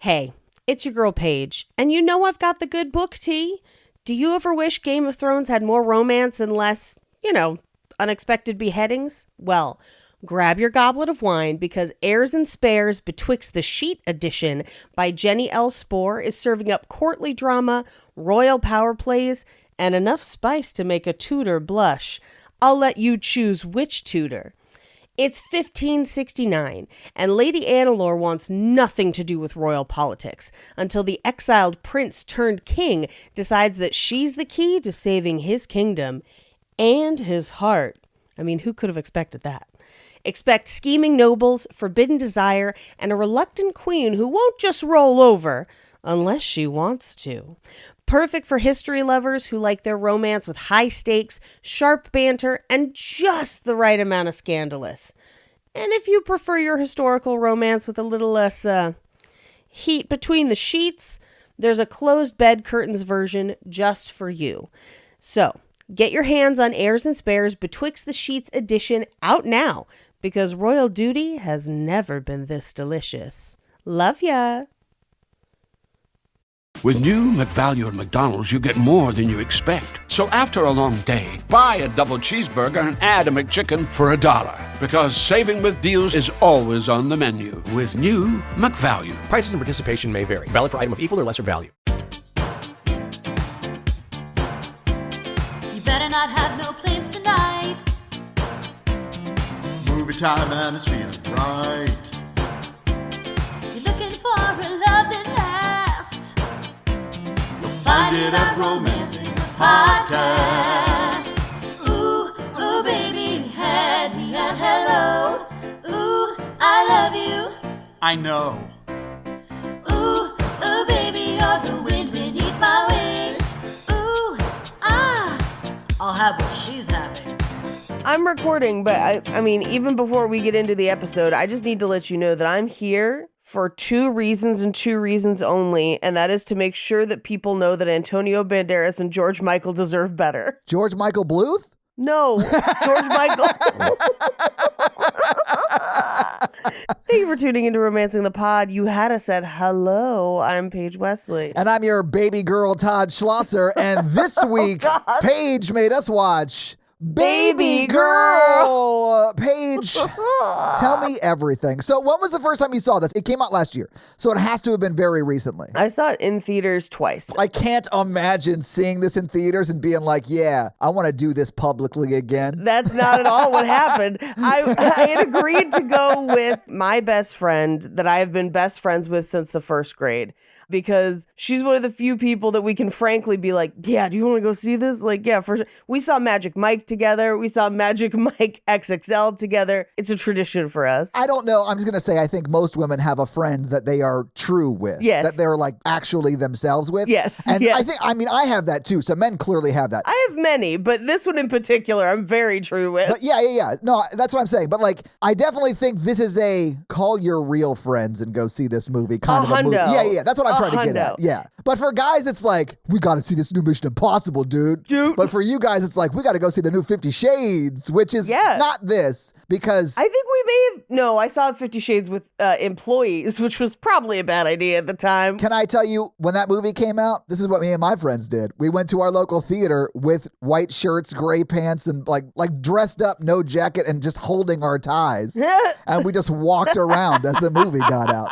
Hey, it's your girl Paige, and you know I've got the good book tea. Do you ever wish Game of Thrones had more romance and less, unexpected beheadings? Well, grab your goblet of wine because Heirs and Spares Betwixt the Sheet edition by Jenny L. Spohr is serving up courtly drama, royal power plays, and enough spice to make a Tudor blush. I'll let you choose which Tudor. It's 1569, and Lady Annalore wants nothing to do with royal politics until the exiled prince turned king decides that she's the key to saving his kingdom and his heart. I mean, who could have expected that? Expect scheming nobles, forbidden desire, and a reluctant queen who won't just roll over unless she wants to. Perfect for history lovers who like their romance with high stakes, sharp banter, and just the right amount of scandalous. And if you prefer your historical romance with a little less heat between the sheets, there's a closed bed curtains version just for you. So, get your hands on Heirs and Spares Betwixt the Sheets edition out now, because royal duty has never been this delicious. Love ya! With new McValue at McDonald's, you get more than you expect. So after a long day, buy a double cheeseburger and add a McChicken for $1. Because saving with deals is always on the menu with new McValue. Prices and participation may vary. Valid for item of equal or lesser value. You better not have no plans tonight. Movie time and it's feeling right. You're looking for a love that lasts. Find it at Romancing the Podcast. Ooh, ooh, baby, you had me at hello. Ooh, I love you. I know. Ooh, ooh, baby, you're the wind beneath my wings. Ooh, I'll have what she's having. I'm recording, but I mean, even before we get into the episode, I just need to let you know that I'm here for two reasons and two reasons only, and that is to make sure that people know that Antonio Banderas and George Michael deserve better. George Michael Bluth? No, George Michael. Thank you for tuning into Romancing the Pod. You had us at hello. I'm Paige Wesley. And I'm your baby girl, Todd Schlosser. And this week, Paige made us watch Babygirl. Paige, tell me everything. So when was the first time you saw this? It came out last year, so it has to have been very recently. I saw it in theaters twice. I can't imagine seeing this in theaters and being like, yeah, I want to do this publicly again. That's not at all what happened. I had agreed to go with my best friend that I have been best friends with since the first grade, because she's one of the few people that we can frankly be like, yeah, do you want to go see this? Like, yeah, for sure. We saw Magic Mike together. We saw Magic Mike XXL together. It's a tradition for us. I don't know. I'm just going to say, I think most women have a friend that they are true with. Yes. That they're like actually themselves with. Yes. And yes. I have that too. So men clearly have that. I have many, but this one in particular, I'm very true with. But yeah. No, that's what I'm saying. But like, I definitely think this is a call your real friends and go see this movie kind of a movie. Yeah. That's what I'm trying to get at. Yeah. But for guys, it's like, we got to see this new Mission Impossible, dude. But for you guys, it's like, we got to go see the new 50 Shades, which is not this, because I think we may have, no, I saw 50 Shades with employees, which was probably a bad idea at the time. Can I tell you, when that movie came out, this is what me and my friends did. We went to our local theater with white shirts, gray pants, and like dressed up, no jacket, and just holding our ties. And we just walked around as the movie got out.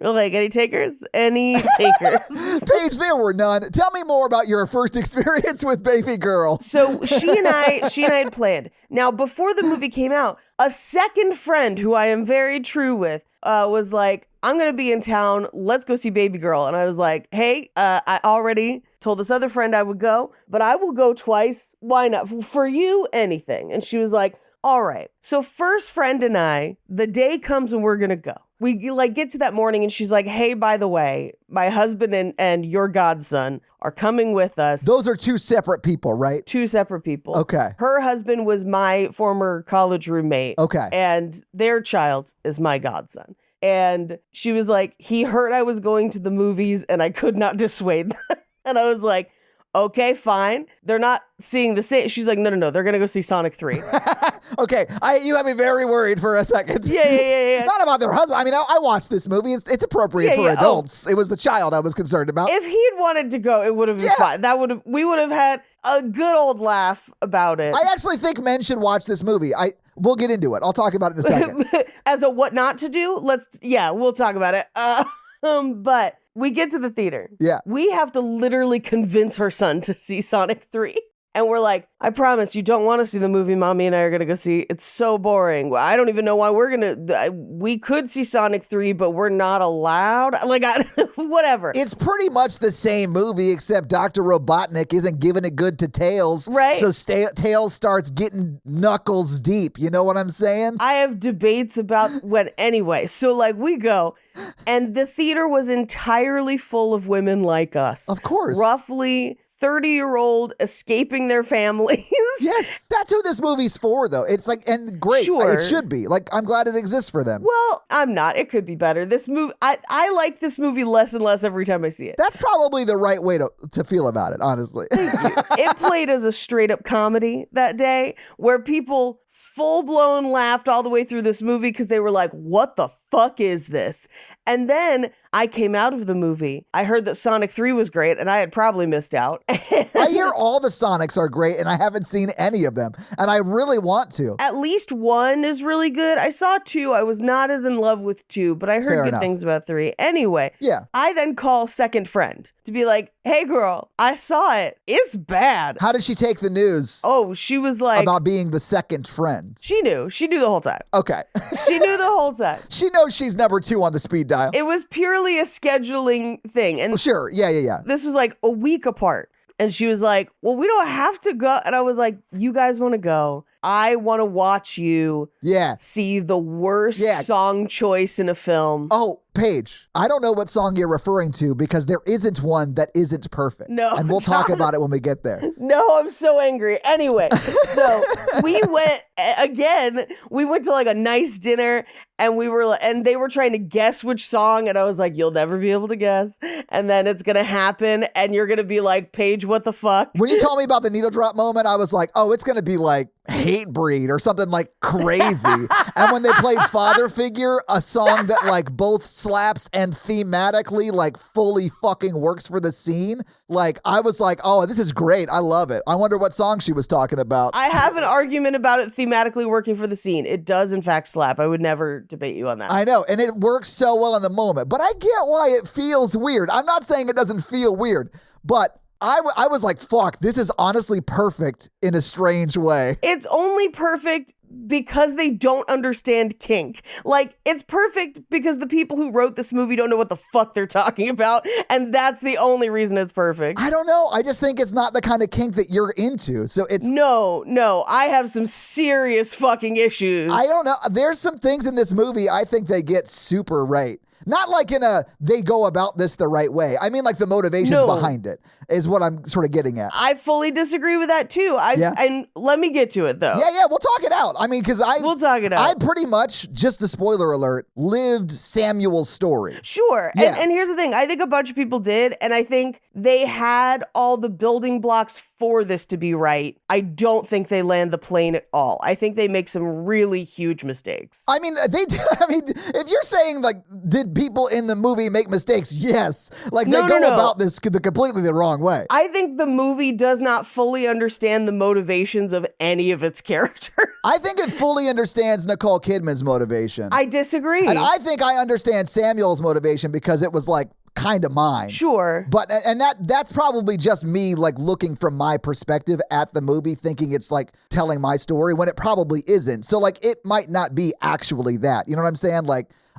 We're like, any takers? Any takers? Paige, there were none. Tell me more about your first experience with Babygirl. So she and I had planned. Now, before the movie came out, a second friend who I am very true with was like, I'm going to be in town. Let's go see Babygirl. And I was like, hey, I already told this other friend I would go, but I will go twice. Why not? For you, anything. And she was like, all right. So first friend and I, the day comes when we're going to go. We get to that morning and she's like, hey, by the way, my husband and your godson are coming with us. Those are two separate people, right? Two separate people. Okay. Her husband was my former college roommate. Okay. And their child is my godson. And she was like, he heard I was going to the movies and I could not dissuade them. And I was like, okay, fine. They're not seeing the same. She's like, no. They're going to go see Sonic 3. Okay, you have me very worried for a second. Yeah. Not about their husband. I mean, I watched this movie. It's appropriate for adults. It was the child I was concerned about. If he'd wanted to go, it would have been fine. We would have had a good old laugh about it. I actually think men should watch this movie. We'll get into it. I'll talk about it in a second. As a what not to do, we'll talk about it. But we get to the theater. Yeah. We have to literally convince her son to see Sonic 3. And we're like, I promise you don't want to see the movie Mommy and I are going to go see. It's so boring. I don't even know why we could see Sonic 3, but we're not allowed. Whatever. It's pretty much the same movie, except Dr. Robotnik isn't giving it good to Tails. Right. So Tails starts getting knuckles deep. You know what I'm saying? I have debates about anyway. So we go, and the theater was entirely full of women like us. Of course. Roughly 30-year-old escaping their families. Yes, that's who this movie's for, though. It's and great. Sure. It should be. I'm glad it exists for them. Well, I'm not. It could be better. This movie, I like this movie less and less every time I see it. That's probably the right way to feel about it, honestly. It played as a straight-up comedy that day, where people full-blown laughed all the way through this movie because they were like, what the fuck is this? And then I came out of the movie. I heard that Sonic 3 was great, and I had probably missed out. I hear all the Sonics are great, and I haven't seen any of them, and I really want to. At least 1 is really good. I saw 2. I was not as in love with 2, but I heard good things about 3. Anyway, yeah. I then call second friend to be like, hey, girl, I saw it. It's bad. How did she take the news? Oh, she was like... about being the second friend. She knew. She knew the whole time. Okay. She knew the whole time. She knows she's number 2 on the speed dial. It was purely a scheduling thing. And sure. Yeah. This was a week apart. And she was like, well, we don't have to go. And I was like, you guys want to go. I want to watch you see the worst song choice in a film. Oh, Paige, I don't know what song you're referring to because there isn't one that isn't perfect. No. And we'll talk about it when we get there. No, I'm so angry. Anyway, so we went to a nice dinner and they were trying to guess which song. And I was like, you'll never be able to guess. And then it's going to happen. And you're going to be like, Paige, what the fuck? When you told me about the needle drop moment, I was like, oh, it's going to be Hatebreed or something crazy. And when they played Father Figure, a song that both slaps and thematically fully fucking works for the scene, I was like, oh, this is great. I love it. I wonder what song she was talking about. I have an argument about it thematically working for the scene. It does in fact slap. I would never debate you on that. I know, and it works so well in the moment, but I get why it feels weird. I'm not saying it doesn't feel weird, but I was like, fuck, this is honestly perfect in a strange way. It's only perfect because they don't understand kink. It's perfect because the people who wrote this movie don't know what the fuck they're talking about, and that's the only reason it's perfect. I don't know. I just think it's not the kind of kink that you're into, so it's... No, I have some serious fucking issues. I don't know. There's some things in this movie I think they get super right. Not they go about this the right way. I mean, the motivations behind it is what I'm sort of getting at. I fully disagree with that too. And let me get to it though. Yeah, we'll talk it out. I mean, we'll talk it out. I pretty much, just a spoiler alert, lived Samuel's story. Sure. Yeah. And here's the thing. I think a bunch of people did, and I think they had all the building blocks for this to be right. I don't think they land the plane at all. I think they make some really huge mistakes. I mean, if you're saying did people in the movie make mistakes? Yes. They go about this completely the wrong way. I think the movie does not fully understand the motivations of any of its characters. I think it fully understands Nicole Kidman's motivation. I disagree. And I think I understand Samuel's motivation because it was kind of mine. Sure. But, and that's probably just me looking from my perspective at the movie, thinking it's telling my story when it probably isn't. So it might not be actually that. You know what I'm saying?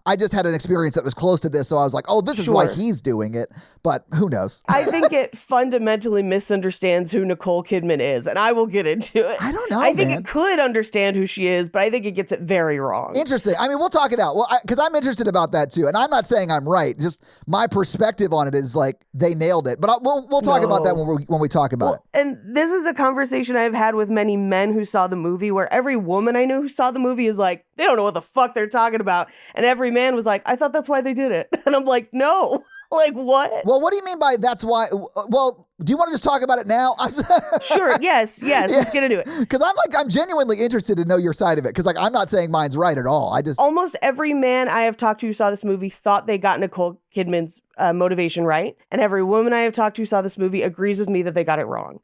I just had an experience that was close to this, so I was like, oh, this is why he's doing it, but who knows? I think it fundamentally misunderstands who Nicole Kidman is, and I will get into it. I don't know, I think it could understand who she is, but I think it gets it very wrrong. Interesting. I mean, we'll talk it out. Well, because I'm interested about that too, and I'm not saying I'm right. Just my perspective on it is they nailed it. But we'll talk about that when we talk about it. And this is a conversation I've had with many men who saw the movie, where every woman I know who saw the movie is they don't know what the fuck they're talking about, and every man was like, I thought that's why they did it. And I'm like, no, Like, what? Well, what do you mean by that's why? Well, do you want to just talk about it now? Sure. Yes. Let's get into it. Because I'm genuinely interested to know your side of it. Because like, I'm not saying mine's right at all. Almost every man I have talked to who saw this movie thought they got Nicole Kidman's motivation right. And every woman I have talked to who saw this movie agrees with me that they got it wrong.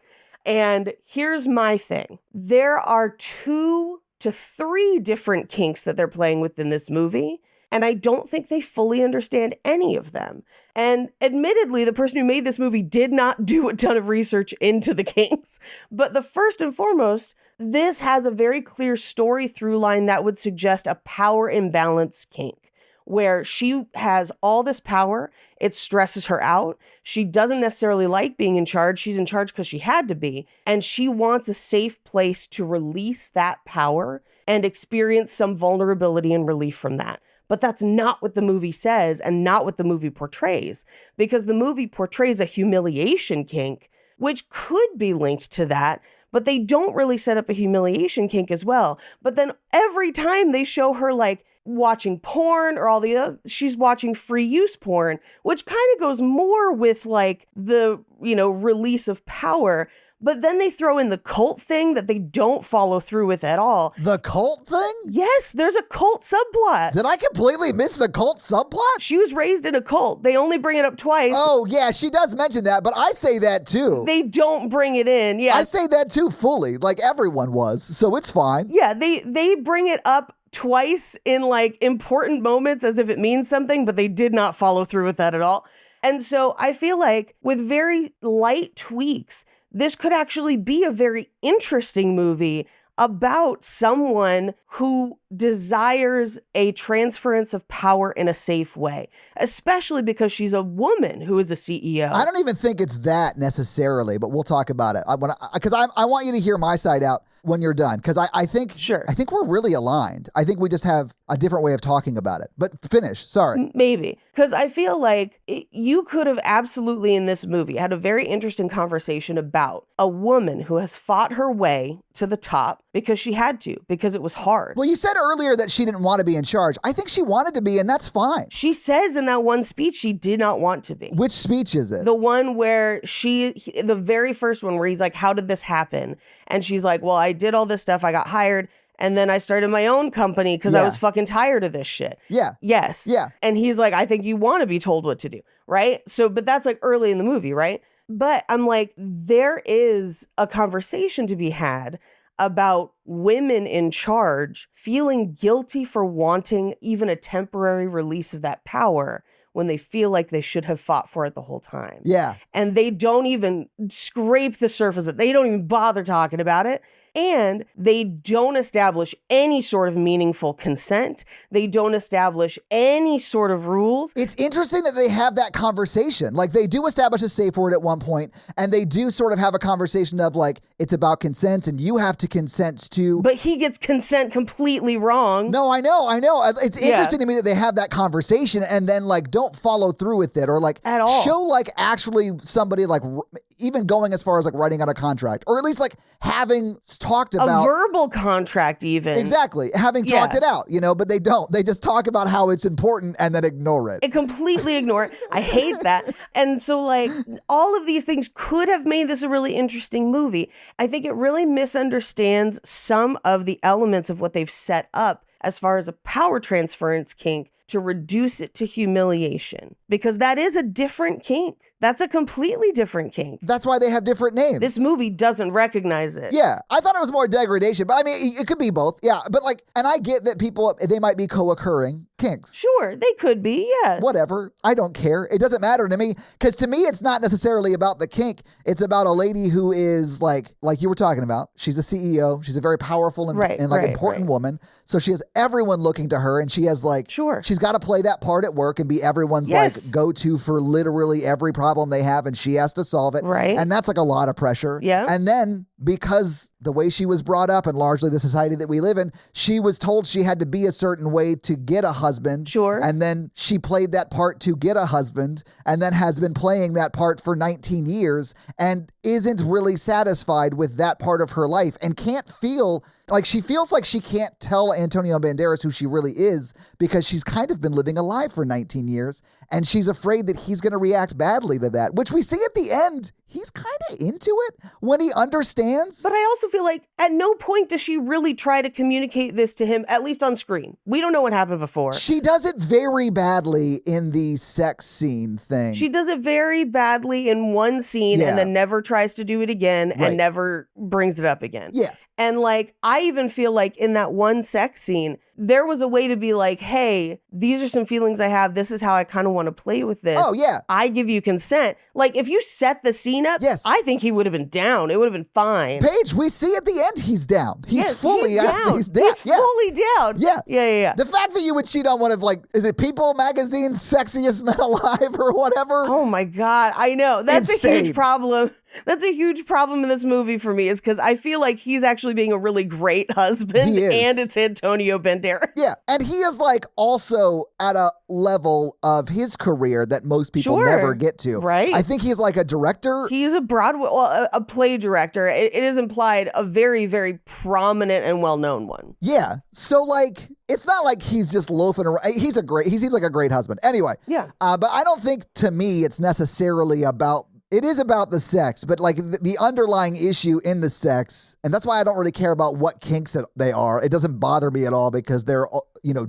And here's my thing. There are 2 to 3 different kinks that they're playing within this movie. And I don't think they fully understand any of them. And admittedly, the person who made this movie did not do a ton of research into the kinks. But the first and foremost, this has a very clear story through line that would suggest a power imbalance kink, where she has all this power. It stresses her out. She doesn't necessarily like being in charge. She's in charge because she had to be. And she wants a safe place to release that power and experience some vulnerability and relief from that. But that's not what the movie says and not what the movie portrays, because the movie portrays a humiliation kink, which could be linked to that, but they don't really set up a humiliation kink as well. But then every time they show her like watching porn or all the other, she's watching free use porn, which kind of goes more with like the, release of power. But then they throw in the cult thing that they don't follow through with at all. The cult thing? Yes, there's a cult subplot. Did I completely miss the cult subplot? She was raised in a cult. They only bring it up twice. Oh, yeah, she does mention that, but I say that too. They don't bring it in. Yeah. I say that too fully, like everyone was, so it's fine. Yeah, they bring it up twice in like important moments as if it means something, but they did not follow through with that at all. And so I feel like with very light tweaks, this could actually be a very interesting movie about someone who desires a transference of power in a safe way, especially because she's a woman who is a CEO. I don't even think it's that necessarily, but we'll talk about it. Because I want you to hear my side out when you're done, because I think we're really aligned. I think we just have a different way of talking about it. But finish, sorry. Maybe, because I feel like you could have absolutely in this movie had a very interesting conversation about a woman who has fought her way to the top because she had to, because it was hard. Well, you said earlier that she didn't want to be in charge. I think she wanted to be, and that's fine. She says in that one speech she did not want to be. Which speech is it? The one where the very first one where he's like, how did this happen? And she's like, well, I did all this stuff. I got hired. And then I started my own company because I was fucking tired of this shit. Yeah. Yes. Yeah. And he's like, I think you want to be told what to do. Right. So, but that's like early in the movie. Right. But I'm like, there is a conversation to be had about women in charge feeling guilty for wanting even a temporary release of that power when they feel like they should have fought for it the whole time. Yeah. And they don't even scrape the surface of it. They don't even bother talking about it. And they don't establish any sort of meaningful consent. They don't establish any sort of rules. It's interesting that they have that conversation. Like, they do establish a safe word at one point, and they do sort of have a conversation of like, it's about consent and you have to consent to. But he gets consent completely wrong. No, I know. It's interesting to me that they have that conversation and then like don't follow through with it or like at all. Show like actually somebody like even going as far as like writing out a contract or at least like having talked about a verbal contract even. Exactly. Having talked it out, but they don't. They just talk about how it's important and then ignore it. They completely ignore it. I hate that. And so like all of these things could have made this a really interesting movie. I think it really misunderstands some of the elements of what they've set up as far as a power transference kink to reduce it to humiliation, because that is a different kink. That's a completely different kink. That's why they have different names. This movie doesn't recognize it. Yeah, I thought it was more degradation, but I mean, it could be both. Yeah, but like, and I get that people, they might be co-occurring kinks. Sure, they could be, yeah. Whatever. I don't care. It doesn't matter to me, because to me, it's not necessarily about the kink. It's about a lady who is like you were talking about. She's a CEO. She's a very powerful and important woman. So she has everyone looking to her, and she has like, she's got to play that part at work and be everyone's like go-to for literally every problem they have, and she has to solve it. Right. And that's like a lot of pressure. Yeah. And then because the way she was brought up and largely the society that we live in, she was told she had to be a certain way to get a husband. Sure. And then she played that part to get a husband and then has been playing that part for 19 years. And isn't really satisfied with that part of her life and can't feel like she feels like she can't tell Antonio Banderas who she really is because she's kind of been living a lie for 19 years and she's afraid that he's going to react badly to that, which we see at the end. He's kind of into it when he understands. But I also feel like at no point does she really try to communicate this to him, at least on screen. We don't know what happened before. She does it very badly in the sex scene thing. She does it very badly in one scene and then never tries to do it again and never brings it up again. Yeah. And like, I even feel like in that one sex scene, there was a way to be like, hey, these are some feelings I have. This is how I kind of want to play with this. Oh, yeah. I give you consent. Like, if you set the scene up, yes. I think he would have been down. It would have been fine. Paige, we see at the end he's down. He's fully down. He's down. He's fully down. Yeah. Yeah. The fact that you would cheat on one of, like, is it People Magazine's Sexiest Men Alive or whatever? Oh my God. I know. That's Insane. a huge problem. That's a huge problem in this movie for me is because I feel like he's actually being a really great husband and it's Antonio Banderas. Yeah. And he is like also at a level of his career that most people never get to. Right. I think he's like a director. He's a Broadway, a play director. It is implied a very, very prominent and well-known one. Yeah. So like, it's not like he's just loafing around. He seems like a great husband. Anyway. Yeah. But I don't think to me it's necessarily about it is about the sex, but like the underlying issue in the sex, and that's why I don't really care about what kinks they are. It doesn't bother me at all because they're,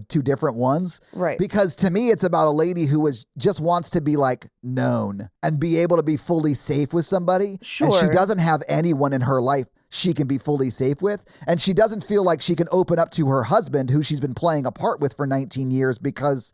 two different ones. Right. Because to me, it's about a lady who just wants to be like known and be able to be fully safe with somebody. Sure. And she doesn't have anyone in her life she can be fully safe with. And she doesn't feel like she can open up to her husband, who she's been playing a part with for 19 years, because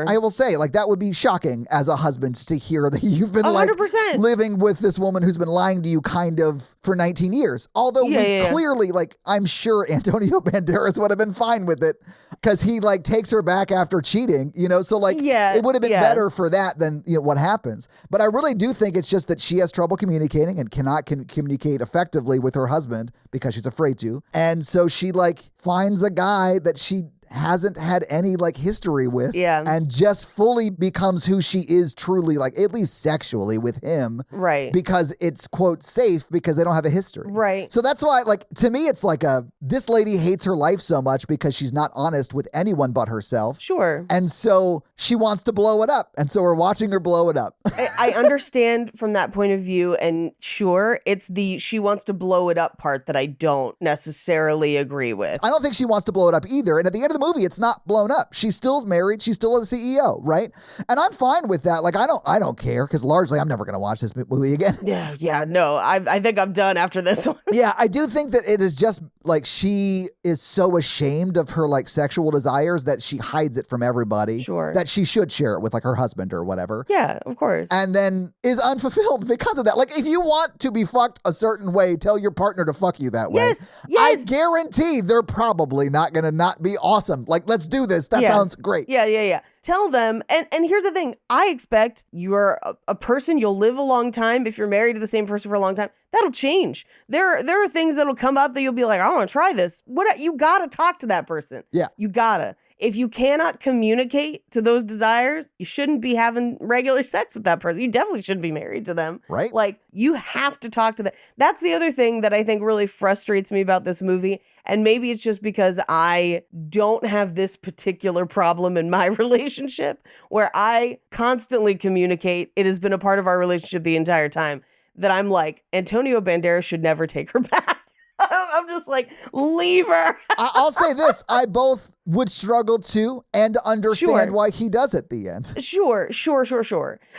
I will say, like, that would be shocking as a husband to hear that you've been 100%. Like living with this woman who's been lying to you kind of for 19 years. Although clearly, like, I'm sure Antonio Banderas would have been fine with it because he like takes her back after cheating, so like it would have been better for that than what happens. But I really do think it's just that she has trouble communicating and cannot communicate effectively with her husband because she's afraid to. And so she like finds a guy that she hasn't had any like history with and just fully becomes who she is truly, like at least sexually with him. Right. Because it's quote safe because they don't have a history. Right. So that's why like to me it's like this lady hates her life so much because she's not honest with anyone but herself. Sure. And so she wants to blow it up. And so we're watching her blow it up. I understand from that point of view, and sure, it's the she wants to blow it up part that I don't necessarily agree with. I don't think she wants to blow it up either. And at the end of the movie, it's not blown up. She's still married. She's still a CEO, right? And I'm fine with that. Like, I don't care because largely I'm never going to watch this movie again. Yeah, no. I think I'm done after this one. Yeah, I do think that it is just like she is so ashamed of her like sexual desires that she hides it from everybody. Sure. That she should share it with like her husband or whatever. Yeah, of course. And then is unfulfilled because of that. Like, if you want to be fucked a certain way, tell your partner to fuck you that way. Yes. I guarantee they're probably not going to not be awesome. Like, let's do this. That sounds great. Yeah. Tell them. And here's the thing. I expect you're a person, you'll live a long time. If you're married to the same person for a long time, that'll change. There are things that'll come up that you'll be like, I want to try this. You got to talk to that person. Yeah. You gotta. If you cannot communicate to those desires, you shouldn't be having regular sex with that person. You definitely shouldn't be married to them. Right. Like, you have to talk to them. That's the other thing that I think really frustrates me about this movie. And maybe it's just because I don't have this particular problem in my relationship where I constantly communicate. It has been a part of our relationship the entire time that I'm like, Antonio Banderas should never take her back. I'm just like, leave her. I'll say this. I both would struggle to and understand why he does at the end. Sure.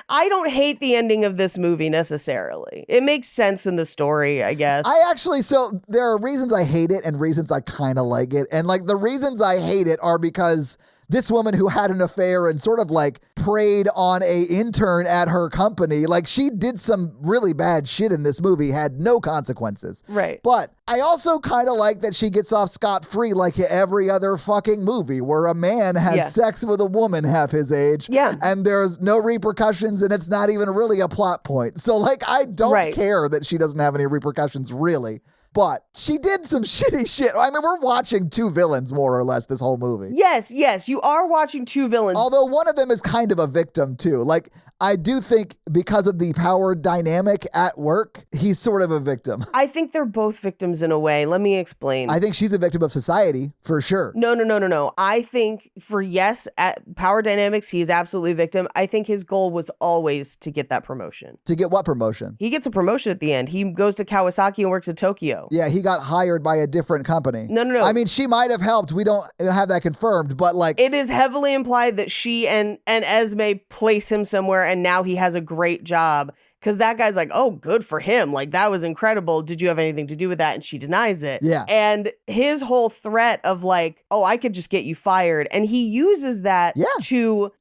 I don't hate the ending of this movie necessarily. It makes sense in the story, I guess. So there are reasons I hate it and reasons I kind of like it. And like the reasons I hate it are because this woman who had an affair and sort of like preyed on a intern at her company, like she did some really bad shit in this movie, had no consequences. Right. But I also kind of like that she gets off scot-free like every other fucking movie where a man has sex with a woman half his age. Yeah. And there's no repercussions and it's not even really a plot point. So like, I don't care that she doesn't have any repercussions really. But she did some shitty shit. I mean, we're watching two villains, more or less, this whole movie. Yes, you are watching two villains. Although one of them is kind of a victim, too. Like, I do think because of the power dynamic at work, he's sort of a victim. I think they're both victims in a way. Let me explain. I think she's a victim of society, for sure. No. I think at power dynamics, he is absolutely a victim. I think his goal was always to get that promotion. To get what promotion? He gets a promotion at the end. He goes to Kawasaki and works at Tokyo. Yeah, he got hired by a different company. No. I mean, she might have helped. We don't have that confirmed, but like... It is heavily implied that she and Esme place him somewhere and now he has a great job. Because that guy's like, oh, good for him. Like, that was incredible. Did you have anything to do with that? And she denies it. Yeah. And his whole threat of like, oh, I could just get you fired. And he uses that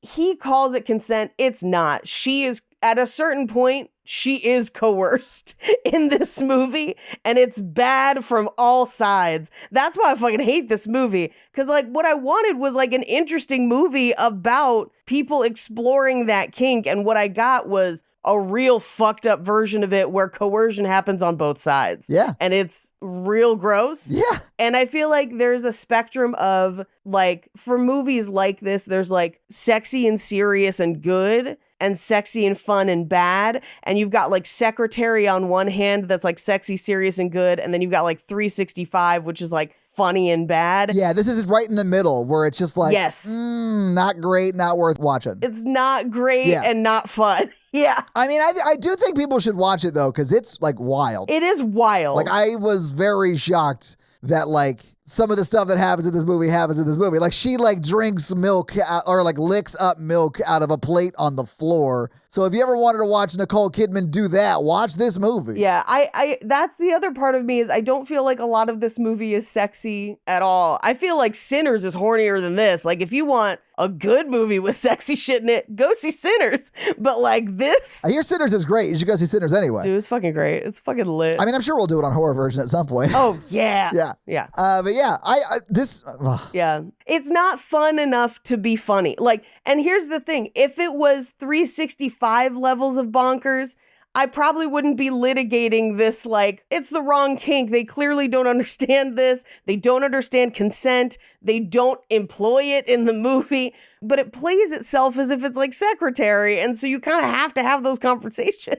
he calls it consent. It's not. She is, at a certain point, she is coerced in this movie. And it's bad from all sides. That's why I fucking hate this movie. Because like what I wanted was like an interesting movie about people exploring that kink. And what I got was a real fucked up version of it where coercion happens on both sides. Yeah. And it's real gross. Yeah. And I feel like there's a spectrum of like, for movies like this, there's like sexy and serious and good and sexy and fun and bad. And you've got like Secretary on one hand that's like sexy, serious and good. And then you've got like 365, which is like funny and bad. Yeah, this is right in the middle where it's just like, yes, not great, not worth watching. It's not great and not fun. Yeah. I mean, I do think people should watch it though, because it's like wild. It is wild. Like I was very shocked that like some of the stuff that happens in this movie happens in this movie. Like she like drinks milk or like licks up milk out of a plate on the floor. So if you ever wanted to watch Nicole Kidman do that, watch this movie. Yeah, I that's the other part of me is I don't feel like a lot of this movie is sexy at all. I feel like Sinners is hornier than this. Like if you want a good movie with sexy shit in it, go see Sinners. But like this, I hear Sinners is great. You should go see Sinners anyway. Dude, it's fucking great. It's fucking lit. I mean, I'm sure we'll do it on horror version at some point. Oh yeah. Yeah. But yeah, Yeah. It's not fun enough to be funny. Like, and here's the thing. If it was 365 levels of bonkers, I probably wouldn't be litigating this like, it's the wrong kink. They clearly don't understand this. They don't understand consent. They don't employ it in the movie, but it plays itself as if it's like Secretary. And so you kind of have to have those conversations.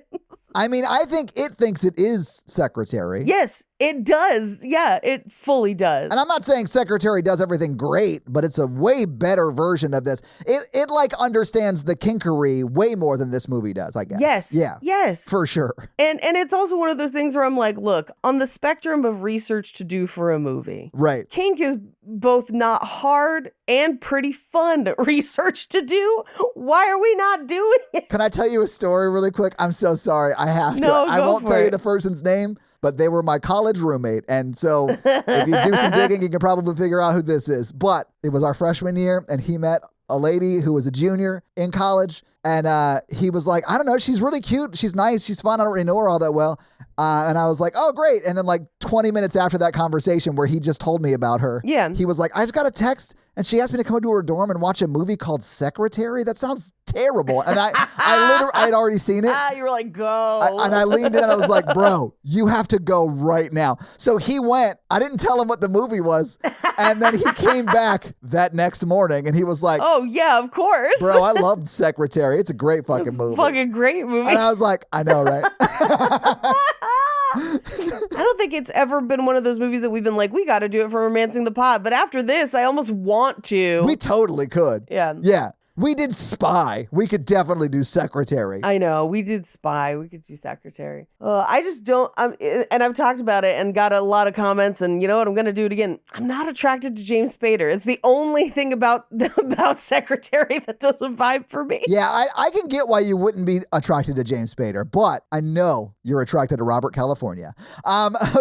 I mean, I think it thinks it is Secretary. Yes, it does. Yeah, it fully does. And I'm not saying Secretary does everything great, but it's a way better version of this. It like understands the kinkery way more than this movie does, I guess. Yes. Yeah. Yes. For sure. And it's also one of those things where I'm like, look, on the spectrum of research to do for a movie, right? Kink is both not hard and pretty fun research to do. Why are we not doing it? Can I tell you a story really quick? I'm so sorry. I have to. No, I won't tell you the person's name, but they were my college roommate. And so if you do some digging, you can probably figure out who this is. But it was our freshman year, and he met a lady who was a junior in college. And he was like, I don't know, she's really cute. She's nice. She's fun. I don't really know her all that well. And I was like, oh, great. And then like 20 minutes after that conversation where he just told me about her, he was like, I just got a text and she asked me to come to her dorm and watch a movie called Secretary. That sounds terrible. And I had already seen it. You were like, go. And I leaned in and I was like, bro, you have to go right now. So he went. I didn't tell him what the movie was. And then he came back that next morning and he was like, oh, yeah, of course. Bro, I loved Secretary. It's a great fucking movie. Fucking great movie. And I was like, I know, right? I don't think it's ever been one of those movies that we've been like, we got to do it for Romancing the Pod. But after this, I almost want to. We totally could. Yeah. Yeah. We did Spy. We could definitely do Secretary. I know. We did Spy. We could do Secretary. I just don't. And I've talked about it and got a lot of comments. And you know what? I'm going to do it again. I'm not attracted to James Spader. It's the only thing about Secretary that doesn't vibe for me. Yeah, I can get why you wouldn't be attracted to James Spader, but I know you're attracted to Robert California.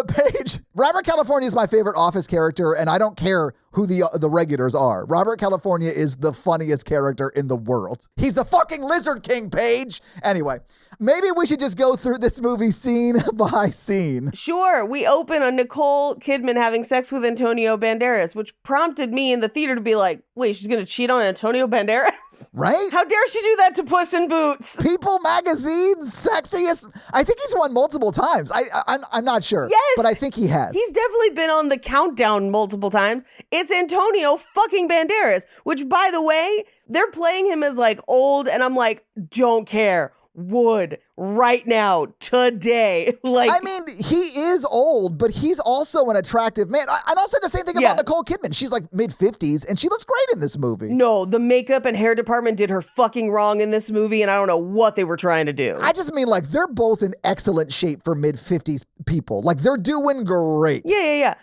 Paige, Robert California is my favorite Office character, and I don't care who the regulars are. Robert California is the funniest character in the world. He's the fucking Lizard King, Paige. Anyway, maybe we should just go through this movie scene by scene. Sure. We open on Nicole Kidman having sex with Antonio Banderas, which prompted me in the theater to be like, Wait, she's gonna cheat on Antonio Banderas? Right? How dare she do that to Puss in Boots? People Magazine's sexiest. I think he's won multiple times. I'm not sure. Yes. But I think he has. He's definitely been on the countdown multiple times. It's Antonio fucking Banderas, which, by the way, they're playing him as like old, and I'm like, don't care. Would right now, today. Like, I mean, he is old, but he's also an attractive man. And I'll say the same thing about Nicole Kidman. She's like mid-50s, and she looks great in this movie. No, the makeup and hair department did her fucking wrong in this movie, and I don't know what they were trying to do. I just mean, like, they're both in excellent shape for mid-50s people. Like, they're doing great. Yeah.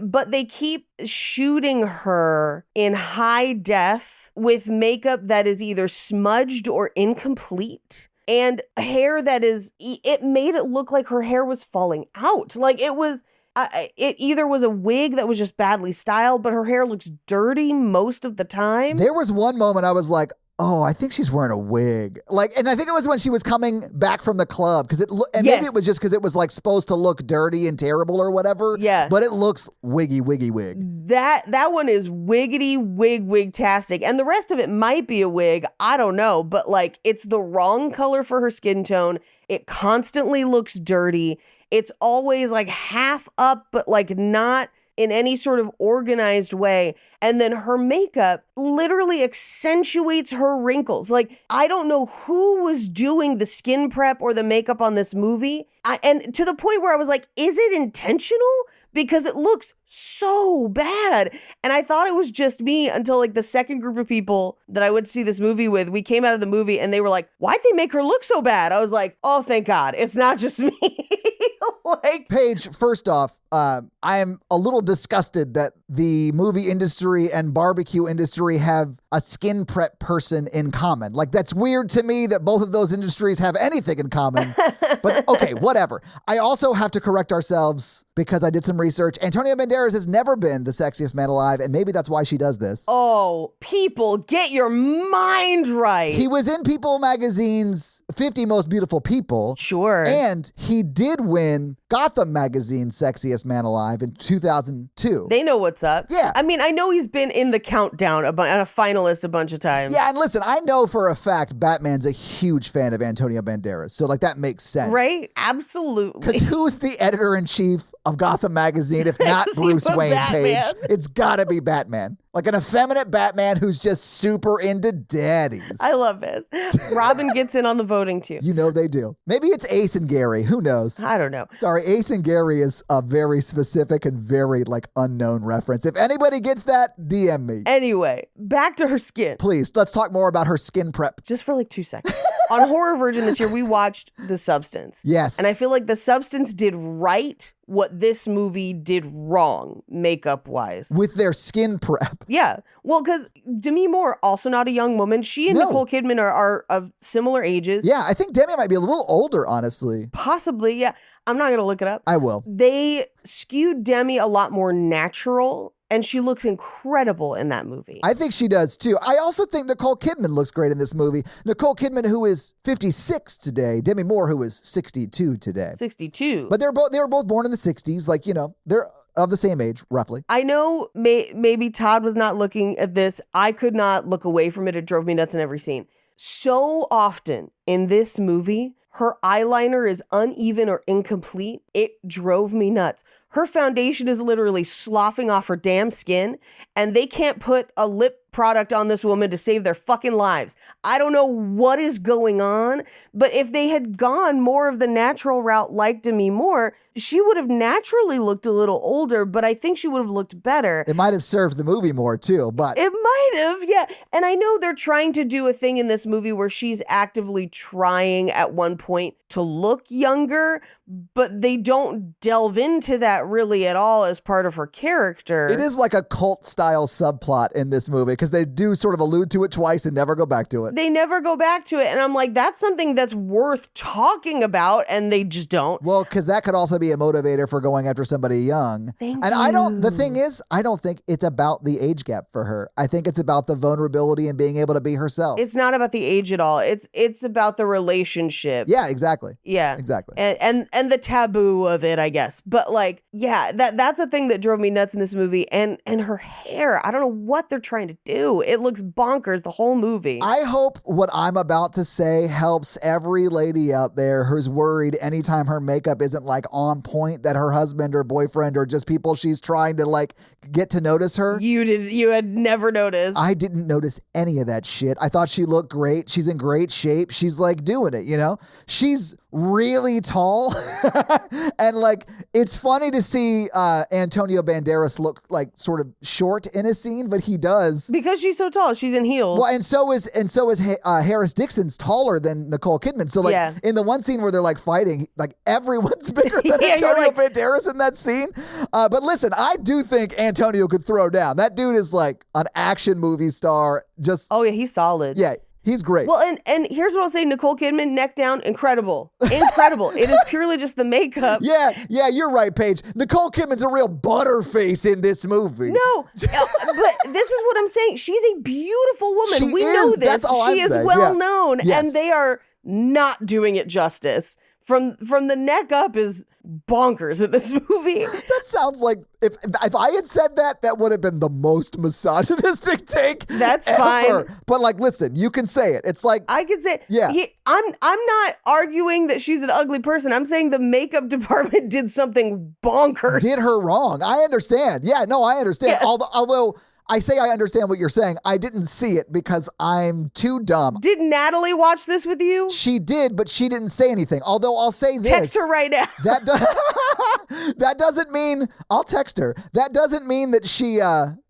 But they keep shooting her in high def with makeup that is either smudged or incomplete. And hair that it made it look like her hair was falling out. Like it either was a wig that was just badly styled, but her hair looks dirty most of the time. There was one moment I was like, oh, I think she's wearing a wig. Like, and I think it was when she was coming back from the club maybe it was just because it was like supposed to look dirty and terrible or whatever. Yeah. But it looks wig. That one is wiggity wig-tastic. And the rest of it might be a wig. I don't know. But like, it's the wrong color for her skin tone. It constantly looks dirty. It's always like half up, but like not in any sort of organized way. And then her makeup literally accentuates her wrinkles. Like, I don't know who was doing the skin prep or the makeup on this movie. And to the point where I was like, is it intentional? Because it looks so bad. And I thought it was just me until like the second group of people that I would see this movie with, we came out of the movie and they were like, why'd they make her look so bad? I was like, oh, thank God. It's not just me. Like, Paige, first off, I am a little disgusted that the movie industry and barbecue industry have a skin prep person in common. Like, that's weird to me that both of those industries have anything in common. But okay, whatever. I also have to correct ourselves because I did some research. Antonio Banderas has never been the sexiest man alive, and maybe that's why she does this. Oh, people, get your mind right. He was in People Magazine's 50 Most Beautiful People. Sure. And he did win Gotham Magazine's Sexiest Man Alive in 2002. They know what's up. Yeah. I mean, I know he's been in the countdown and a finalist a bunch of times. Yeah, and listen, I know for a fact Batman's a huge fan of Antonio Banderas, so like that makes sense. Right? Absolutely. Because who's the editor-in-chief of Gotham Magazine if not Bruce Wayne, Batman. Paige? It's gotta be Batman. Like an effeminate Batman who's just super into daddies. I love this. Robin gets in on the voting too. You know they do. Maybe it's Ace and Gary. Who knows? I don't know. Sorry, Ace and Gary is a very specific and very like unknown reference. If anybody gets that, DM me. Anyway, back to her skin. Please, let's talk more about her skin prep. Just for like 2 seconds. On Horror Virgin this year, we watched The Substance. Yes. And I feel like The Substance did right what this movie did wrong, makeup-wise. With their skin prep. Yeah. Well, because Demi Moore, also not a young woman. She and Nicole Kidman are of similar ages. Yeah, I think Demi might be a little older, honestly. Possibly, yeah. I'm not going to look it up. I will. They skewed Demi a lot more natural, and she looks incredible in that movie. I think she does too. I also think Nicole Kidman looks great in this movie. Nicole Kidman, who is 56 today. Demi Moore, who is 62 today. 62. But they were both born in the 60s. Like, you know, they're of the same age, roughly. I know maybe Todd was not looking at this. I could not look away from it. It drove me nuts in every scene. So often in this movie, her eyeliner is uneven or incomplete. It drove me nuts. Her foundation is literally sloughing off her damn skin, and they can't put a lip product on this woman to save their fucking lives. I don't know what is going on, but if they had gone more of the natural route like Demi Moore, she would have naturally looked a little older, but I think she would have looked better. It might have served the movie more too, but... It might have, yeah. And I know they're trying to do a thing in this movie where she's actively trying at one point to look younger, but they don't delve into that really at all as part of her character. It is like a cult style subplot in this movie because they do sort of allude to it twice and never go back to it. They never go back to it. And I'm like, that's something that's worth talking about. And they just don't. Well, because that could also be a motivator for going after somebody young. Thank you. The thing is, I don't think it's about the age gap for her. I think it's about the vulnerability and being able to be herself. It's not about the age at all. It's about the relationship. Yeah, exactly. Yeah. Exactly. And and the taboo of it, I guess. But like, yeah, that's a thing that drove me nuts in this movie. And her hair, I don't know what they're trying to do. It looks bonkers the whole movie. I hope what I'm about to say helps every lady out there who's worried anytime her makeup isn't like on point that her husband or boyfriend or just people she's trying to like get to notice her. You had never noticed. I didn't notice any of that shit. I thought she looked great. She's in great shape. She's like doing it, you know? She's really tall. And like, it's funny to see Antonio Banderas look like sort of short in a scene, but he does. Because she's so tall. She's in heels. Well, and so is Harris Dixon's taller than Nicole Kidman. So like in the one scene where they're like fighting, like everyone's bigger than Antonio Banderas in that scene. But listen, I do think Antonio could throw down. That dude is like an action movie star. Just oh yeah, he's solid. Yeah. He's great. Well, and here's what I'll say. Nicole Kidman, neck down, incredible. Incredible. It is purely just the makeup. Yeah, you're right, Paige. Nicole Kidman's a real butterface in this movie. No, but this is what I'm saying. She's a beautiful woman. We know this. That's all she I'm is saying. well known, Yes. and they are not doing it justice. From the neck up is bonkers in this movie. That sounds like if I had said that would have been the most misogynistic take. That's ever. fine. But like, listen, you can say it. It's like I could say, yeah. I'm not arguing that she's an ugly person. I'm saying the makeup department did something bonkers. Did her wrong. I understand. Yeah, no, I understand. Yes. Although I say I understand what you're saying, I didn't see it because I'm too dumb. Did Natalie watch this with you? She did, but she didn't say anything. Although I'll say this. Text her right now. That doesn't mean, I'll text her. That doesn't mean that she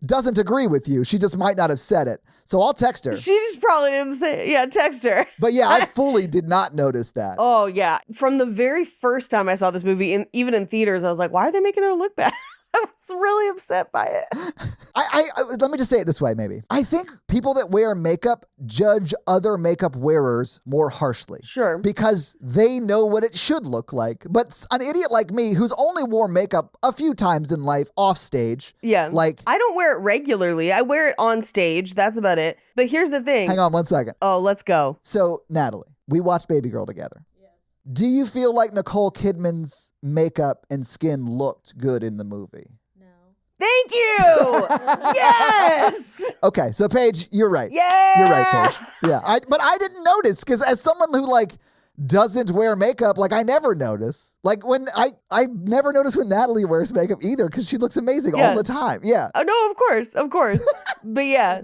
doesn't agree with you. She just might not have said it. So I'll text her. She just probably didn't say it. Yeah, text her. But yeah, I fully did not notice that. Oh, yeah. From the very first time I saw this movie, even in theaters, I was like, why are they making her look bad? I was really upset by it. I let me just say it this way, maybe. I think people that wear makeup judge other makeup wearers more harshly. Sure. Because they know what it should look like. But an idiot like me, who's only wore makeup a few times in life off stage. Yeah. Like, I don't wear it regularly. I wear it on stage. That's about it. But here's the thing. hang on 1 second. Oh, let's go. So, Natalie, we watched Babygirl together. Do you feel like Nicole Kidman's makeup and skin looked good in the movie? Thank you. Yes. Okay, so Paige, you're right. Yeah. You're right, Paige. Yeah, but I didn't notice because as someone who like doesn't wear makeup, like I never notice. Like when I never notice when Natalie wears makeup either because she looks amazing all the time. Yeah. Oh no, of course. But yeah.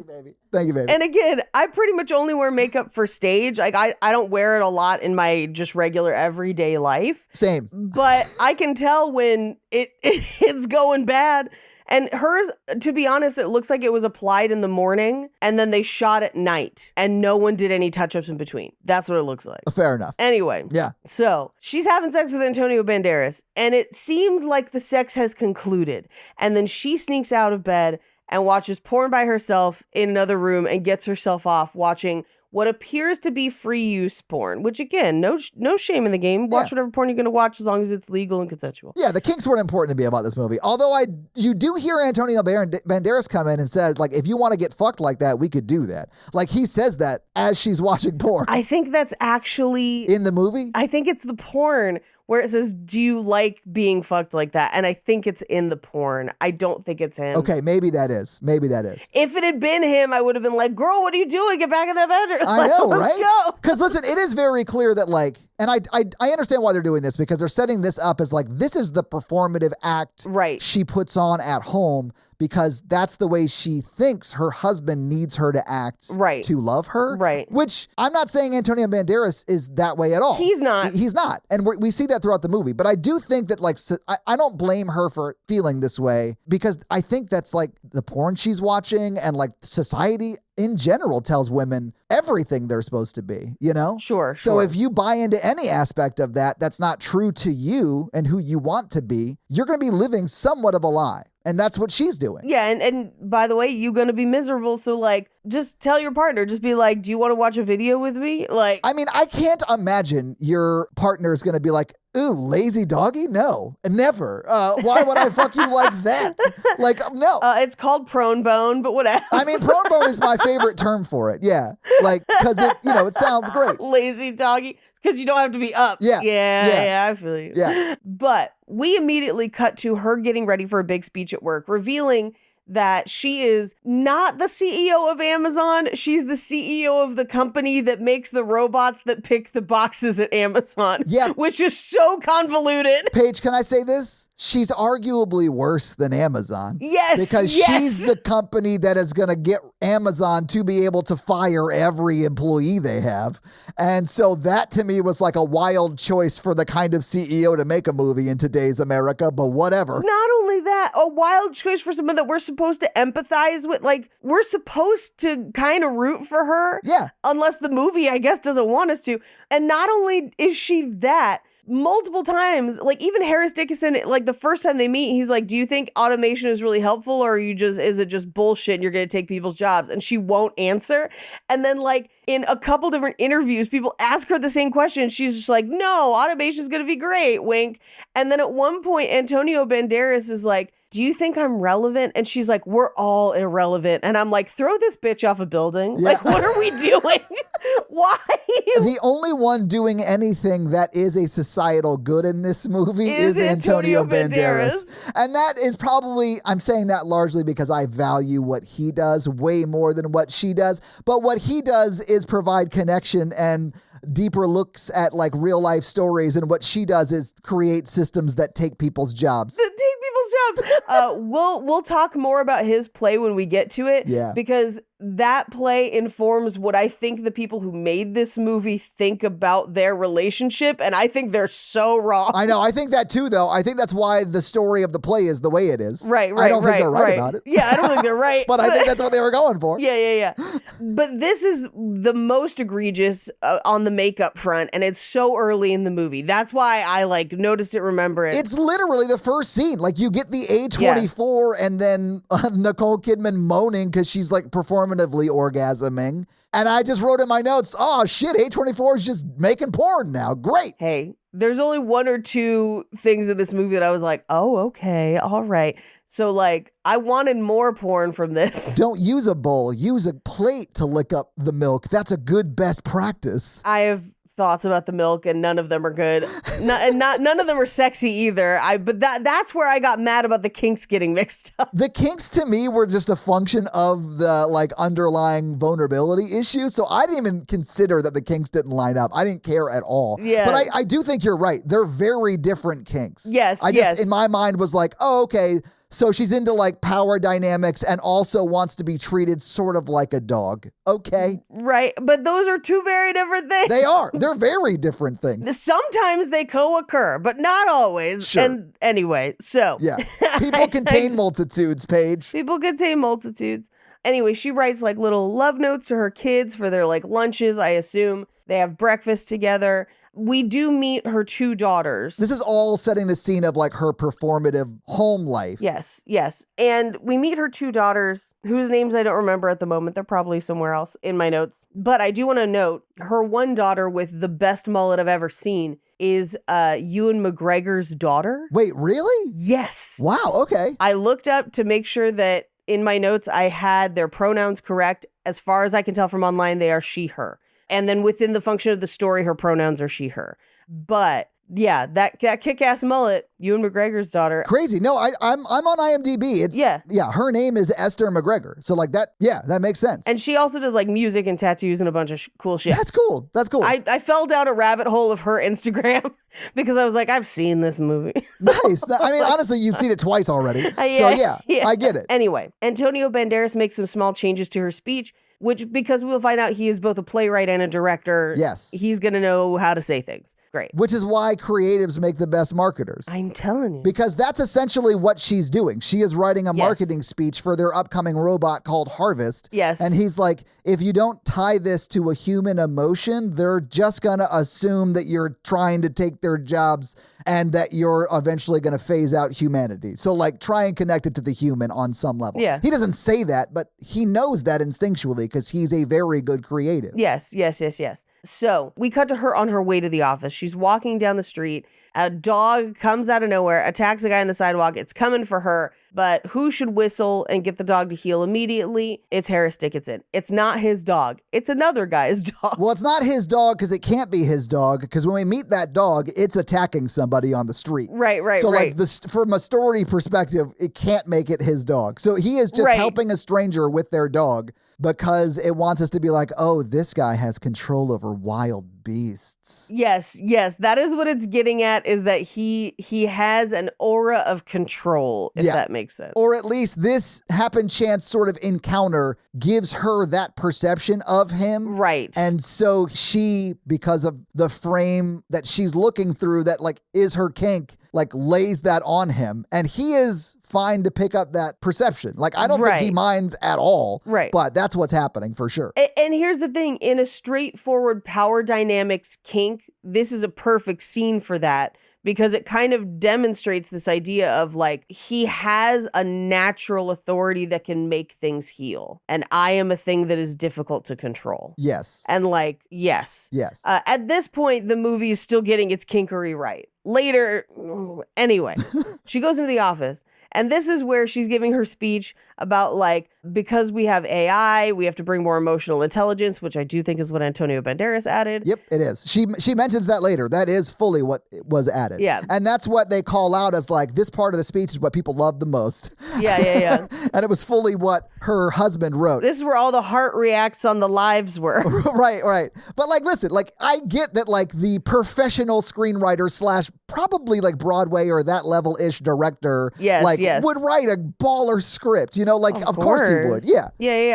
Thank you, baby. And again, I pretty much only wear makeup for stage. Like I don't wear it a lot in my just regular everyday life. Same. But I can tell when it's going bad. And hers, to be honest, it looks like it was applied in the morning and then they shot at night and no one did any touch-ups in between. That's what it looks like. Fair enough. Anyway. Yeah. So she's having sex with Antonio Banderas and it seems like the sex has concluded. And then she sneaks out of bed and watches porn by herself in another room and gets herself off watching what appears to be free use porn, which again, no shame in the game. Watch whatever porn you're going to watch as long as it's legal and consensual. Yeah, the kinks weren't important to me about this movie. Although you do hear Antonio Banderas come in and says, like, if you want to get fucked like that, we could do that. Like, he says that as she's watching porn. I think that's actually... in the movie? I think it's the porn where it says, do you like being fucked like that? And I think it's in the porn. I don't think it's him. Okay, maybe that is. If it had been him, I would have been like, girl, what are you doing? Get back in that bedroom. I know, Let's right? go. Because listen, it is very clear that like, and I understand why they're doing this because they're setting this up as like, this is the performative act she puts on at home because that's the way she thinks her husband needs her to act to love her. Right. Which I'm not saying Antonio Banderas is that way at all. He's not. He's not. And we see that throughout the movie. But I do think that like, I don't blame her for feeling this way because I think that's like the porn she's watching and like society in general tells women everything they're supposed to be, you know? Sure. So if you buy into any aspect of that that's not true to you and who you want to be, you're going to be living somewhat of a lie. And that's what she's doing. Yeah, and by the way, you're going to be miserable. So, like, Just tell your partner. Just be like, do you want to watch a video with me? Like, I mean, I can't imagine your partner is going to be like, ooh, lazy doggy? No, never. Why would I fuck you like that? Like, no. It's called prone bone, but whatever. I mean, prone bone is my favorite term for it. Yeah. Like, because it sounds great. Lazy doggy. Because you don't have to be up. Yeah, I feel you. Yeah. But we immediately cut to her getting ready for a big speech at work, revealing that she is not the CEO of Amazon. She's the CEO of the company that makes the robots that pick the boxes at Amazon. Yeah. Which is so convoluted. Paige, can I say this? She's arguably worse than Amazon. Yes. Because she's the company that is going to get Amazon to be able to fire every employee they have. And so that to me was like a wild choice for the kind of CEO to make a movie in today's America, but whatever. Not only that, a wild choice for someone that we're supposed to empathize with. Like, we're supposed to kind of root for her. Yeah. Unless the movie, I guess, doesn't want us to. And not only is she that, multiple times, like even Harris Dickinson, like the first time they meet, he's like, do you think automation is really helpful, or is it just bullshit and you're going to take people's jobs? And she won't answer. And then like in a couple different interviews, people ask her the same question. She's just like, no, automation is going to be great, wink. And then at one point, Antonio Banderas is like, do you think I'm relevant? And she's like, we're all irrelevant. And I'm like, throw this bitch off a building. Yeah. Like, what are we doing? Why? The only one doing anything that is a societal good in this movie is Antonio Banderas. And that is probably, I'm saying that largely because I value what he does way more than what she does. But what he does is provide connection and deeper looks at like real life stories. And what she does is create systems that take people's jobs. We'll talk more about his play when we get to it. Yeah. Because that play informs what I think the people who made this movie think about their relationship, and I think they're so wrong. I know. I think that too, though. I think that's why the story of the play is the way it is. Right. I don't think they're right about it. Yeah, I don't think they're right. But I think that's what they were going for. Yeah. But this is the most egregious on the makeup front, and it's so early in the movie. That's why I like noticed it, remember it. It's literally the first scene. Like you get the A24 and then Nicole Kidman moaning because she's like performatively orgasming. And I just wrote in my notes, oh shit, A24 is just making porn now. Great. Hey, there's only one or two things in this movie that I was like, oh, okay, all right. So like, I wanted more porn from this. Don't use a bowl, use a plate to lick up the milk. That's a good best practice. I have thoughts about the milk, and none of them are good. None of them are sexy either. But that's where I got mad about the kinks getting mixed up. The kinks to me were just a function of the like underlying vulnerability issue. So I didn't even consider that the kinks didn't line up. I didn't care at all. Yeah. But I do think you're right. They're very different kinks. Yes. I just in my mind was like, oh, okay. So she's into like power dynamics and also wants to be treated sort of like a dog. Okay. Right. But those are two very different things. They are. They're very different things. Sometimes they co-occur, but not always. Sure. And anyway, so. Yeah. People contain multitudes, Paige. People contain multitudes. Anyway, she writes like little love notes to her kids for their like lunches, I assume. They have breakfast together. We do meet her two daughters. This is all setting the scene of like her performative home life. Yes. And we meet her two daughters, whose names I don't remember at the moment. They're probably somewhere else in my notes. But I do want to note her one daughter with the best mullet I've ever seen is Ewan McGregor's daughter. Wait, really? Yes. Wow, okay. I looked up to make sure that in my notes I had their pronouns correct. As far as I can tell from online, they are she, her. And then within the function of the story, her pronouns are she, her. But yeah, that kick-ass mullet, Ewan McGregor's daughter. Crazy. No, I'm on IMDb. Yeah, her name is Esther McGregor. So like that, that makes sense. And she also does like music and tattoos and a bunch of cool shit. That's cool. I fell down a rabbit hole of her Instagram because I was like, I've seen this movie. Nice. I mean, honestly, you've seen it twice already. So yeah, I get it. Anyway, Antonio Banderas makes some small changes to her speech, which, because we'll find out he is both a playwright and a director, yes, he's going to know how to say things. Great. Which is why creatives make the best marketers. I'm telling you. Because that's essentially what she's doing. She is writing a marketing speech for their upcoming robot called Harvest. Yes. And he's like, if you don't tie this to a human emotion, they're just going to assume that you're trying to take their jobs and that you're eventually going to phase out humanity. So like try and connect it to the human on some level. Yeah. He doesn't say that, but he knows that instinctually because he's a very good creative. Yes. So we cut to her on her way to the office. She's walking down the street. A dog comes out of nowhere, attacks a guy on the sidewalk. It's coming for her. But who should whistle and get the dog to heel immediately? It's Harris Dickinson. It's not his dog. It's another guy's dog. Well, it's not his dog because it can't be his dog, because when we meet that dog, it's attacking somebody on the street. Right. So like from a story perspective, it can't make it his dog. So he is just helping a stranger with their dog because it wants us to be like, oh, this guy has control over wild beasts. Yes. That is what it's getting at, is that he has an aura of control, if that makes sense. Or at least this happen chance sort of encounter gives her that perception of him. Right. And so she, because of the frame that she's looking through that like is her kink, like lays that on him. And he is fine to pick up that perception. Like, I don't think he minds at all. Right. But that's what's happening for sure. And here's the thing. In a straightforward power dynamics kink, this is a perfect scene for that, because it kind of demonstrates this idea of like, he has a natural authority that can make things heal. And I am a thing that is difficult to control. Yes. And like, yes. Yes. At this point, the movie is still getting its kinkery right. Later, anyway, she goes into the office, and this is where she's giving her speech about like, because we have AI, we have to bring more emotional intelligence, which I do think is what Antonio Banderas added. Yep, it is. She mentions that later. That is fully what was added. Yeah. And that's what they call out as like, this part of the speech is what people love the most. Yeah. And it was fully what her husband wrote. This is where all the heart reacts on the lives were. Right. But like, listen, like I get that like the professional screenwriter / probably like Broadway or that level-ish director would write a baller script, you know, like of course he would. Yeah.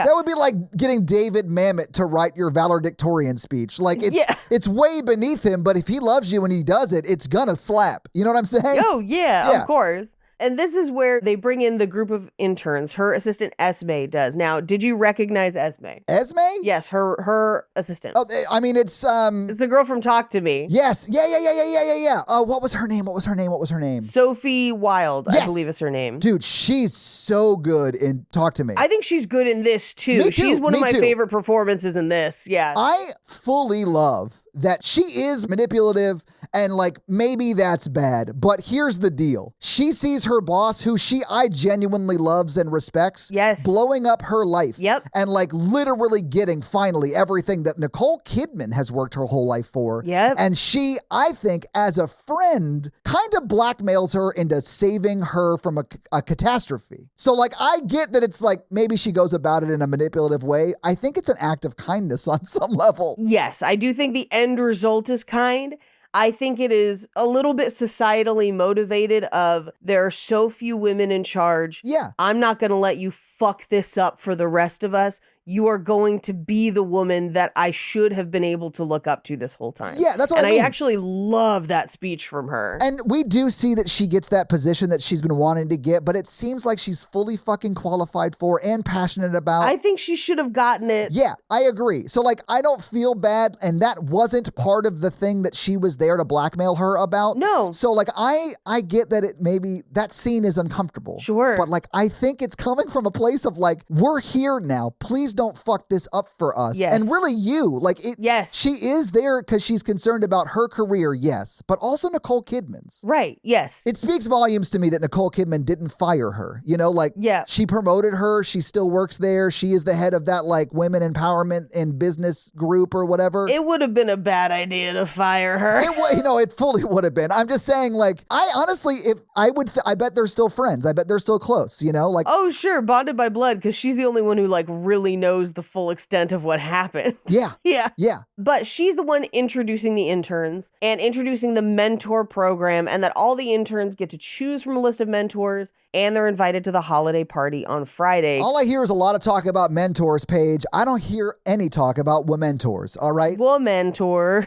That would be like getting David Mamet to write your valedictorian speech. Like it's way beneath him, but if he loves you and he does it, it's gonna slap. You know what I'm saying? Oh yeah. Of course. And this is where they bring in the group of interns. Her assistant Esme does. Now, did you recognize Esme? Esme? Yes, her assistant. Oh, I mean, it's the girl from Talk to Me. Yes. Yeah. What was her name? Sophie Wilde, yes. I believe is her name. Dude, she's so good in Talk to Me. I think she's good in this too. Me too. She's one of my favorite performances in this. Yeah. I fully love that she is manipulative and like maybe that's bad, but here's the deal. She sees her boss, who I genuinely loves and respects, blowing up her life. Yep. And like literally getting finally everything that Nicole Kidman has worked her whole life for. Yep. And she, I think, as a friend, kind of blackmails her into saving her from a catastrophe. So like I get that it's like maybe she goes about it in a manipulative way. I think it's an act of kindness on some level. Yes, I do think the end result is kind. I think it is a little bit societally motivated of there are so few women in charge. Yeah. I'm not going to let you fuck this up for the rest of us. You are going to be the woman that I should have been able to look up to this whole time. Yeah, that's what I mean. And I actually love that speech from her. And we do see that she gets that position that she's been wanting to get, but it seems like she's fully fucking qualified for and passionate about. I think she should have gotten it. Yeah, I agree. So like, I don't feel bad, and that wasn't part of the thing that she was there to blackmail her about. No. So like, I get that it maybe, that scene is uncomfortable. Sure. But like, I think it's coming from a place of like, we're here now. Please don't fuck this up for us. Yes. And really like it. Yes. She is there because she's concerned about her career, yes, but also Nicole Kidman's. Right, yes. It speaks volumes to me that Nicole Kidman didn't fire her. You know, like she promoted her. She still works there. She is the head of that like women empowerment and business group or whatever. It would have been a bad idea to fire her. It fully would have been. I'm just saying, like, I honestly, if I would, I bet they're still friends. I bet they're still close, you know, like. Oh, sure. Bonded by blood, because she's the only one who like really knows the full extent of what happened. Yeah. Yeah. But she's the one introducing the interns and introducing the mentor program, and that all the interns get to choose from a list of mentors, and they're invited to the holiday party on Friday. All I hear is a lot of talk about mentors, Paige. I don't hear any talk about womentors, all right? Womentors.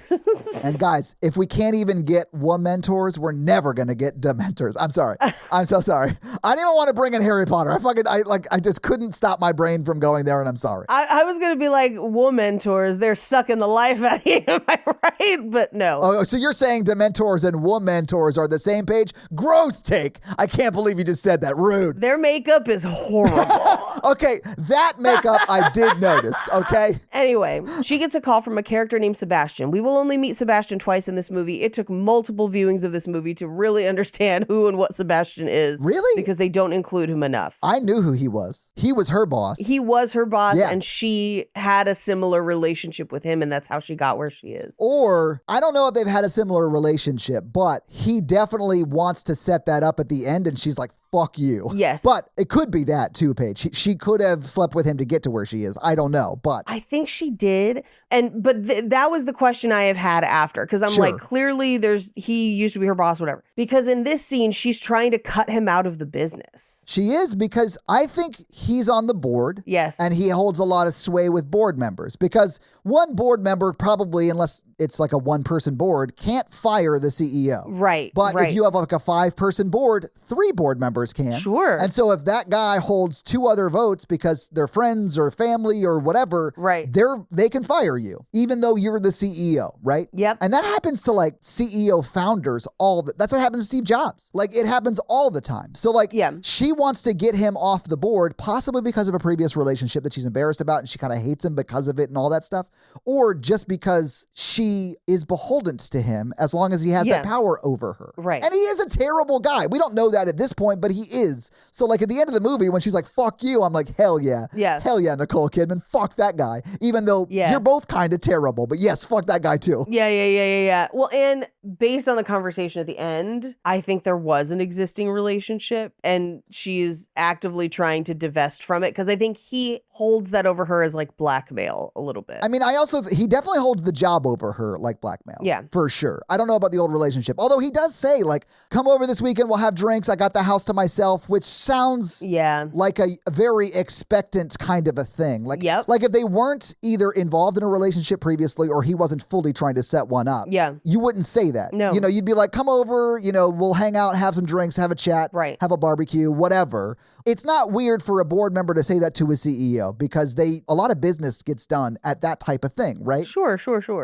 And guys, if we can't even get womentors, we're never going to get dementors. I'm sorry. I'm so sorry. I didn't even want to bring in Harry Potter. I just couldn't stop my brain from going there, and I'm sorry. sorry. I was going to be like, womentors, they're sucking the life out of you. Am I right? But no. Oh, so you're saying Dementors and Womentors are the same page? Gross take. I can't believe you just said that. Rude. Their makeup is horrible. Okay, that makeup I did notice, okay? Anyway, she gets a call from a character named Sebastian. We will only meet Sebastian twice in this movie. It took multiple viewings of this movie to really understand who and what Sebastian is. Really? Because they don't include him enough. I knew who he was. He was her boss. He was her boss, Yeah. and she had a similar relationship with him, and that's how she got where she is. Or, I don't know if they've had a similar relationship, but he definitely wants to set that up at the end, and she's like, fuck you. Yes. But it could be that too, Paige. She could have slept with him to get to where she is. I don't know, but I think she did. But that was the question I have had after, because I'm Sure. like, clearly he used to be her boss, whatever. Because in this scene, she's trying to cut him out of the business. she is, because I think he's on the board. Yes. And he holds a lot of sway with board members, because one board member probably, unless it's like a one-person board, can't fire the CEO. Right. But right. if you have like a 5-person board, 3 board members can. Sure. And so if that guy holds 2 other votes because they're friends or family or whatever, Right. they can fire you, even though you're the CEO, right? Yep. And that happens to like CEO founders that's what happens to Steve Jobs. Like it happens all the time. So like Yeah. she wants to get him off the board, possibly because of a previous relationship that she's embarrassed about and she kind of hates him because of it and all that stuff, or just because she is beholden to him as long as he has that Yeah. power over her. Right. And he is a terrible guy. We don't know that at this point, but he is. So like at the end of the movie, when she's like, fuck you, I'm like, hell yeah. Yeah. Hell yeah, Nicole Kidman. Fuck that guy. Even though Yeah. you're both kind of terrible, but yes, fuck that guy too. Yeah. Well, and based on the conversation at the end, I think there was an existing relationship and she's actively trying to divest from it, because I think he holds that over her as like blackmail a little bit. I mean, he definitely holds the job over her like blackmail. Yeah. For sure. I don't know about the old relationship. Although he does say like, come over this weekend, we'll have drinks. I got the house to myself, which sounds Yeah. like a very expectant kind of a thing. Like, Yep. like if they weren't either involved in a relationship previously or he wasn't fully trying to set one up, Yeah. you wouldn't say that. No. You know, you'd be like, come over, we'll hang out, have some drinks, have a chat, Right. have a barbecue, whatever. It's not weird for a board member to say that to a CEO because a lot of business gets done at that type of thing, right? Sure.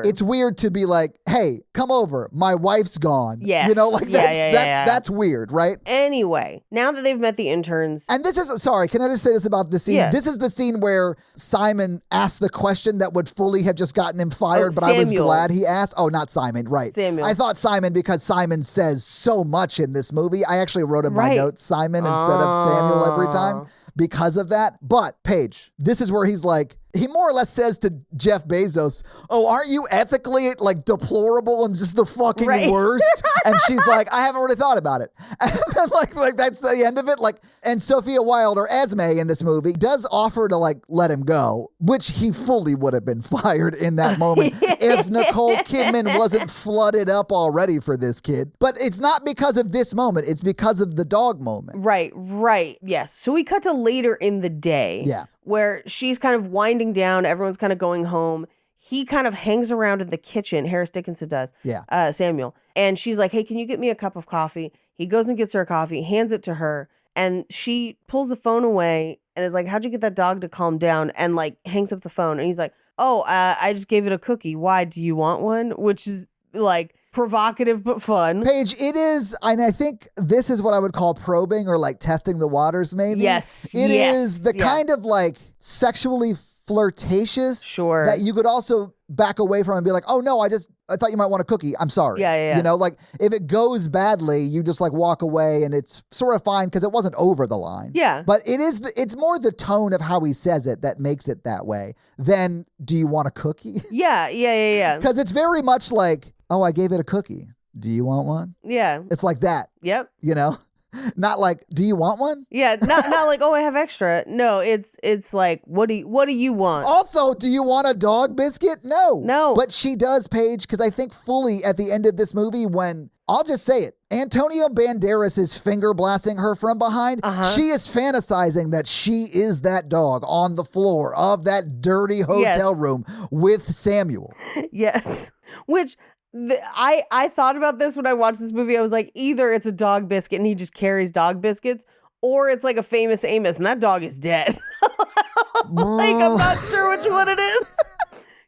It's weird to be like, hey, come over. My wife's gone. Yes. Like Yeah. that's weird, right? Anyway, now that they've met the interns. And this is, sorry, can I just say this about the scene? Yeah. This is the scene where Simon asked the question that would fully have just gotten him fired, but I was Samuel. glad he asked. Oh, not Simon, right. Samuel. I thought Simon because Simon says so much in this movie. I actually wrote in my Right. notes Simon instead of Samuel every time because of that. But, Paige, this is where he's like, he more or less says to Jeff Bezos, oh, aren't you ethically like deplorable and just the fucking Right. worst? And she's like, I haven't really thought about it. And then like that's the end of it. Like, and Sophia Wilde or Esme in this movie does offer to like let him go, which he fully would have been fired in that moment if Nicole Kidman wasn't flooded up already for this kid. But it's not because of this moment. It's because of the dog moment. Right. Yes. So we cut to later in the day. Yeah. Where she's kind of winding down. Everyone's kind of going home. He kind of hangs around in the kitchen. Harris Dickinson does. Yeah. Samuel. And she's like, hey, can you get me a cup of coffee? He goes and gets her a coffee, hands it to her. And she pulls the phone away and is like, how'd you get that dog to calm down? And like hangs up the phone. And he's like, oh, I just gave it a cookie. Why? Do you want one? Which is like provocative but fun. Paige, it is, and I think this is what I would call probing or like testing the waters, maybe. Yes. It is the Yeah. kind of like sexually flirtatious Sure. that you could also back away from and be like, oh no, I thought you might want a cookie. I'm sorry. Yeah. Like if it goes badly, you just like walk away and it's sort of fine because it wasn't over the line. Yeah. But it's more the tone of how he says it that makes it that way than do you want a cookie? Yeah. Because it's very much like, oh, I gave it a cookie. Do you want one? Yeah. It's like that, Yep. Not like, do you want one? Yeah, not like, oh, I have extra. No, it's like, what do you want? Also, do you want a dog biscuit? No. But she does, Paige, because I think fully at the end of this movie when, I'll just say it, Antonio Banderas is finger blasting her from behind. She is fantasizing that she is that dog on the floor of that dirty hotel room with Samuel. Yes. Which I thought about this when I watched this movie. I was like, either it's a dog biscuit and he just carries dog biscuits, or it's like a famous Amos, and that dog is dead. Like, I'm not sure which one it is.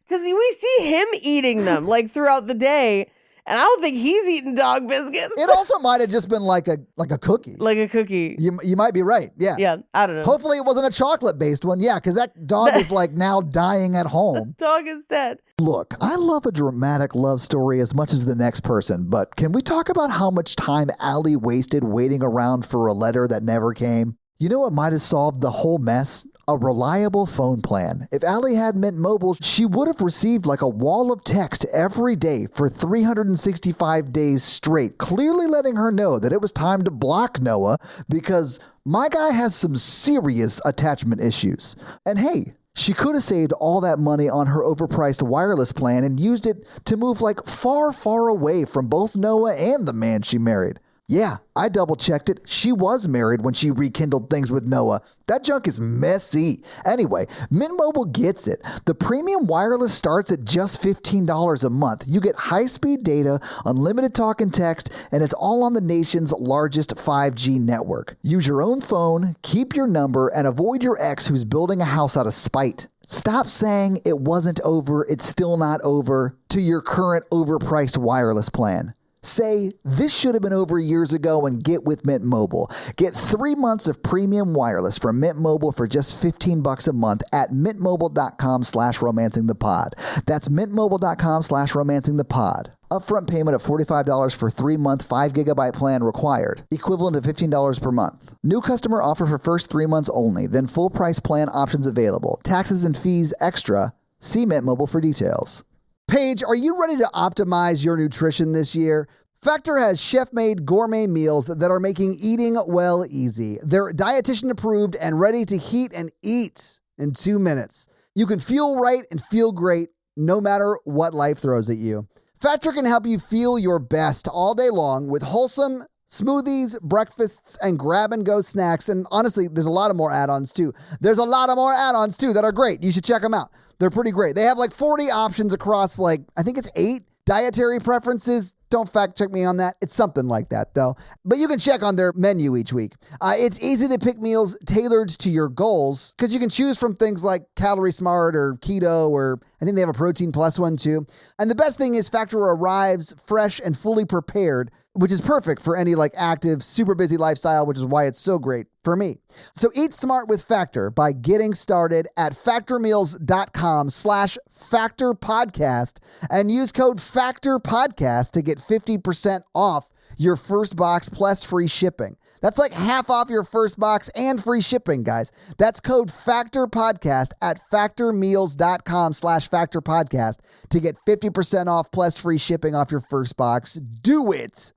Because we see him eating them, like, throughout the day. And I don't think he's eating dog biscuits. It also might have just been like a cookie. Like a cookie. You might be right. Yeah. Yeah, I don't know. Hopefully it wasn't a chocolate-based one. Yeah, because that dog is like now dying at home. Dog is dead. Look, I love a dramatic love story as much as the next person, but can we talk about how much time Allie wasted waiting around for a letter that never came? You know what might have solved the whole mess? A reliable phone plan. If Allie had Mint Mobile, she would have received like a wall of text every day for 365 days straight, clearly letting her know that it was time to block Noah because my guy has some serious attachment issues. And hey, she could have saved all that money on her overpriced wireless plan and used it to move like far, far away from both Noah and the man she married. Yeah, I double-checked it. She was married when she rekindled things with Noah. That junk is messy. Anyway, Mint Mobile gets it. The premium wireless starts at just $15 a month. You get high-speed data, unlimited talk and text, and it's all on the nation's largest 5G network. Use your own phone, keep your number, and avoid your ex who's building a house out of spite. Stop saying it wasn't over, it's still not over, to your current overpriced wireless plan. Say, this should have been over years ago and get with Mint Mobile. Get 3 months of premium wireless from Mint Mobile for just $15 a month at mintmobile.com/romancingthepod. That's mintmobile.com/romancingthepod. Upfront payment of $45 for 3-month 5GB plan required, equivalent to $15 per month. New customer offer for first 3 months only, then full price plan options available. Taxes and fees extra. See Mint Mobile for details. Paige, are you ready to optimize your nutrition this year? Factor has chef-made gourmet meals that are making eating well easy. They're dietitian approved and ready to heat and eat in 2 minutes. You can feel right and feel great no matter what life throws at you. Factor can help you feel your best all day long with wholesome smoothies, breakfasts, and grab-and-go snacks. And honestly, there's a lot of more add-ons too. That are great. You should check them out. They're pretty great. They have like 40 options across I think it's 8 dietary preferences. Don't fact check me on that. It's something like that though. But you can check on their menu each week. It's easy to pick meals tailored to your goals because you can choose from things like Calorie Smart or Keto, or I think they have a Protein Plus one too. And the best thing is Factor arrives fresh and fully prepared, which is perfect for any active, super busy lifestyle, which is why it's so great for me. So eat smart with Factor by getting started at factormeals.com/factorpodcast and use code FACTORPODCAST to get 50% off your first box plus free shipping. That's like half off your first box and free shipping, guys. That's code FACTORPODCAST at factormeals.com/factorpodcast to get 50% off plus free shipping off your first box. Do it.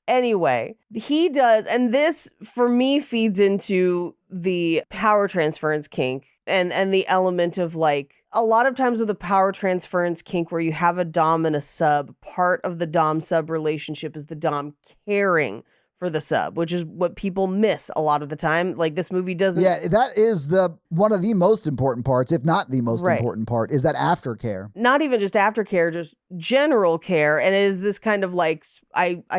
Anyway, he does, and this for me feeds into the power transference kink and the element of a lot of times with the power transference kink where you have a dom and a sub, part of the dom sub relationship is the dom caring for the sub, which is what people miss a lot of the time. This movie doesn't. Yeah, that is one of the most important parts, if not the most important part, is that aftercare. Not even just aftercare, just general care. And it is this kind of I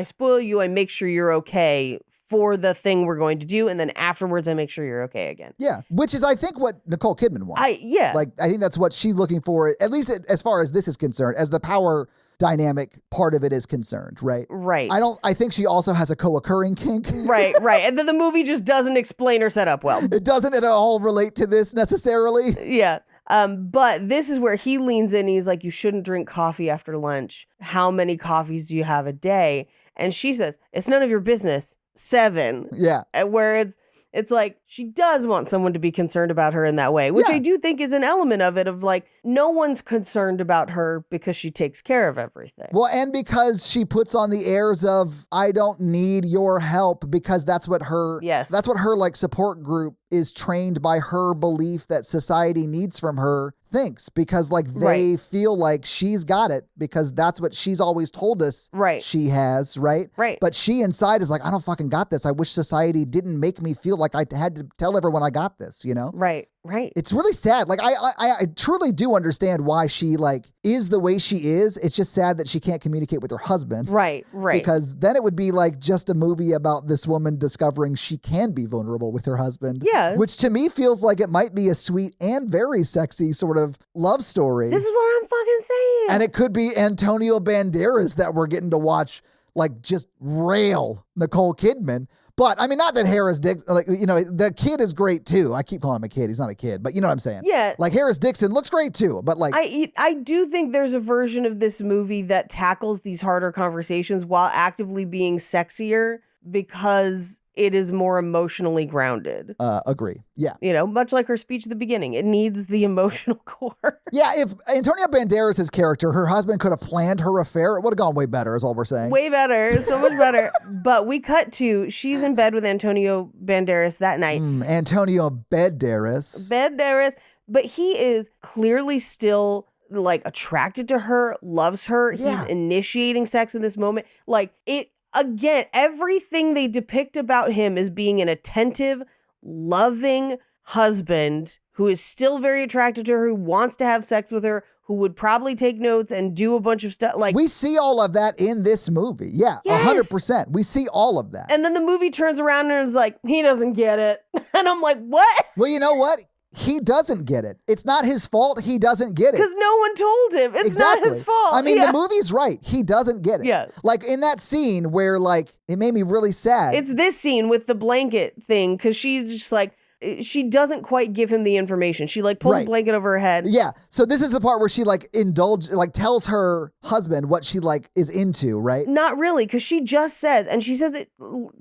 spoil you, I make sure you're okay for the thing we're going to do, and then afterwards I make sure you're okay again. Yeah, which is I think what Nicole Kidman wants. I think that's what she's looking for, at least as far as this is concerned, as the power dynamic part of it is concerned, right? Right. I think she also has a co-occurring kink. Right. And then the movie just doesn't explain or set up well. It doesn't at all relate to this necessarily. Yeah. But this is where he leans in. He's like, you shouldn't drink coffee after lunch. How many coffees do you have a day? And she says, it's none of your business. 7. Yeah. Where it's like she does want someone to be concerned about her in that way, which I do think is an element of it, of no one's concerned about her because she takes care of everything. Well, and because she puts on the airs of, I don't need your help, because that's what her support group is trained by her belief that society needs from her thinks, because they feel like she's got it because that's what she's always told us she has, right? But she inside is I don't fucking got this. I wish society didn't make me feel like I had to tell everyone I got this, you know? Right. Right. It's really sad. Like, I truly do understand why she, like, is the way she is. It's just sad that she can't communicate with her husband. Right. Because then it would be like just a movie about this woman discovering she can be vulnerable with her husband. Yeah. Which to me feels like it might be a sweet and very sexy sort of love story. This is what I'm fucking saying. And it could be Antonio Banderas that we're getting to watch, like, just rail Nicole Kidman. But, I mean, not that Harris Dixon, like, you know, the kid is great, too. I keep calling him a kid. He's not a kid, but you know what I'm saying? Yeah. Like, Harris Dixon looks great, too. But, like... I do think there's a version of this movie that tackles these harder conversations while actively being sexier because it is more emotionally grounded. Agree. Yeah. You know, much like her speech at the beginning. It needs the emotional core. Yeah, if Antonio Banderas' character, her husband could have planned her affair, it would have gone way better, is all we're saying. Way better. So much better. But we cut to, she's in bed with Antonio Banderas that night. Antonio Banderas. But he is clearly still, like, attracted to her, loves her. Yeah. He's initiating sex in this moment. Like, it... Again, everything they depict about him as being an attentive, loving husband who is still very attracted to her, who wants to have sex with her, who would probably take notes and do a bunch of stuff. Like, we see all of that in this movie. Yeah, yes. 100%. We see all of that. And then the movie turns around and is like, he doesn't get it. And I'm like, what? Well, you know what? He doesn't get it. It's not his fault he doesn't get it. Because no one told him. It's exactly. not his fault. I mean, the movie's right. He doesn't get it. Yeah. Like in that scene where, like, it made me really sad. It's this scene with the blanket thing, because she's just like, she doesn't quite give him the information. She like pulls a blanket over her head. Yeah. So this is the part where she like tells her husband what she like is into, right? Not really, because she just says, and she says it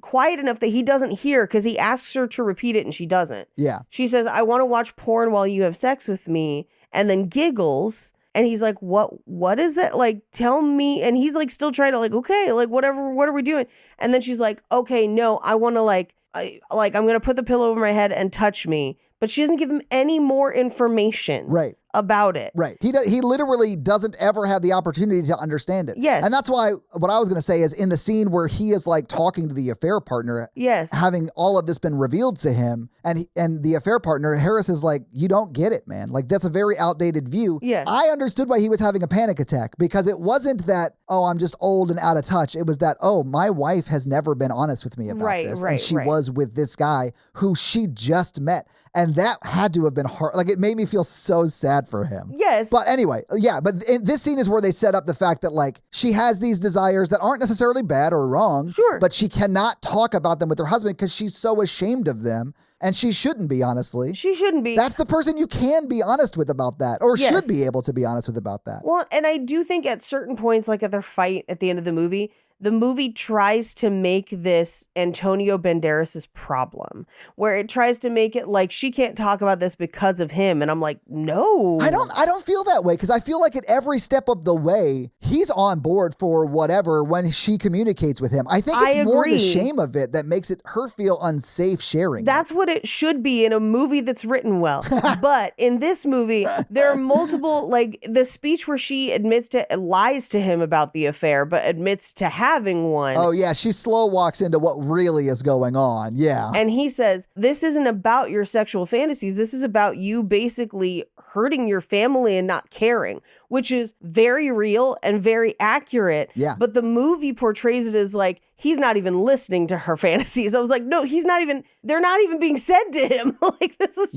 quiet enough that he doesn't hear, because he asks her to repeat it and she doesn't. Yeah. She says, I want to watch porn while you have sex with me, and then giggles. And he's like, what is that? Like, tell me. And he's like still trying to like, okay, like whatever, what are we doing? And then she's like, okay, no, I want to I'm going to put the pillow over my head and touch me. But she doesn't give him any more information about it. Right. He literally doesn't ever have the opportunity to understand it. Yes. And that's why what I was going to say is in the scene where he is like talking to the affair partner, yes, having all of this been revealed to him, and the affair partner, Harris, is like, you don't get it, man. Like, that's a very outdated view. Yeah. I understood why he was having a panic attack, because it wasn't that, oh, I'm just old and out of touch. It was that, oh, my wife has never been honest with me about this. And she was with this guy who she just met. And that had to have been hard. Like, it made me feel so sad for him. Yes. But anyway, yeah. But this scene is where they set up the fact that, like, she has these desires that aren't necessarily bad or wrong. Sure. But she cannot talk about them with her husband because she's so ashamed of them. And she shouldn't be, honestly. She shouldn't be. That's the person you can be honest with about that, or yes, should be able to be honest with about that. Well, and I do think at certain points, like at their fight at the end of the movie tries to make this Antonio Banderas' problem, where it tries to make it like she can't talk about this because of him. And I'm like, no. I don't feel that way, because I feel like at every step of the way, he's on board for whatever when she communicates with him. I think it's more the shame of it that makes her feel unsafe sharing. That's what it should be in a movie that's written well. But in this movie, there are multiple, like the speech where she lies to him about the affair, but admits to having one. Oh yeah, she slow walks into what really is going on. Yeah. And he says, this isn't about your sexual fantasies. This is about you basically hurting your family and not caring, which is very real and very accurate. Yeah. But the movie portrays it as like, he's not even listening to her fantasies. I was like, no, they're not even being said to him. Like, this is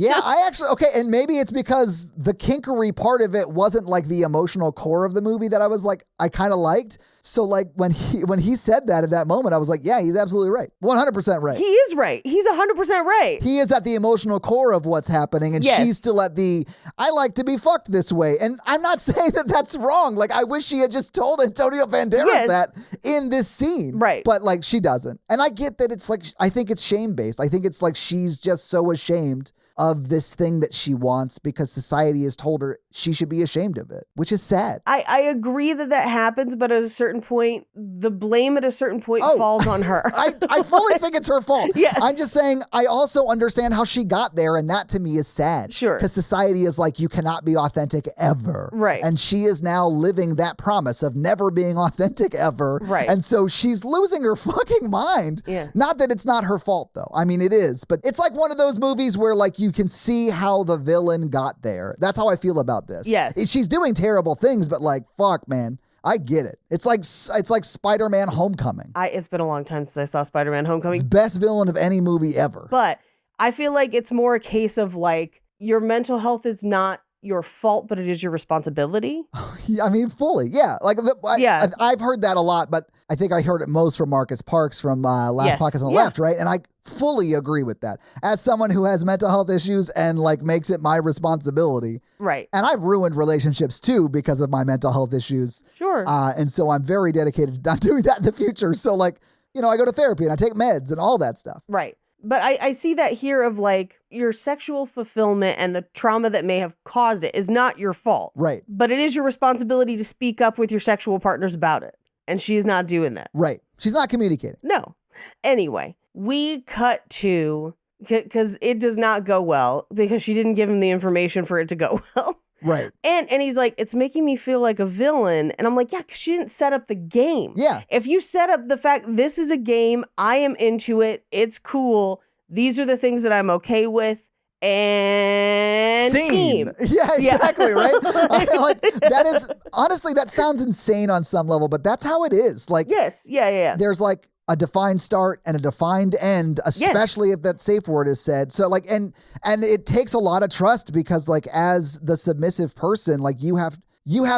okay, and maybe it's because the kinkery part of it wasn't like the emotional core of the movie that I was like, I kind of liked. So like when he said that at that moment, I was like, yeah, he's absolutely right. 100% right. He is right. He's 100% right. He is at the emotional core of what's happening, and she's still at the, I like to be fucked this way. And I'm not saying that that's wrong. Like, I wish she had just told Antonio Banderas that in this scene. Right. But like, she doesn't. And I get that it's like, I think it's shame-based. I think it's like she's just so ashamed of this thing that she wants because society has told her she should be ashamed of it, which is sad. I agree that happens, but at a certain point, the blame at a certain point falls on her. I fully think it's her fault. Yes. I'm just saying, I also understand how she got there, and that to me is sad. Sure. Because society is like, you cannot be authentic ever. Right. And she is now living that promise of never being authentic ever. Right. And so she's losing her fucking mind. Yeah. Not that it's not her fault, though. I mean, it is. But it's like one of those movies where like you can see how the villain got there. That's how I feel about this. Yes. She's doing terrible things, but like, fuck, man. I get it. It's like Spider-Man Homecoming. It's been a long time since I saw Spider-Man Homecoming. It's best villain of any movie ever. But I feel like it's more a case of like, your mental health is not your fault, but it is your responsibility. I mean, fully. Yeah. Like, I've heard that a lot, but I think I heard it most from Marcus Parks from Last Podcast on the Left, right? And I fully agree with that. As someone who has mental health issues and like makes it my responsibility. Right. And I've ruined relationships too because of my mental health issues. Sure. And so I'm very dedicated to not doing that in the future. So like, I go to therapy and I take meds and all that stuff. Right. But I see that here of like your sexual fulfillment and the trauma that may have caused it is not your fault. Right. But it is your responsibility to speak up with your sexual partners about it. And she is not doing that. Right. She's not communicating. No. Anyway, we cut to, because it does not go well because she didn't give him the information for it to go well. Right. And he's like, it's making me feel like a villain. And I'm like, yeah, because she didn't set up the game. Yeah. If you set up the fact this is a game, I am into it, it's cool, these are the things that I'm okay with, and team. Yeah, exactly, right? Like, that is, honestly, that sounds insane on some level, but that's how it is. Like, yes, yeah. There's like a defined start and a defined end, especially if that safe word is said. So like, and it takes a lot of trust because like as the submissive person, like you have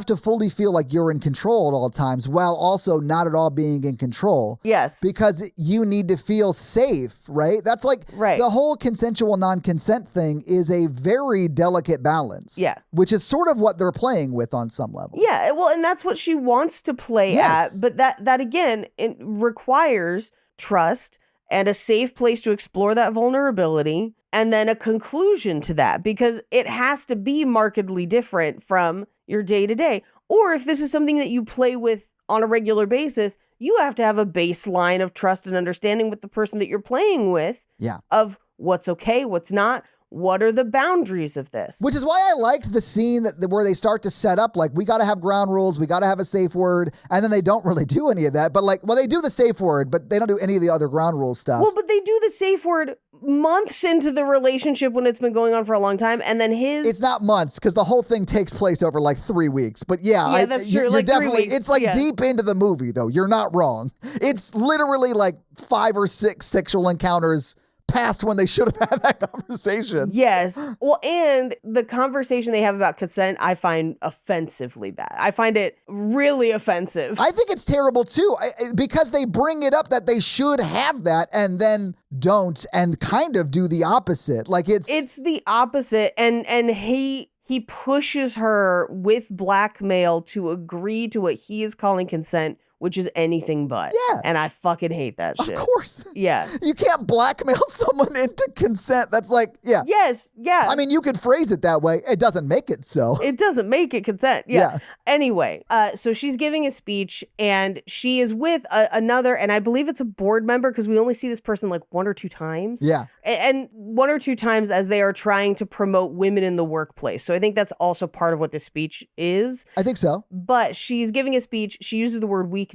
to fully feel like you're in control at all times while also not at all being in control. Yes. Because you need to feel safe, right? That's like the whole consensual non-consent thing is a very delicate balance. Yeah. Which is sort of what they're playing with on some level. Yeah. Well, and that's what she wants to play at. But that again, it requires trust and a safe place to explore that vulnerability. And then a conclusion to that, because it has to be markedly different from your day to day. Or if this is something that you play with on a regular basis, you have to have a baseline of trust and understanding with the person that you're playing with. Yeah. Of what's okay, what's not. What are the boundaries of this? Which is why I liked the scene where they start to set up, like, we got to have ground rules, we got to have a safe word, and then they don't really do any of that. But like, well, they do the safe word, but they don't do any of the other ground rules stuff. Well, but they do the safe word months into the relationship when it's been going on for a long time, and then it's not months because the whole thing takes place over like 3 weeks. But yeah, that's true. You're like definitely 3 weeks. It's like deep into the movie though. You're not wrong. It's literally like 5 or 6 sexual encounters past when they should have had that conversation. Yes. Well, and the conversation they have about consent, I find offensively bad. I find it really offensive. I think it's terrible too, because they bring it up that they should have that and then don't and kind of do the opposite. Like it's the opposite. And he pushes her with blackmail to agree to what he is calling consent, which is anything but. Yeah. And I fucking hate that shit. Of course. Yeah. You can't blackmail someone into consent. That's like, yeah. Yes. Yeah. I mean, you could phrase it that way. It doesn't make it so. It doesn't make it consent. Yeah. Anyway, so she's giving a speech and she is with another, and I believe it's a board member because we only see this person like 1 or 2 times. Yeah. And 1 or 2 times as they are trying to promote women in the workplace. So I think that's also part of what this speech is. I think so. But she's giving a speech. She uses the word weakness.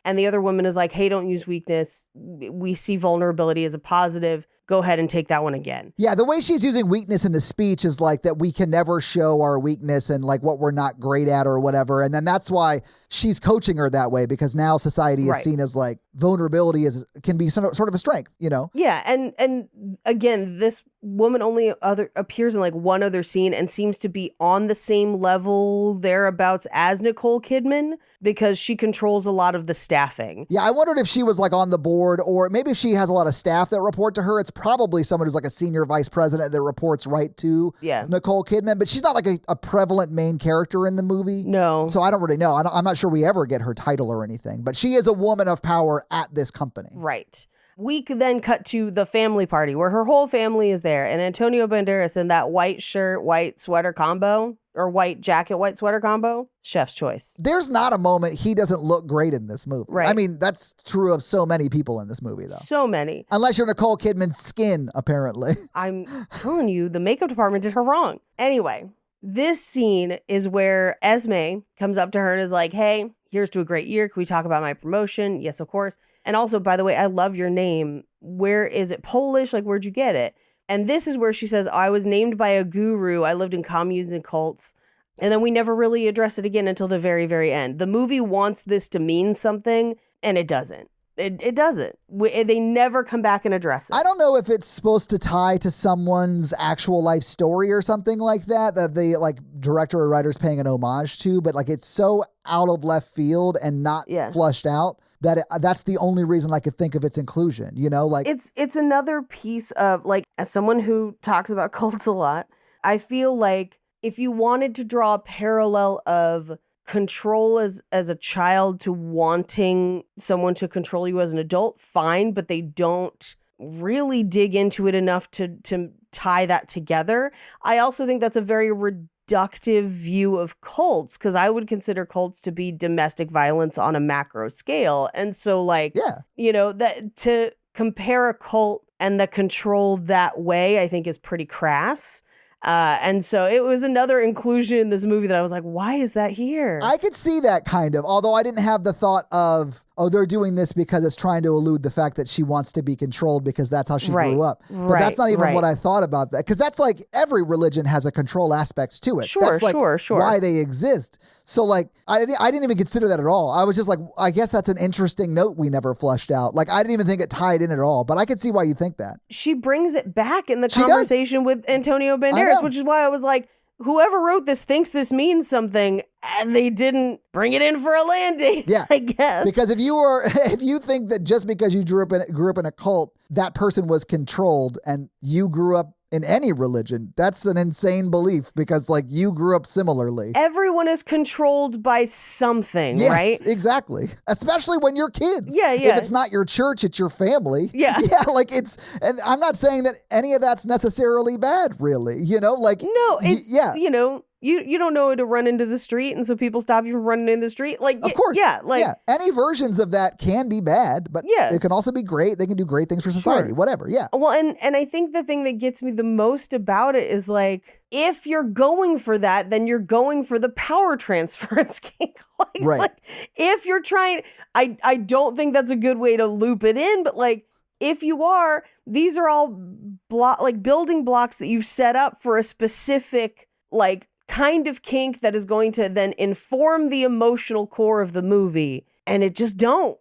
And the other woman is like, hey, don't use weakness. We see vulnerability as a positive. Go ahead and take that one again. Yeah, the way she's using weakness in the speech is like that we can never show our weakness and like what we're not great at or whatever. And then that's why she's coaching her that way, because now society is seen as like vulnerability can be sort of a strength, you know? Yeah. And again, this woman only appears in like one other scene and seems to be on the same level thereabouts as Nicole Kidman because she controls a lot of the staffing. Yeah, I wondered if she was like on the board, or maybe if she has a lot of staff that report to her. It's probably someone who's like a senior vice president that reports right to Nicole Kidman, but she's not like a prevalent main character in the movie. No. So I don't really know. I'm not sure we ever get her title or anything, but she is a woman of power at this company. Right. We could then cut to the family party where her whole family is there, and Antonio Banderas in that white shirt, white sweater combo, or white jacket, white sweater combo, chef's choice. There's not a moment he doesn't look great in this movie. Right. I mean, that's true of so many people in this movie, though. So many. Unless you're Nicole Kidman's skin, apparently. I'm telling you, the makeup department did her wrong. Anyway, this scene is where Esme comes up to her and is like, hey, here's to a great year. Can we talk about my promotion? Yes, of course. And also, by the way, I love your name. Where is it? Polish? Like, where'd you get it? And this is where she says, I was named by a guru. I lived in communes and cults. And then we never really address it again until the very, very end. The movie wants this to mean something, and it doesn't. It doesn't. They never come back and address it. I don't know if it's supposed to tie to someone's actual life story or something like that the like director or writer's paying an homage to, but like it's so out of left field and not flushed out that that's the only reason I could think of its inclusion, you know? Like it's another piece of, like, as someone who talks about cults a lot, I feel like if you wanted to draw a parallel of control as a child to wanting someone to control you as an adult, fine, but they don't really dig into it enough to tie that together. I also think that's a very reductive view of cults, because I would consider cults to be domestic violence on a macro scale. And so, like, you know, that to compare a cult and the control that way, I think is pretty crass. And so it was another inclusion in this movie that I was like, why is that here? I could see that kind of, although I didn't have the thought of, oh, they're doing this because it's trying to elude the fact that she wants to be controlled because that's how she grew up. But that's not even what I thought about that. Because that's like every religion has a control aspect to it. That's like why they exist. So like, I didn't even consider that at all. I was just like, I guess that's an interesting note we never flushed out. Like, I didn't even think it tied in at all, but I could see why you think that. She brings it back in the conversation with Antonio Banderas, which is why I was like, whoever wrote this thinks this means something, and they didn't bring it in for a landing. Yeah, I guess. Because if you think that just because you grew up in a cult, that person was controlled, and you grew up in any religion, that's an insane belief, because like you grew up similarly. Everyone is controlled by something, right? Exactly. Especially when you're kids. Yeah. If it's not your church, it's your family. Yeah. Yeah, like and I'm not saying that any of that's necessarily bad, really. You know, like no, it's you know. You don't know to run into the street, and so people stop you from running in the street. Like, of course, like any versions of that can be bad, but it can also be great. They can do great things for society, whatever. Yeah. Well, and I think the thing that gets me the most about it is like, if you're going for that, then you're going for the power transference kink. Like, if you're trying, I don't think that's a good way to loop it in, but like, if you are, these are all building blocks that you've set up for a specific like kind of kink that is going to then inform the emotional core of the movie, and it don't.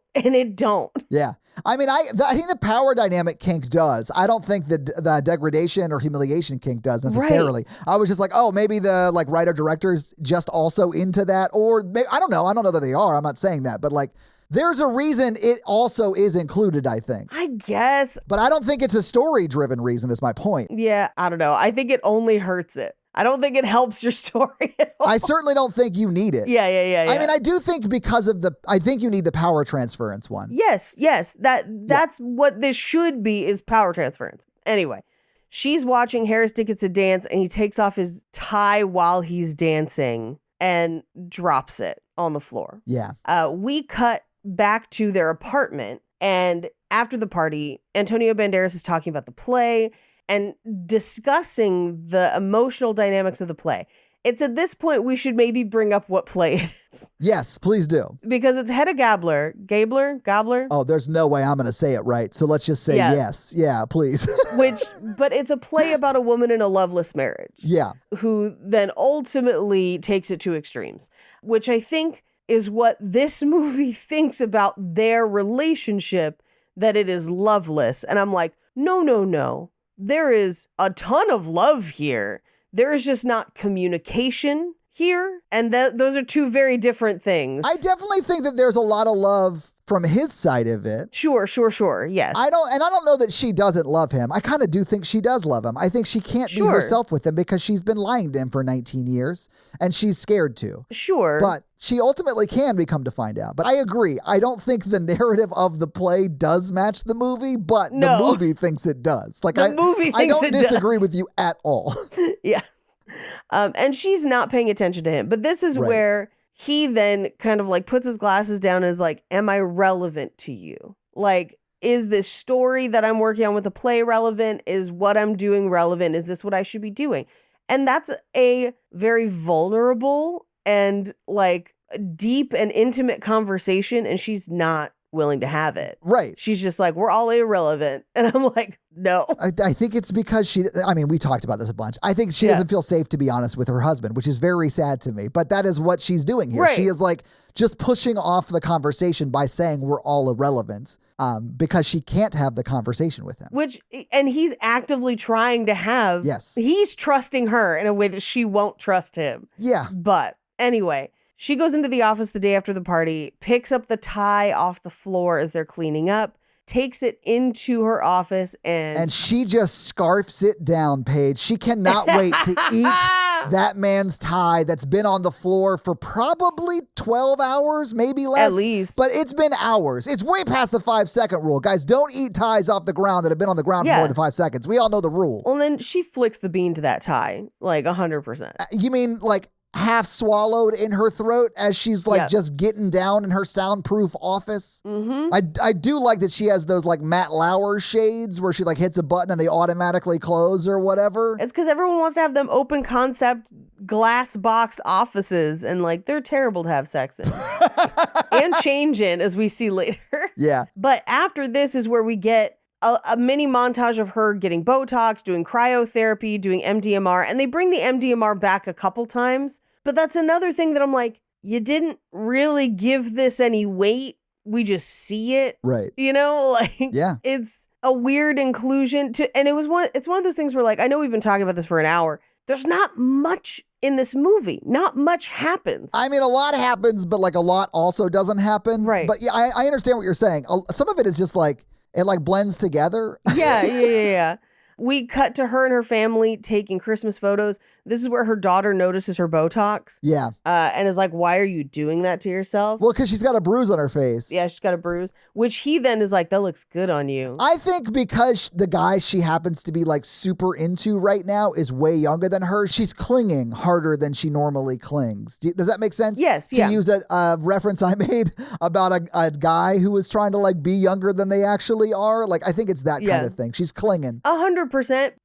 Yeah. I mean, I think the power dynamic kink does. I don't think the degradation or humiliation kink does necessarily. Right. I was just like, oh, maybe the like writer director's just also into that, or maybe, I don't know that they are. I'm not saying that, but like, there's a reason it also is included, I think. I guess. But I don't think it's a story-driven reason, is my point. Yeah, I don't know. I think it only hurts it. I don't think it helps your story at all. I certainly don't think you need it. Yeah. I mean, I do think I think you need the power transference one. Yes. That's what this should be, is power transference. Anyway, she's watching Harris Dickinson dance, and he takes off his tie while he's dancing and drops it on the floor. Yeah. We cut back to their apartment, and after the party, Antonio Banderas is talking about the play and discussing the emotional dynamics of the play. It's at this point we should maybe bring up what play it is. Yes, please do. Because it's Hedda Gabler. Gabler? Oh, there's no way I'm going to say it right. So let's just say yes. Yeah, please. But it's a play about a woman in a loveless marriage. Yeah. Who then ultimately takes it to extremes, which I think is what this movie thinks about their relationship, that it is loveless. And I'm like, no. There is a ton of love here. There is just not communication here. And those are two very different things. I definitely think that there's a lot of love from his side of it. Sure. Yes. I don't know that she doesn't love him. I kind of do think she does love him. I think she can't be herself with him because she's been lying to him for 19 years and she's scared to. Sure. But she ultimately can become to find out. But I agree. I don't think the narrative of the play does match the movie, but the movie thinks it does. Like I don't disagree with you at all. Yes. And she's not paying attention to him. But this is where he then kind of like puts his glasses down and is like, am I relevant to you? Like, is this story that I'm working on with the play relevant? Is what I'm doing relevant? Is this what I should be doing? And that's a very vulnerable and like deep and intimate conversation. And she's not willing to have it. Right. She's just like, we're all irrelevant. And I'm like, no. I think it's because we talked about this a bunch. I think she doesn't feel safe to be honest with her husband, which is very sad to me. But that is what she's doing here. Right. She is like just pushing off the conversation by saying we're all irrelevant because she can't have the conversation with him. And he's actively trying to have. Yes. He's trusting her in a way that she won't trust him. Yeah. But anyway, she goes into the office the day after the party, picks up the tie off the floor as they're cleaning up, takes it into her office, and she just scarfs it down, Paige. She cannot wait to eat that man's tie that's been on the floor for probably 12 hours, maybe less. At least. But it's been hours. It's way past the 5-second rule. Guys, don't eat ties off the ground that have been on the ground for more than 5 seconds. We all know the rule. Well, then she flicks the bean to that tie, like 100%. You mean like half swallowed in her throat as she's like just getting down in her soundproof office? Mm-hmm. I do like that she has those like Matt Lauer shades where she like hits a button and they automatically close or whatever. It's because everyone wants to have them open concept glass box offices, and like they're terrible to have sex in and change in, as we see later. Yeah. But after this is where we get a mini montage of her getting Botox, doing cryotherapy, doing MDMR, and they bring the MDMR back a couple times. But that's another thing that I'm like, you didn't really give this any weight. We just see it. Right. You know, like it's a weird inclusion and it's one of those things where like, I know we've been talking about this for an hour. There's not much in this movie. Not much happens. I mean, a lot happens, but like a lot also doesn't happen. Right. But yeah, I understand what you're saying. Some of it is just like, it like blends together. Yeah. We cut to her and her family taking Christmas photos. This is where her daughter notices her Botox. Yeah. And is like, why are you doing that to yourself? Well, because she's got a bruise on her face. Yeah, she's got a bruise, which he then is like, that looks good on you. I think because the guy she happens to be like super into right now is way younger than her, she's clinging harder than she normally clings. Does that make sense? Yes, to use a reference I made about a guy who was trying to like be younger than they actually are. Like, I think it's that kind of thing. She's clinging. 100%.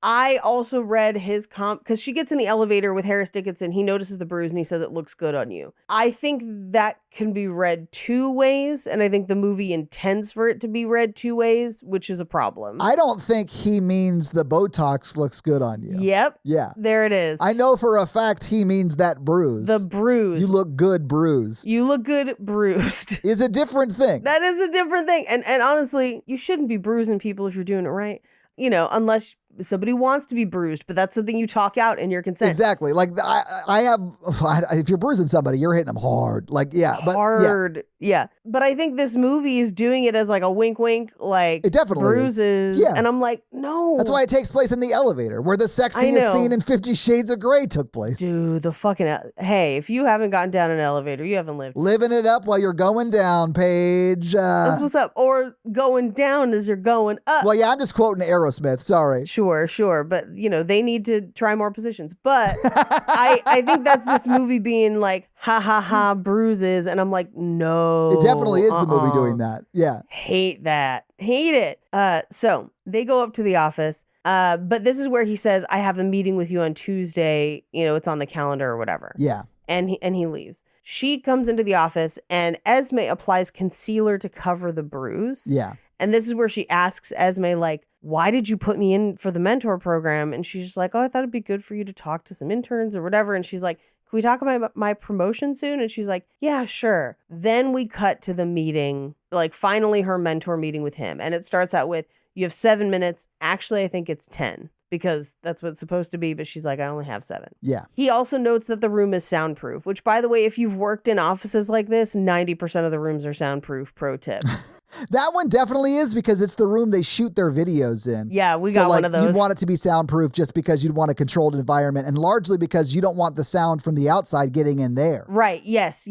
I also read his comp because she gets in the elevator with Harris Dickinson. He notices the bruise and he says it looks good on you. I think that can be read two ways, and I think the movie intends for it to be read two ways, which is a problem. I don't think he means the Botox looks good on you. Yep. Yeah. There it is. I know for a fact he means that bruise. The bruise. You look good bruised. You look good bruised. Is a different thing. That is a different thing. And honestly, you shouldn't be bruising people if you're doing it right. You know, unless somebody wants to be bruised, but that's something you talk out in your consent. Exactly. Like if you're bruising somebody, you're hitting them hard. Like, yeah. Hard. Yeah. But I think this movie is doing it as like a wink, wink, like it definitely bruises. Is. Yeah. And I'm like, no. That's why it takes place in the elevator where the sexiest scene in 50 Shades of Grey took place. Dude, hey, if you haven't gotten down an elevator, you haven't lived. Living it up while you're going down, Paige. That's what's up. Or going down as you're going up. Well, yeah, I'm just quoting Aerosmith. Sorry. Sure. But, you know, they need to try more positions. But I think that's this movie being like, ha, bruises. And I'm like, no. It definitely is the movie doing that. Yeah. Hate that. Hate it. So they go up to the office. But this is where he says, I have a meeting with you on Tuesday. You know, it's on the calendar or whatever. Yeah. And he leaves. She comes into the office and Esme applies concealer to cover the bruise. Yeah. And this is where she asks Esme, like, why did you put me in for the mentor program? And she's just like, oh, I thought it'd be good for you to talk to some interns or whatever. And she's like, can we talk about my promotion soon? And she's like, yeah, sure. Then we cut to the meeting, like finally her mentor meeting with him. And it starts out with, you have 7 minutes. Actually, I think it's 10 because that's what it's supposed to be. But she's like, I only have 7. Yeah. He also notes that the room is soundproof, which, by the way, if you've worked in offices like this, 90% of the rooms are soundproof. Pro tip. That one definitely is because it's the room they shoot their videos in. Yeah, we got one of those. You'd want it to be soundproof just because you'd want a controlled environment and largely because you don't want the sound from the outside getting in there. Right. Yes.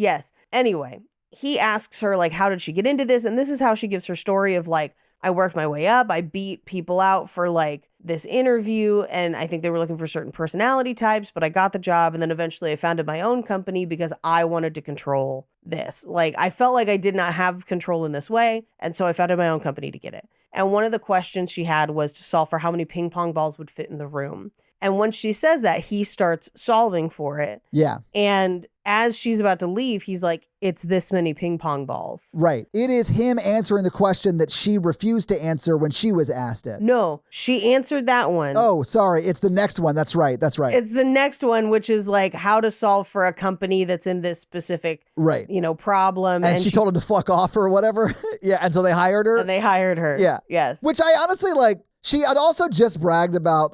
Anyway, he asks her, like, how did she get into this? And this is how she gives her story of, like, I worked my way up. I beat people out for like this interview. And I think they were looking for certain personality types, but I got the job. And then eventually I founded my own company because I wanted to control this. Like I felt like I did not have control in this way. And so I founded my own company to get it. And one of the questions she had was to solve for how many ping pong balls would fit in the room. And once she says that, he starts solving for it. Yeah. And as she's about to leave, he's like, it's this many ping pong balls. Right. It is him answering the question that she refused to answer when she was asked it. No, she answered that one. Oh, sorry. It's the next one. That's right. That's right. It's the next one, which is like how to solve for a company that's in this specific, right. Problem. And she told him to fuck off or whatever. Yeah. And so they hired her. And they hired her. Yeah. Yes. Which I honestly like. She had also just bragged about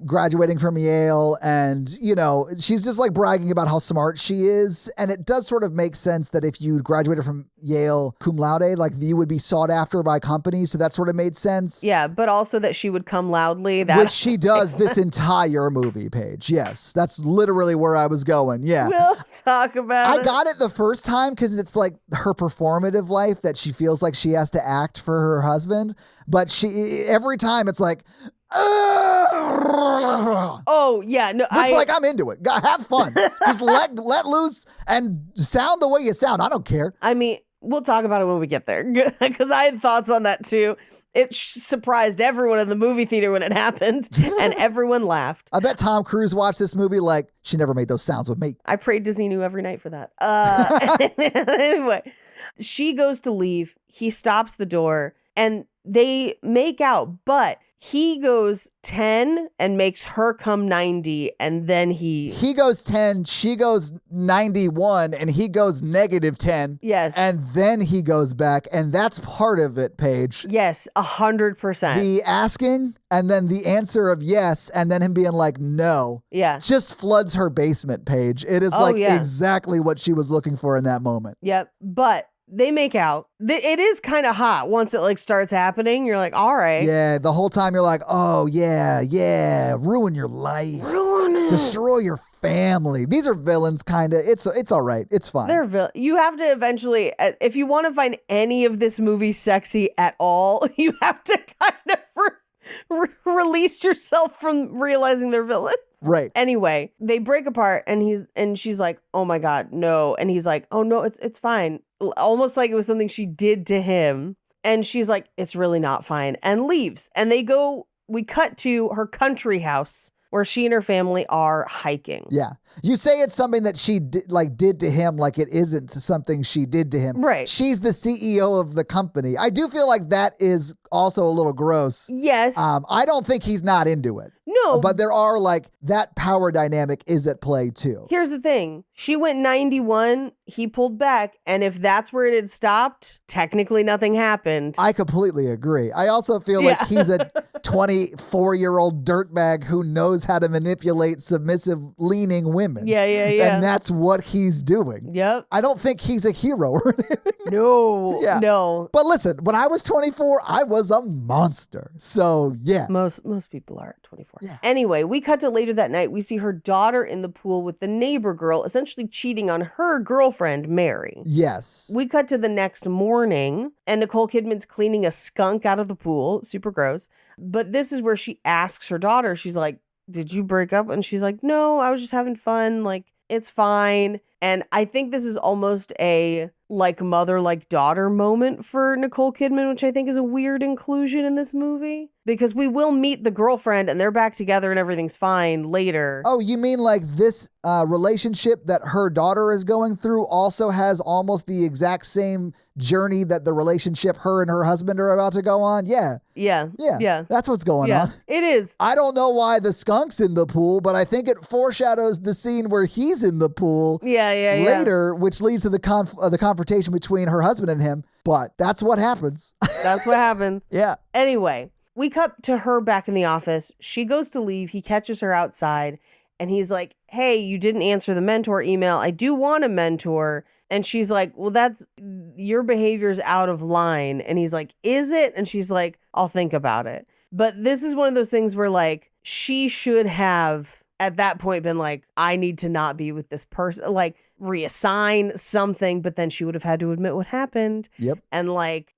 graduating from Yale, and, she's just like bragging about how smart she is. And it does sort of make sense that if you graduated from Yale cum laude, like you would be sought after by companies. So that sort of made sense. Yeah, but also that she would come loudly. Which she does this entire movie, Paige. Yes, that's literally where I was going. Yeah. We'll talk about it. I got it the first time because it's like her performative life that she feels like she has to act for her husband. But every time it's like, oh yeah, no, like I'm into it. Have fun. Just let loose and sound the way you sound. I don't care. I mean, we'll talk about it when we get there because I had thoughts on that too. It surprised everyone in the movie theater when it happened, and everyone laughed. I bet Tom Cruise watched this movie like she never made those sounds with me. I prayed Disney knew every night for that. Anyway, she goes to leave. He stops the door, and they make out, but he goes 10 and makes her come 90, and then he goes 10, she goes 91, and he goes -10. Yes. And then he goes back, and that's part of it, Paige. Yes, 100%. The asking, and then the answer of yes, and then him being like, no. Yeah. Just floods her basement, Paige. It is exactly what she was looking for in that moment. Yep. But they make out. It is kind of hot once it like starts happening. You're like, all right. Yeah, the whole time you're like, oh yeah, ruin your life. Ruin it. Destroy your family. These are villains, kind of. It's all right. It's fine. You have to eventually, if you want to find any of this movie sexy at all, you have to kind of release yourself from realizing they're villains. Right. Anyway, they break apart, and she's like, oh my God, no. And he's like, oh no, it's fine. Almost like it was something she did to him. And she's like, it's really not fine, and leaves. And we cut to her country house where she and her family are hiking. Yeah. You say it's something that she did to him, like it isn't something she did to him. Right. She's the CEO of the company. I do feel like that is also a little gross. Yes. I don't think he's not into it. No. But there are that power dynamic is at play too. Here's the thing. She went 91, he pulled back, and if that's where it had stopped, technically nothing happened. I completely agree. I also feel like he's a 24-year-old dirtbag who knows how to manipulate submissive, leaning women. Yeah. And that's what he's doing. Yep. I don't think he's a hero or anything. No. Yeah. No. But listen, when I was 24, I was a monster. So, yeah. Most people are at 24. Yeah. Anyway, we cut to later that night. We see her daughter in the pool with the neighbor girl, essentially cheating on her girlfriend, Mary. Yes. We cut to the next morning, and Nicole Kidman's cleaning a skunk out of the pool. Super gross. But this is where she asks her daughter, she's like, did you break up? And she's like, no, I was just having fun. Like, it's fine. And I think this is almost a mother, daughter moment for Nicole Kidman, which I think is a weird inclusion in this movie. Because we will meet the girlfriend and they're back together and everything's fine later. Oh, you mean this relationship that her daughter is going through also has almost the exact same journey that the relationship her and her husband are about to go on? Yeah. Yeah. That's what's going on. It is. I don't know why the skunk's in the pool, but I think it foreshadows the scene where he's in the pool later, which leads to the confrontation between her husband and him. But that's what happens. That's what happens. Yeah. Anyway, we cut to her back in the office. She goes to leave. He catches her outside and he's like, hey, you didn't answer the mentor email. I do want a mentor. And she's like, well, your behavior's out of line. And he's like, is it? And she's like, I'll think about it. But this is one of those things where she should have at that point been like, I need to not be with this person, reassign something, but then she would have had to admit what happened. Yep. And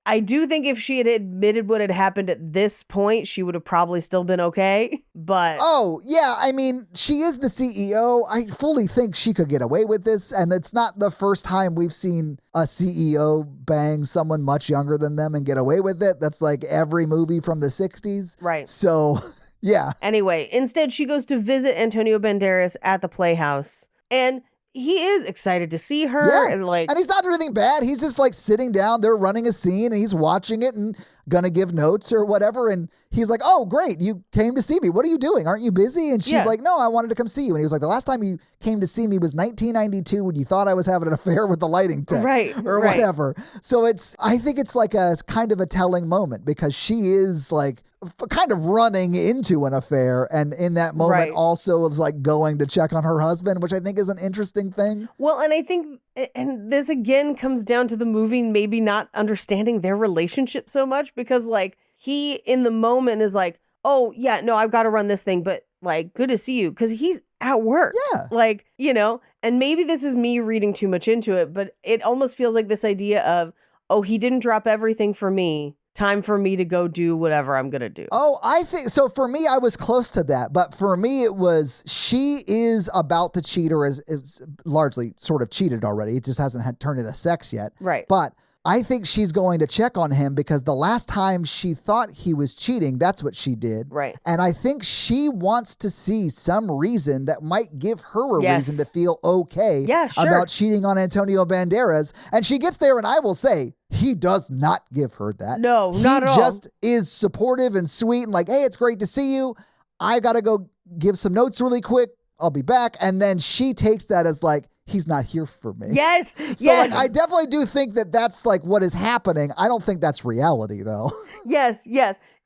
I do think if she had admitted what had happened at this point, she would have probably still been okay. But oh, yeah, I mean, she is the CEO. I fully think she could get away with this. And it's not the first time we've seen a CEO bang someone much younger than them and get away with it. That's every movie from the 60s. Right. So, yeah. Anyway, instead, she goes to visit Antonio Banderas at the Playhouse. And he is excited to see her. Yeah. And like, and he's not doing anything bad. He's just like sitting down. They're running a scene and he's watching it and gonna give notes or whatever. And he's like, oh, great. You came to see me. What are you doing? Aren't you busy? And she's like, no, I wanted to come see you. And he was like, the last time you came to see me was 1992 when you thought I was having an affair with the lighting tech. Right. Or whatever. So I think it's like a kind of a telling moment because she is like kind of running into an affair. And in that moment also is like going to check on her husband, which I think is an interesting thing. Well, and I think, and this again comes down to the movie maybe not understanding their relationship so much because like he in the moment is like, oh yeah, no, I've got to run this thing, but like, good to see you. Cause he's at work. Yeah. Like, you know, and maybe this is me reading too much into it, but it almost feels like this idea of, oh, he didn't drop everything for me. Time for me to go do whatever I'm going to do. Oh, I think so. For me, I was close to that. But for me, it was she is about to cheat or is largely sort of cheated already. It just hasn't had turned into sex yet. Right. But I think she's going to check on him because the last time she thought he was cheating, that's what she did. Right. And I think she wants to see some reason that might give her a reason to feel okay about cheating on Antonio Banderas. And she gets there and I will say, he does not give her that. No, not at all. He just is supportive and sweet and like, hey, it's great to see you. I got to go give some notes really quick. I'll be back. And then she takes that as like, he's not here for me. Yes. So like, I definitely do think that that's like what is happening. I don't think that's reality though. Yes.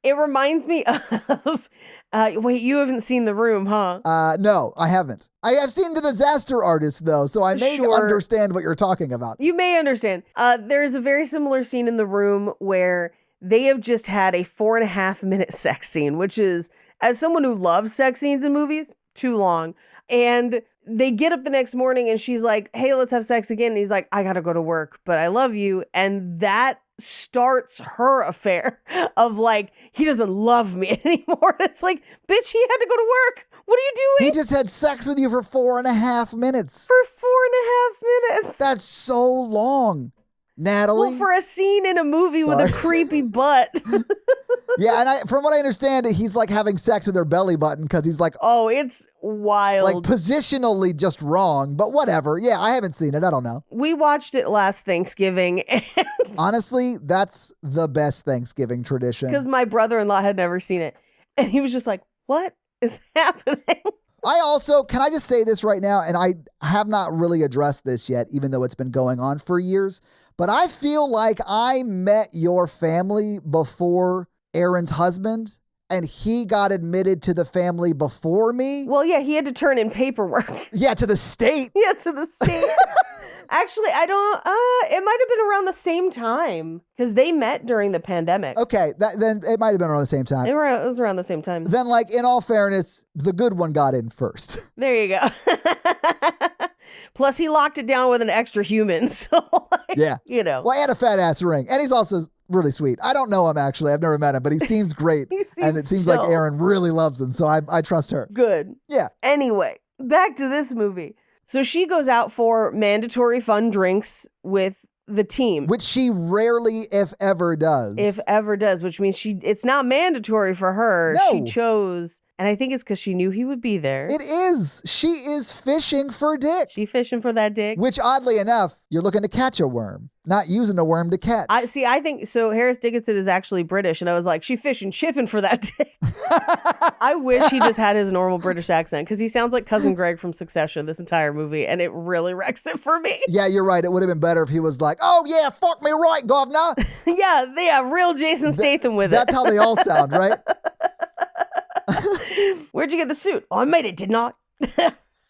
It reminds me of, wait, you haven't seen The Room, huh? No, I haven't. I have seen The Disaster Artist though, so I may understand what you're talking about. You may understand. There's a very similar scene in The Room where they have just had a 4.5 minute sex scene, which is, as someone who loves sex scenes in movies, too long. And they get up the next morning and she's like, hey, let's have sex again. And he's like, I got to go to work, but I love you. And that starts her affair of like, he doesn't love me anymore. It's like, bitch, he had to go to work. What are you doing? He just had sex with you for 4.5 minutes. For 4.5 minutes. That's so long, Natalie. Well, for a scene in a movie with a creepy butt. Yeah, and from what I understand, he's like having sex with her belly button because he's like, oh, it's wild. Like positionally just wrong, but whatever. Yeah, I haven't seen it. I don't know. We watched it last Thanksgiving. And honestly, that's the best Thanksgiving tradition. Because my brother-in-law had never seen it. And he was just like, what is happening? Can I just say this right now? And I have not really addressed this yet, even though it's been going on for years. But I feel like I met your family before Aaron's husband, and he got admitted to the family before me. Well, yeah, he had to turn in paperwork. Yeah, to the state. Yeah, to the state. Actually, I don't, it might have been around the same time because they met during the pandemic. Okay, then it might have been around the same time. It was around the same time. Then, like, in all fairness, the good one got in first. There you go. Plus, he locked it down with an extra human. So, like, yeah. You know. Well, he had a fat ass ring. And he's also really sweet. I don't know him, actually. I've never met him, but he seems great. And it seems like Aaron really loves him. So I trust her. Good. Yeah. Anyway, back to this movie. So she goes out for mandatory fun drinks with the team. Which she rarely, if ever, does. If ever does, which means it's not mandatory for her. No. She chose, and I think it's because she knew he would be there. It is. She is fishing for dick. She fishing for that dick. Which, oddly enough, you're looking to catch a worm, not using a worm to catch. I think, so Harris Dickinson is actually British, and I was like, she fishing, chipping for that dick. I wish he just had his normal British accent, because he sounds like Cousin Greg from Succession this entire movie, and it really wrecks it for me. Yeah, you're right. It would have been better if he was like, oh yeah, fuck me right, governor. Yeah, they have real Jason Statham with That's how they all sound, right? Where'd you get the suit? Oh, I made it, did not.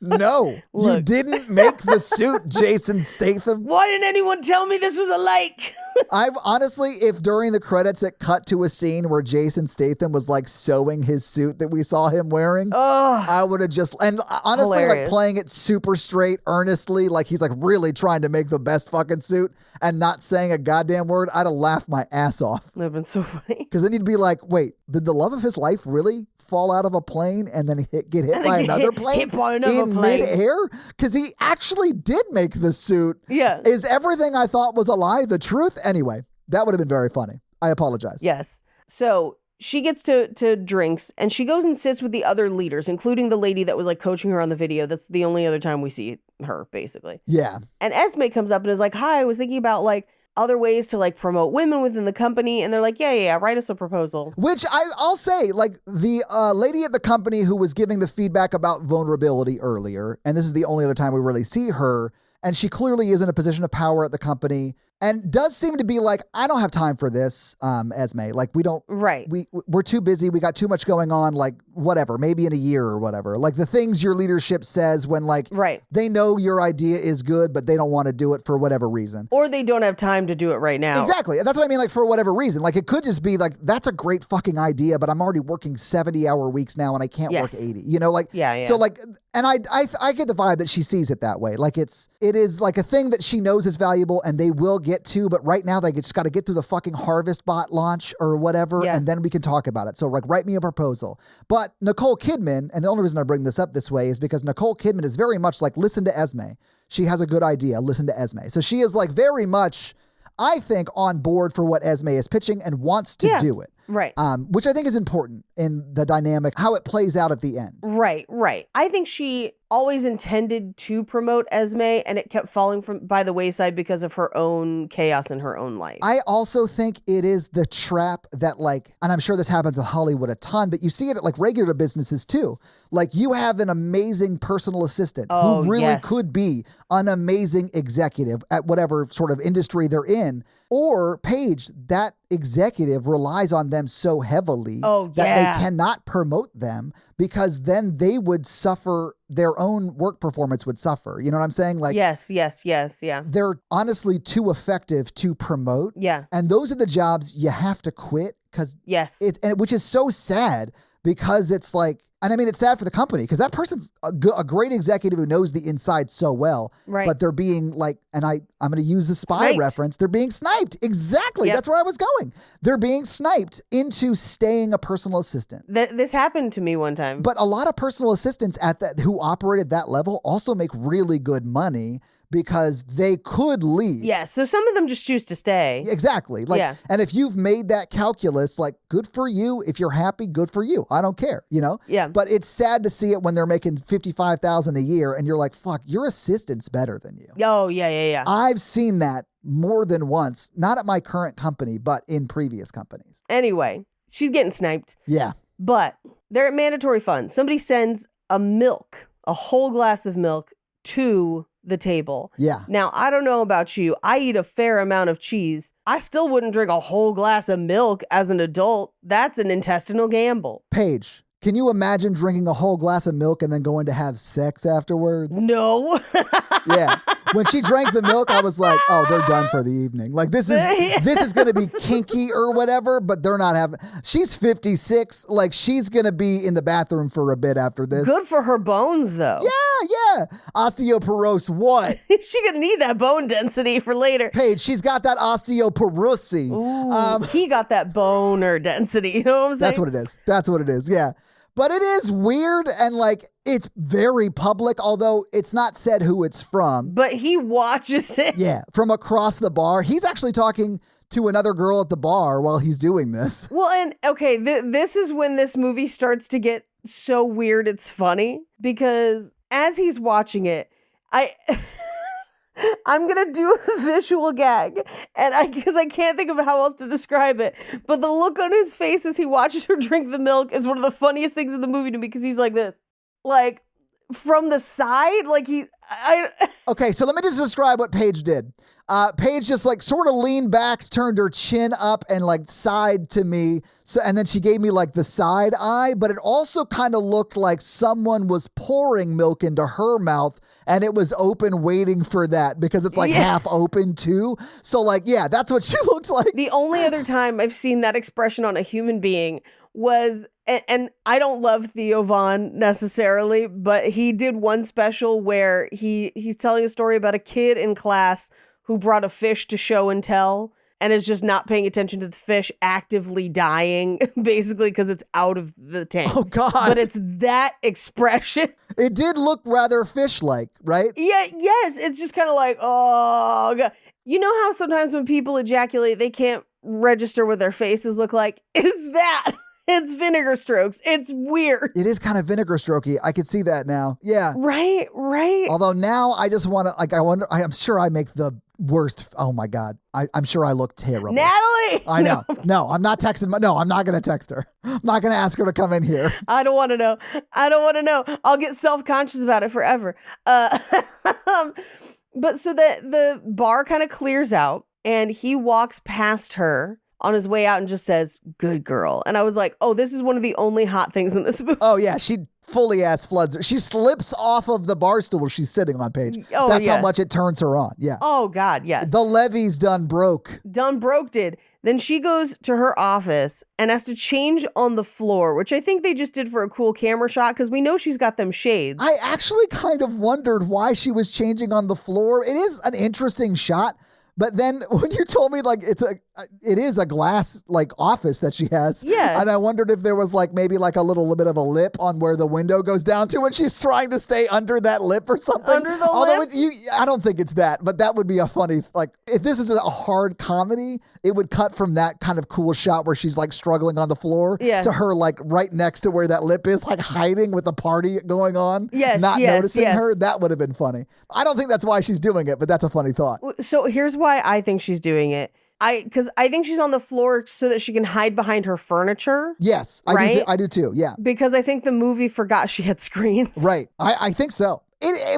No, you didn't make the suit, Jason Statham. Why didn't anyone tell me this was a lake? I've honestly, if during the credits it cut to a scene where Jason Statham was like sewing his suit that we saw him wearing, I would have just, and honestly, like playing it super straight, earnestly, like he's like really trying to make the best fucking suit and not saying a goddamn word, I'd have laughed my ass off. That would have been so funny. Because then you'd be like, wait, did the love of his life really fall out of a plane and then get hit by another plane hit by another plane. Midair? Because he actually did make the suit. Yeah. Is everything I thought was a lie the truth? Anyway, that would have been very funny. I apologize. Yes. So she gets to drinks and she goes and sits with the other leaders, including the lady that was like coaching her on the video. That's the only other time we see her, basically. Yeah. And Esme comes up and is like, hi, I was thinking about like other ways to like promote women within the company. And they're like, yeah, write us a proposal. Which I'll say, like the lady at the company who was giving the feedback about vulnerability earlier, and this is the only other time we really see her, and she clearly is in a position of power at the company. And does seem to be like, I don't have time for this, Esme. Like, we don't... Right. We're too busy. We got too much going on. Like, whatever. Maybe in a year or whatever. Like, the things your leadership says when, like... Right. They know your idea is good, but they don't want to do it for whatever reason. Or they don't have time to do it right now. Exactly. That's what I mean, like, for whatever reason. Like, it could just be, like, that's a great fucking idea, but I'm already working 70-hour weeks now, and I can't work 80. You know, like... Yeah. So, like... And I get the vibe that she sees it that way. Like, it is, like, a thing that she knows is valuable, and they will get to, but right now they just got to get through the fucking Harvest Bot launch or whatever, and then we can talk about it. So, like, write me a proposal. But Nicole Kidman, and the only reason I bring this up this way is because Nicole Kidman is very much like, listen to Esme. She has a good idea. Listen to Esme. So she is, like, very much, I think, on board for what Esme is pitching and wants to do it. Right. Which I think is important in the dynamic, how it plays out at the end. Right. I think she always intended to promote Esme, and it kept falling by the wayside because of her own chaos in her own life. I also think it is the trap that, like, and I'm sure this happens in Hollywood a ton, but you see it at like regular businesses too. Like, you have an amazing personal assistant who really could be an amazing executive at whatever sort of industry they're in. Or Paige, that executive relies on them so heavily that they cannot promote them, because then they would suffer, their own work performance would suffer. You know what I'm saying? Like, yes, yeah. They're honestly too effective to promote. Yeah. And those are the jobs you have to quit, because which is so sad, because it's like, and I mean, it's sad for the company because that person's a great executive who knows the inside so well, right? But they're being like, and I'm going to use the spy reference. They're being sniped. Exactly. That's where I was going. They're being sniped into staying a personal assistant. This happened to me one time. But a lot of personal assistants at that who operate at that level also make really good money, because they could leave. Yeah, so some of them just choose to stay. Exactly. Like, and if you've made that calculus, like, good for you. If you're happy, good for you. I don't care, you know? Yeah. But it's sad to see it when they're making $55,000 a year and you're like, fuck, your assistant's better than you. Oh, yeah. I've seen that more than once, not at my current company, but in previous companies. Anyway, she's getting sniped. Yeah. But they're at mandatory funds. Somebody sends a whole glass of milk to the table. Yeah. Now, I don't know about you. I eat a fair amount of cheese. I still wouldn't drink a whole glass of milk as an adult. That's an intestinal gamble. Paige, can you imagine drinking a whole glass of milk and then going to have sex afterwards? No. Yeah. When she drank the milk, I was like, oh, they're done for the evening. Like, this is going to be kinky or whatever, but they're not having... She's 56. Like, she's going to be in the bathroom for a bit after this. Good for her bones, though. Yeah. Osteoporose what? She's going to need that bone density for later. Paige, she's got that osteoporosis. He got that boner density. You know what I'm saying? That's what it is. Yeah. But it is weird, and like, it's very public, although it's not said who it's from. But he watches it. Yeah, from across the bar. He's actually talking to another girl at the bar while he's doing this. Well, and okay, this is when this movie starts to get so weird it's funny, because as he's watching it, I'm going to do a visual gag, and because I can't think of how else to describe it, but the look on his face as he watches her drink the milk is one of the funniest things in the movie to me, because he's like this, like, from the side, like Okay, so let me just describe what Paige did. Paige just like sort of leaned back, turned her chin up, and like sighed to me. So, and then she gave me like the side eye, but it also kind of looked like someone was pouring milk into her mouth, and it was open waiting for that, because it's like half open too. So like, yeah, that's what she looked like. The only other time I've seen that expression on a human being was, and I don't love Theo Von necessarily, but he did one special where he's telling a story about a kid in class who brought a fish to show and tell, and is just not paying attention to the fish actively dying, basically, because it's out of the tank. Oh, God. But it's that expression. It did look rather fish-like, right? Yeah, yes. It's just kind of like, oh, God. You know how sometimes when people ejaculate, they can't register what their faces look like? Is that. It's vinegar strokes. It's weird. It is kind of vinegar strokey. I could see that now. Yeah. Right. Although now I just want to, like, I'm sure I make the worst. Oh my God. I'm sure I look terrible. Natalie! I know. No, I'm not texting. No, I'm not going to text her. I'm not going to ask her to come in here. I don't want to know. I'll get self-conscious about it forever. But so the bar kind of clears out and he walks past her on his way out and just says, "Good girl." And I was like, oh, this is one of the only hot things in this movie. Oh, yeah. She fully ass floods her. She slips off of the bar stool she's sitting on, Paige. Oh, That's yeah. how much it turns her on. Yeah. Oh, God, yes. The levee's done broke. Did. Then she goes to her office and has to change on the floor, which I think they just did for a cool camera shot because we know she's got them shades. I actually kind of wondered why she was changing on the floor. It is an interesting shot. But then when you told me like it is a glass like office that she has. Yeah. And I wondered if there was like maybe like a little bit of a lip on where the window goes down to and she's trying to stay under that lip or something. Under the Although lip? I don't think it's that, but that would be a funny, like if this is a hard comedy, it would cut from that kind of cool shot where she's like struggling on the floor to her like right next to where that lip is, like hiding with a party going on. Yes, not yes, noticing yes. her. That would have been funny. I don't think that's why she's doing it, but that's a funny thought. So here's why I think she's doing it. Because I think she's on the floor so that she can hide behind her furniture. Yes, right? I do too. Yeah. Because I think the movie forgot she had screens. Right. I think so.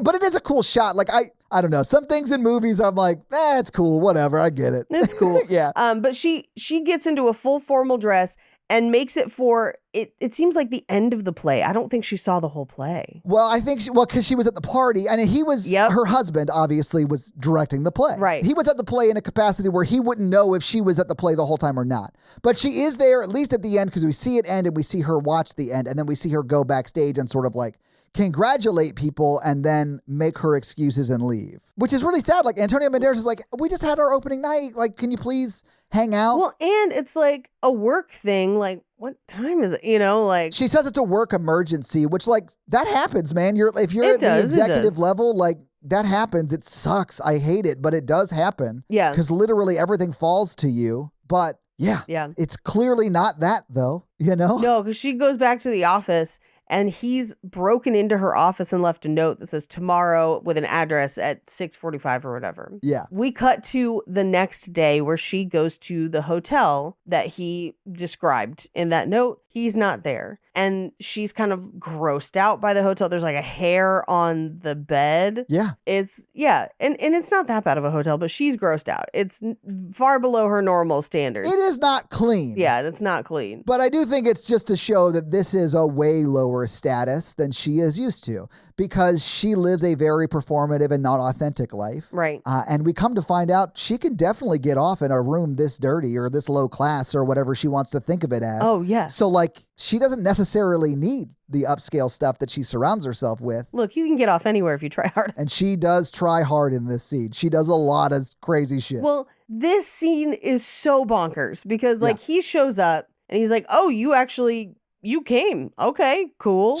But it is a cool shot. Like I don't know. Some things in movies I'm like, it's cool. Whatever. I get it. It's cool. Yeah. But she gets into a full formal dress and makes it for it seems like the end of the play. I don't think she saw the whole play. Well, I think because she was at the party and he was her husband obviously was directing the play. Right. He was at the play in a capacity where he wouldn't know if she was at the play the whole time or not. But she is there at least at the end because we see it end and we see her watch the end and then we see her go backstage and sort of like congratulate people and then make her excuses and leave, which is really sad. Like Antonio Banderas is like, we just had our opening night. Like, can you please hang out? Well, and it's like a work thing. Like, what time is it? You know, like she says it's a work emergency, which like that happens, man. If you're at the executive level, like that happens. It sucks. I hate it, but it does happen. Yeah. Because literally everything falls to you. But yeah, it's clearly not that though, you know? No, because she goes back to the office and he's broken into her office and left a note that says tomorrow with an address at 6:45 or whatever. Yeah. We cut to the next day where she goes to the hotel that he described in that note. He's not there. And she's kind of grossed out by the hotel. There's like a hair on the bed. Yeah. And it's not that bad of a hotel, but she's grossed out. It's far below her normal standards. It is not clean. Yeah, it's not clean. But I do think it's just to show that this is a way lower status than she is used to because she lives a very performative and not authentic life. Right. And we come to find out she can definitely get off in a room this dirty or this low class or whatever she wants to think of it as. Oh, yeah. So like she doesn't necessarily need the upscale stuff that she surrounds herself with. Look, you can get off anywhere if you try hard. And she does try hard in this scene. She does a lot of crazy shit. Well, this scene is so bonkers because like he shows up and he's like, oh, you came. Okay, cool.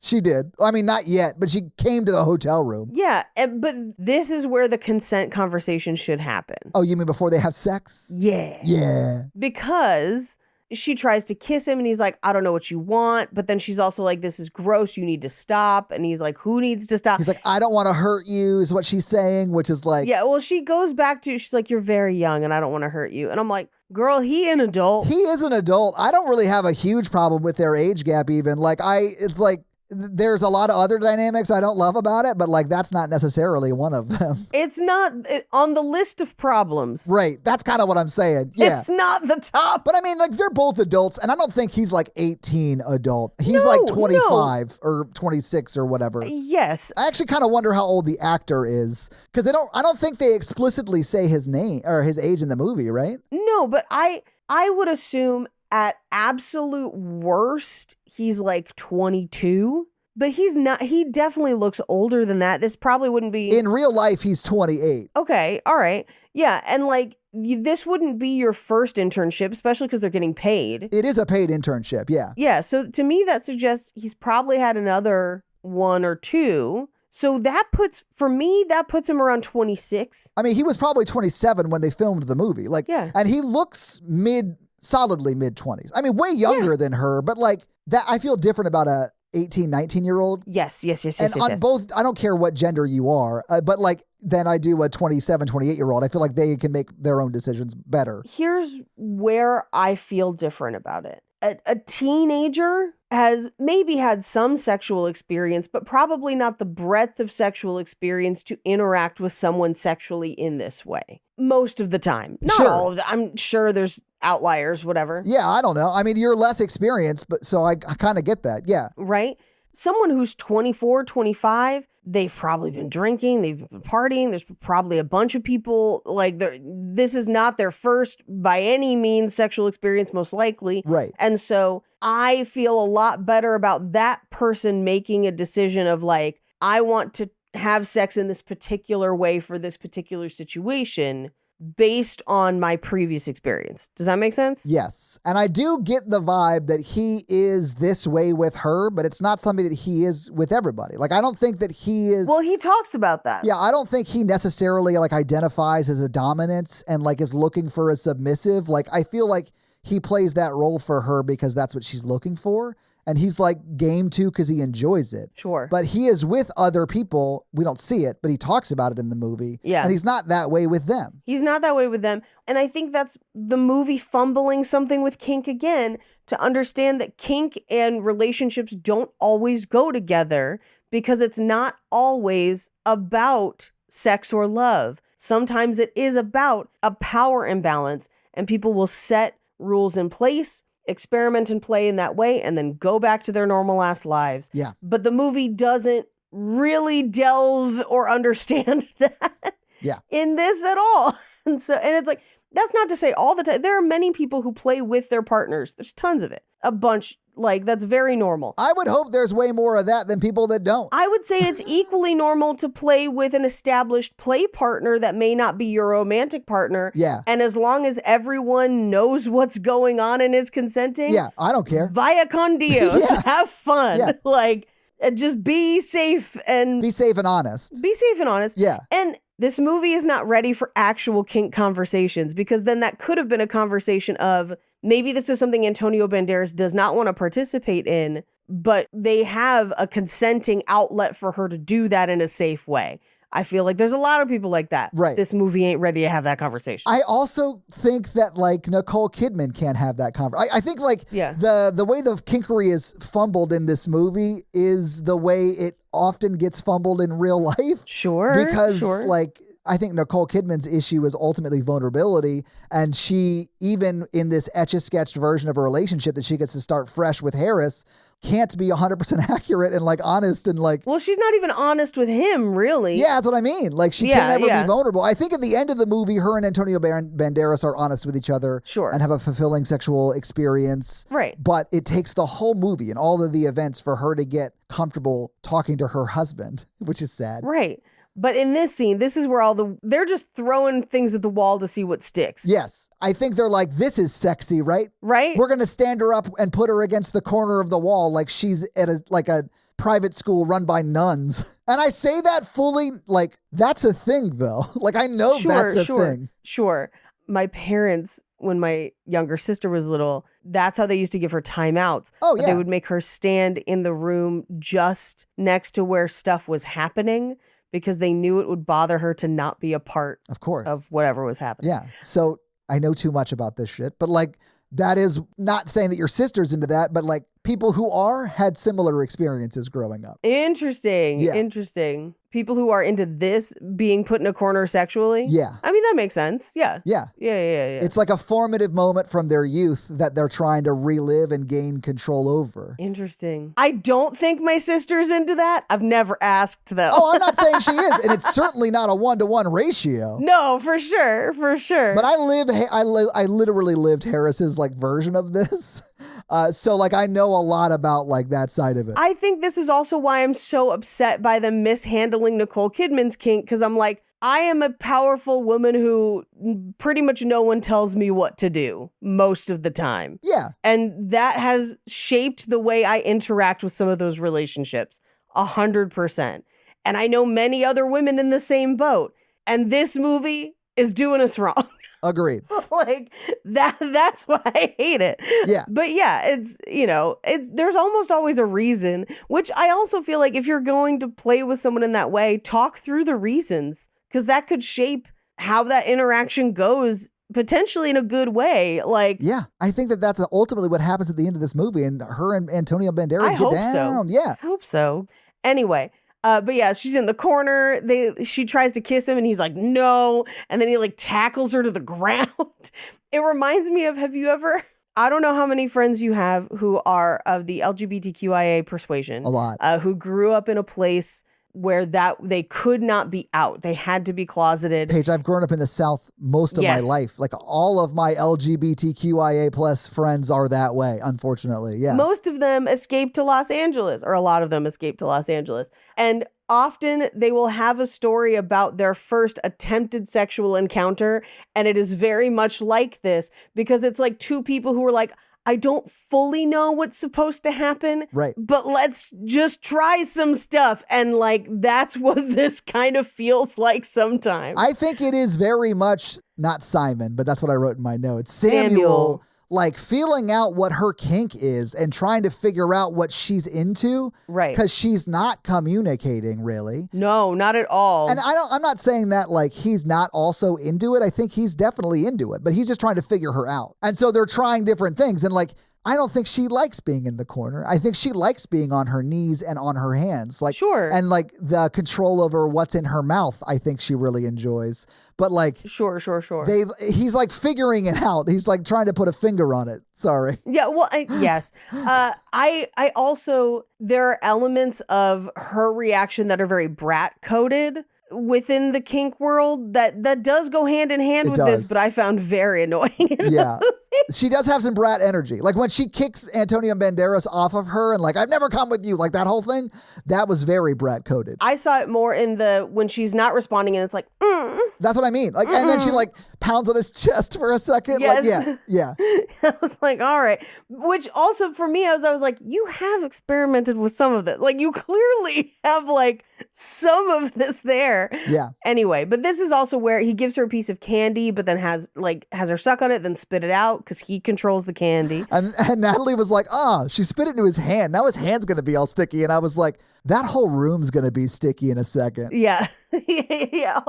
She did. I mean, not yet, but she came to the hotel room. Yeah, but this is where the consent conversation should happen. Oh, you mean before they have sex? Yeah. Yeah. Because she tries to kiss him and he's like, I don't know what you want. But then she's also like, this is gross. You need to stop. And he's like, who needs to stop? He's like, I don't want to hurt you is what she's saying, which is like. Yeah, well, she goes back to, she's like, you're very young and I don't want to hurt you. And I'm like, girl, he an adult. He is an adult. I don't really have a huge problem with their age gap even. Like it's like. There's a lot of other dynamics I don't love about it, but like that's not necessarily one of them. It's not on the list of problems. Right. That's kind of what I'm saying. Yeah. It's not the top. But I mean, like they're both adults, and I don't think he's like 18 adult. He's like 25 or 26 or whatever. Yes. I actually kind of wonder how old the actor is because I don't think they explicitly say his name or his age in the movie, right? No, but I would assume at absolute worst, he's like 22, but he's not. He definitely looks older than that. This probably wouldn't be. In real life, he's 28. Okay. All right. Yeah. And like, this wouldn't be your first internship, especially because they're getting paid. It is a paid internship. Yeah. Yeah. So to me, that suggests he's probably had another one or two. So that puts him around 26. I mean, he was probably 27 when they filmed the movie. Like, yeah. And he looks mid solidly mid-20s. I mean, way younger than her, but like that, I feel different about a 18, 19-year-old. Yes. And on both, I don't care what gender you are, but like than I do a 27, 28-year-old. I feel like they can make their own decisions better. Here's where I feel different about it. A teenager has maybe had some sexual experience, but probably not the breadth of sexual experience to interact with someone sexually in this way. Most of the time. Not Sure. all of them. I'm sure there's outliers, whatever. Yeah, I don't know. I mean, you're less experienced, but so I kind of get that. Yeah. Right? Someone who's 24, 25, they've probably been drinking, they've been partying, there's probably a bunch of people, like, this is not their first, by any means, sexual experience, most likely. Right. And so I feel a lot better about that person making a decision of, like, I want to have sex in this particular way for this particular situation based on my previous experience. Does that make sense? Yes. And I do get the vibe that he is this way with her, but it's not something that he is with everybody. Like, I don't think that he is... Well, he talks about that. Yeah, I don't think he necessarily, like, identifies as a dominant and, like, is looking for a submissive. Like, I feel like he plays that role for her because that's what she's looking for. And he's like game to because he enjoys it. Sure. But he is with other people. We don't see it, but he talks about it in the movie. Yeah. And he's not that way with them. He's not that way with them. And I think that's the movie fumbling something with kink again, to understand that kink and relationships don't always go together because it's not always about sex or love. Sometimes it is about a power imbalance, and people will set rules in place, experiment and play in that way, and then go back to their normal ass lives. Yeah. But the movie doesn't really delve or understand that in this at all. And it's like, that's not to say all the time. There are many people who play with their partners. There's tons of it. A bunch. Like, that's very normal. I would hope there's way more of that than people that don't. I would say it's equally normal to play with an established play partner that may not be your romantic partner. Yeah. And as long as everyone knows what's going on and is consenting. Yeah, I don't care. Vaya con Dios. Yeah. Have fun. Yeah. Like, just be safe and... Be safe and honest. Be safe and honest. Yeah. And this movie is not ready for actual kink conversations, because then that could have been a conversation of, maybe this is something Antonio Banderas does not want to participate in, but they have a consenting outlet for her to do that in a safe way. I feel like there's a lot of people like that. Right. This movie ain't ready to have that conversation. I also think that, like, Nicole Kidman can't have that conversation. I think, like, Yeah. the way the kinkery is fumbled in this movie is the way it often gets fumbled in real life. Sure. Because, sure. like, I think Nicole Kidman's issue is ultimately vulnerability. And she, even in this etch-a-sketched version of a relationship that she gets to start fresh with Harris, can't be 100% accurate and, like, honest and, like... Well, she's not even honest with him, really. Yeah, that's what I mean. Like, she Yeah, can't ever yeah. be vulnerable. I think at the end of the movie, her and Antonio Banderas are honest with each other. Sure. And have a fulfilling sexual experience. Right. But it takes the whole movie and all of the events for her to get comfortable talking to her husband, which is sad. Right. But in this scene, this is where they're just throwing things at the wall to see what sticks. Yes. I think they're like, this is sexy, right? Right? We're going to stand her up and put her against the corner of the wall like she's at a private school run by nuns. And I say that fully, like, that's a thing, though. Like, I know that's a thing. Sure. My parents, when my younger sister was little, that's how they used to give her timeouts. Oh, yeah. They would make her stand in the room just next to where stuff was happening, because they knew it would bother her to not be a part Of course. of whatever was happening. Yeah. So I know too much about this shit, but, like, that is not saying that your sister's into that, but, like, people who had similar experiences growing up. Interesting. Yeah. Interesting. People who are into this being put in a corner sexually. Yeah. I mean, that makes sense. Yeah. Yeah. Yeah. It's like a formative moment from their youth that they're trying to relive and gain control over. Interesting. I don't think my sister's into that. I've never asked, though. Oh, I'm not saying she is, and it's certainly not a 1-to-1 ratio. No, for sure. For sure. But I literally lived Harris's, like, version of this. So, like, I know a lot about, like, that side of it. I think this is also why I'm so upset by them mishandling Nicole Kidman's kink, because I'm like, I am a powerful woman who pretty much no one tells me what to do most of the time. Yeah. And that has shaped the way I interact with some of those relationships 100%. And I know many other women in the same boat. And this movie is doing us wrong. Agreed. Like that's why I hate it. Yeah. But yeah, it's there's almost always a reason, which I also feel like if you're going to play with someone in that way, talk through the reasons, because that could shape how that interaction goes, potentially in a good way. Like, yeah, I think that's ultimately what happens at the end of this movie, and her and Antonio Banderas get down. Yeah. I hope so. Anyway, but yeah, she's in the corner. She tries to kiss him and he's like, no. And then he like tackles her to the ground. It reminds me of, have you ever, I don't know how many friends you have who are of the LGBTQIA persuasion. A lot. Who grew up in a place where they could not be out. They had to be closeted. Paige, I've grown up in the South most of my life. Like all of my LGBTQIA plus friends are that way, unfortunately. Yeah. Most of them escaped to Los Angeles, or a lot of them escaped to Los Angeles. And often they will have a story about their first attempted sexual encounter. And it is very much like this, because it's like two people who are like, I don't fully know what's supposed to happen, right? But let's just try some stuff. And like, that's what this kind of feels like sometimes. I think it is very much not Simon, but that's what I wrote in my notes. Samuel. Like feeling out what her kink is and trying to figure out what she's into. Right. Because she's not communicating really. No, not at all. And I'm not saying that like he's not also into it. I think he's definitely into it, but he's just trying to figure her out. And so they're trying different things. And like, I don't think she likes being in the corner. I think she likes being on her knees and on her hands. Like, sure. And like the control over what's in her mouth, I think she really enjoys. But like, sure. He's like figuring it out. He's like trying to put a finger on it. Sorry. Yeah. Well, yes. I also, there are elements of her reaction that are very brat coded within the kink world that does go hand in hand with this, but I found very annoying. Yeah. She does have some brat energy. Like when she kicks Antonio Banderas off of her and like, I've never come with you, like that whole thing, that was very brat coded. I saw it more in when she's not responding and it's like, That's what I mean. Like, and then she like pounds on his chest for a second. Yes. Like, yeah. I was like, all right. Which also for me, I was like, you have experimented with some of this. Like you clearly have like some of this there. Yeah. Anyway, but this is also where he gives her a piece of candy, but then has her suck on it, then spit it out because he controls the candy. And Natalie was like, she spit it into his hand. Now his hand's going to be all sticky. And I was like, that whole room's going to be sticky in a second. Yeah. Yeah.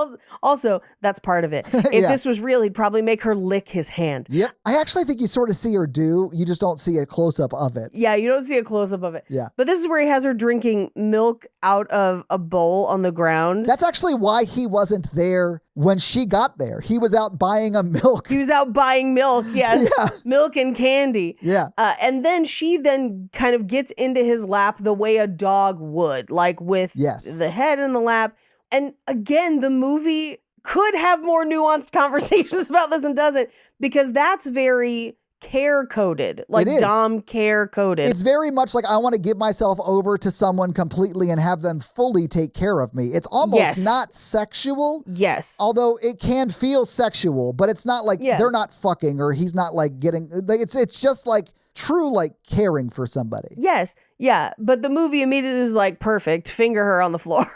Also, that's part of it. If this was real, he'd probably make her lick his hand. Yep. I actually think you sort of see her do. You just don't see a close-up of it. Yeah, you don't see a close-up of it. Yeah. But this is where he has her drinking milk out of a bowl on the ground. That's actually why he wasn't there when she got there. He was out buying a milk. He was out buying milk, yes. Yeah. Milk and candy. Yeah. And then she kind of gets into his lap the way a dog would, like with the head in the lap. And again, the movie could have more nuanced conversations about this and doesn't, because that's very care coded, like Dom care coded. It's very much like I want to give myself over to someone completely and have them fully take care of me. It's almost not sexual. Yes. Although it can feel sexual, but it's not like they're not fucking or he's not like getting, like it's just like true like caring for somebody. Yes. Yeah. But the movie immediately is like, perfect, finger her on the floor.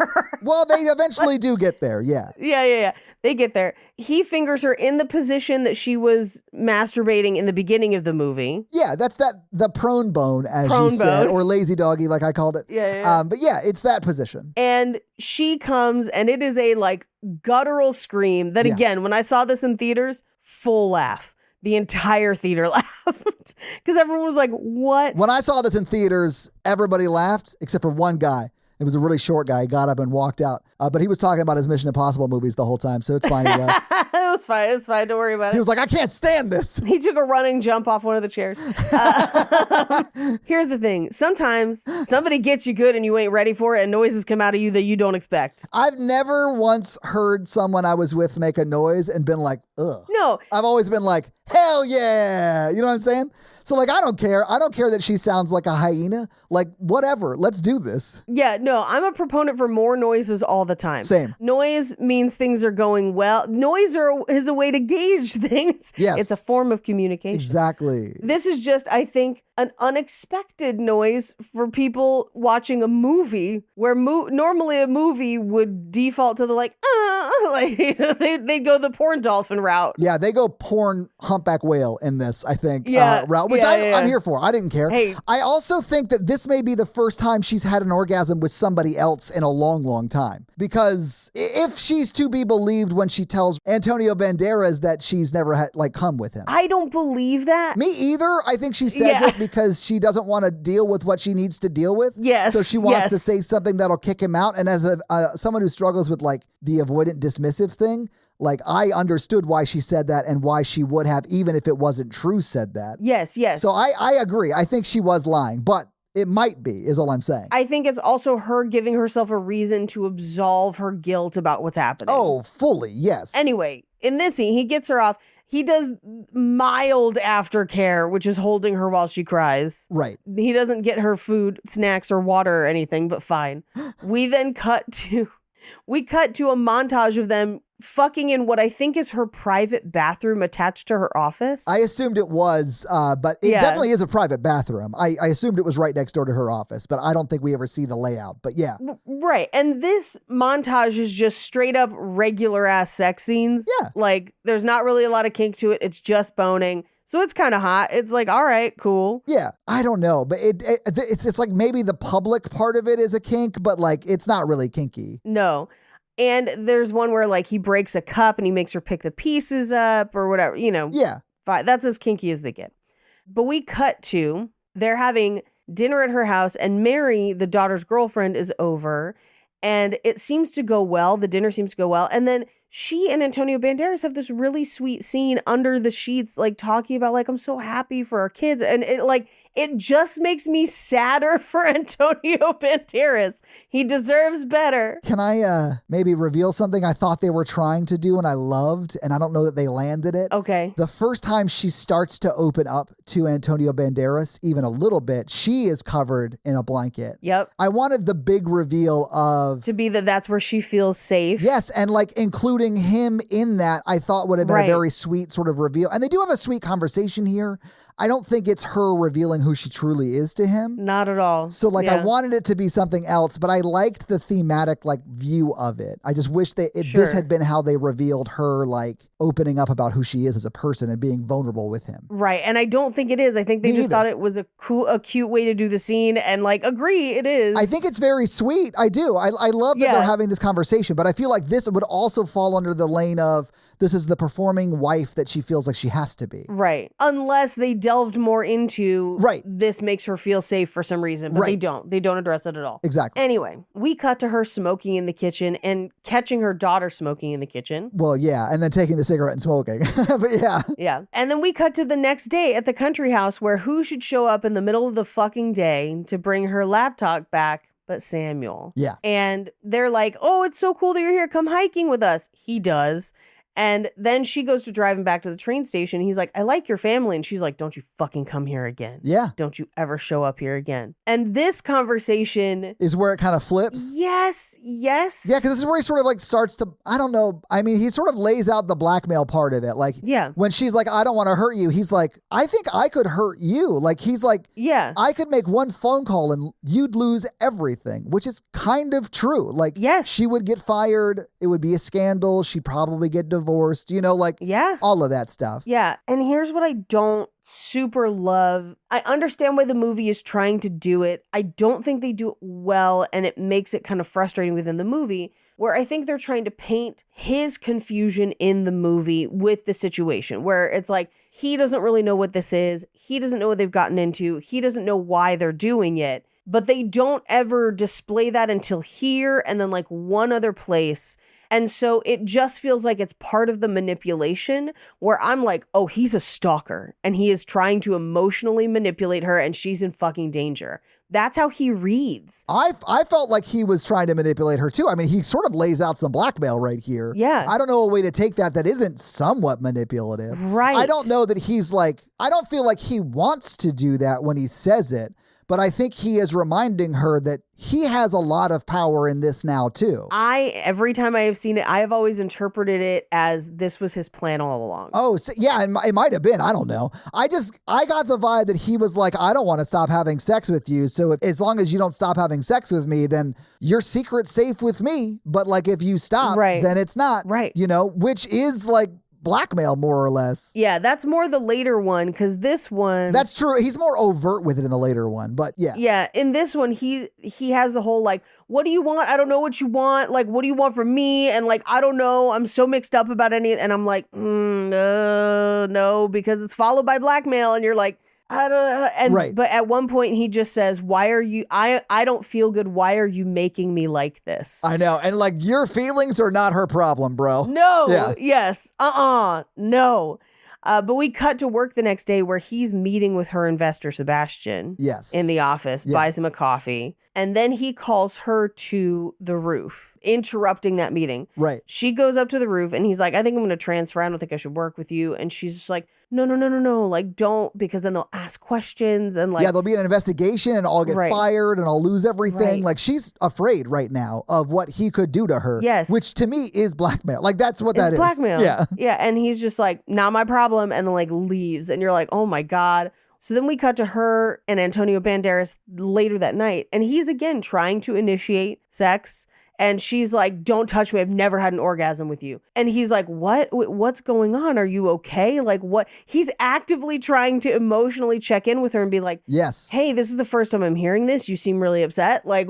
Well, they eventually do get there. Yeah. Yeah. They get there. He fingers her in the position that she was masturbating in the beginning of the movie. Yeah, that's the prone bone, as you said, or lazy doggy, like I called it. Yeah. But yeah, it's that position. And she comes, and it is a like guttural scream that, again, when I saw this in theaters, full laugh. The entire theater laughed because everyone was like, what? When I saw this in theaters, everybody laughed except for one guy. It was a really short guy. He got up and walked out. But he was talking about his Mission Impossible movies the whole time, so it's fine. It was fine. It's fine. Don't worry about it. He was like, I can't stand this. He took a running jump off one of the chairs. Here's the thing. Sometimes somebody gets you good and you ain't ready for it, and noises come out of you that you don't expect. I've never once heard someone I was with make a noise and been like, ugh. No. I've always been like, hell yeah. You know what I'm saying? So like, I don't care. I don't care that she sounds like a hyena. Like, whatever. Let's do this. Yeah, no, I'm a proponent for more noises all the time. Same. Noise means things are going well. Noise is a way to gauge things. Yes. It's a form of communication. Exactly. This is just, I think, an unexpected noise for people watching a movie where normally a movie would default to the like they'd go the porn dolphin route. Yeah, they go porn humpback whale in this, I think, route, which I'm here for. I didn't care. Hey. I also think that this may be the first time she's had an orgasm with somebody else in a long, long time. Because if she's to be believed when she tells Antonio Banderas that she's never had come with him. I don't believe that. Me either. I think she says it because she doesn't want to deal with what she needs to deal with. Yes. So she wants to say something that'll kick him out. And as someone who struggles with the avoidant dismissive thing, I understood why she said that and why she would have, even if it wasn't true, said that. Yes. So I agree. I think she was lying, but it might be, is all I'm saying. I think it's also her giving herself a reason to absolve her guilt about what's happening. Oh, fully, yes. Anyway, in this scene, he gets her off. He does mild aftercare, which is holding her while she cries. Right. He doesn't get her food, snacks, or water or anything, but fine. We then cut to a montage of them fucking in what I think is her private bathroom attached to her office. I assumed it was, but it definitely is a private bathroom. I assumed it was right next door to her office, but I don't think we ever see the layout. But yeah. Right. And this montage is just straight up regular ass sex scenes. Yeah. There's not really a lot of kink to it. It's just boning. So it's kind of hot. It's all right, cool. Yeah, I don't know, but it's like maybe the public part of it is a kink, but it's not really kinky. No. And there's one where he breaks a cup and he makes her pick the pieces up or whatever, Yeah. Fine. That's as kinky as they get. But we cut to, they're having dinner at her house and Mary, the daughter's girlfriend, is over and it seems to go well. The dinner seems to go well. And then she and Antonio Banderas have this really sweet scene under the sheets, talking about I'm so happy for our kids. And it just makes me sadder for Antonio Banderas. He deserves better. Can I maybe reveal something I thought they were trying to do and I loved, and I don't know that they landed it? Okay. The first time she starts to open up to Antonio Banderas, even a little bit, she is covered in a blanket. Yep. I wanted the big reveal of... To be that's where she feels safe. Yes, and including him in that, I thought would have been a very sweet sort of reveal. And they do have a sweet conversation here. I don't think it's her revealing who she truly is to him. Not at all. So I wanted it to be something else, but I liked the thematic view of it. I just wish that this had been how they revealed her opening up about who she is as a person and being vulnerable with him. Right. And I don't think it is. I think they just thought it was a cute way to do the scene and agree it is. I think it's very sweet. I do. I love that they're having this conversation, but I feel like this would also fall under the lane of this is the performing wife that she feels like she has to be. Right. Unless they delved more into this makes her feel safe for some reason, but they don't. They don't address it at all. Exactly. Anyway, we cut to her smoking in the kitchen and catching her daughter smoking in the kitchen. Well, yeah, and then taking the cigarette and smoking. But yeah. Yeah. And then we cut to the next day at the country house where who should show up in the middle of the fucking day to bring her laptop back but Samuel. Yeah. And they're like, oh, it's so cool that you're here. Come hiking with us. He does. And then she goes to drive him back to the train station. He's like, I like your family. And she's like, don't you fucking come here again. Yeah. Don't you ever show up here again. And this conversation is where it kind of flips. Yes. Yeah, because this is where he sort of starts to, I don't know. I mean, he sort of lays out the blackmail part of it. When she's like, I don't want to hurt you. He's like, I think I could hurt you. He's like, yeah, I could make one phone call and you'd lose everything, which is kind of true. Yes, she would get fired. It would be a scandal. She'd probably get divorced, all of that stuff. Yeah. And here's what I don't super love. I understand why the movie is trying to do it. I don't think they do it well, and it makes it kind of frustrating within the movie, where I think they're trying to paint his confusion in the movie with the situation, where it's he doesn't really know what this is. He doesn't know what they've gotten into. He doesn't know why they're doing it. But they don't ever display that until here and then one other place. And so it just feels like it's part of the manipulation where I'm like, oh, he's a stalker and he is trying to emotionally manipulate her and she's in fucking danger. That's how he reads. I felt like he was trying to manipulate her too. I mean, he sort of lays out some blackmail right here. Yeah. I don't know a way to take that isn't somewhat manipulative. Right. I don't know that I don't feel like he wants to do that when he says it. But I think he is reminding her that he has a lot of power in this now too. Every time I have seen it, I have always interpreted it as this was his plan all along. Oh, so, yeah, it might have been. I don't know. I got the vibe that he was like, I don't want to stop having sex with you. So as long as you don't stop having sex with me, then your secret's safe with me. But like, if you stop, then it's not. Right. You know, which is like blackmail more or less. Yeah, that's more the later one, because this one... That's true. He's more overt with it in the later one, but yeah. Yeah, in this one, he has the whole like, what do you want? I don't know what you want. Like, what do you want from me? And like, I don't know. I'm so mixed up about any... And I'm like, no, because it's followed by blackmail. And you're like, I don't know. But at one point he just says, why are you, I don't feel good. Why are you making me like this? I know. And like, your feelings are not her problem, bro. No. Yeah. Yes. No. But we cut to work the next day where he's meeting with her investor, Sebastian. Yes. In the office, buys him a coffee. And then he calls her to the roof, interrupting that meeting. Right. She goes up to the roof and he's like, I think I'm going to transfer. I don't think I should work with you. And she's just like, no. Like, don't, because then they'll ask questions and like. Yeah, there'll be an investigation and I'll get fired and I'll lose everything. Right. Like, she's afraid right now of what he could do to her. Yes. Which to me is blackmail. Like, that's what that is. It's blackmail. Yeah. Yeah. And he's just like, not my problem. And then like leaves. And you're like, oh my God. So then we cut to her and Antonio Banderas later that night. And he's again trying to initiate sex. And she's like, don't touch me. I've never had an orgasm with you. And he's like, what? What's going on? Are you okay? Like, what? He's actively trying to emotionally check in with her and be like, yes, hey, this is the first time I'm hearing this. You seem really upset. Like,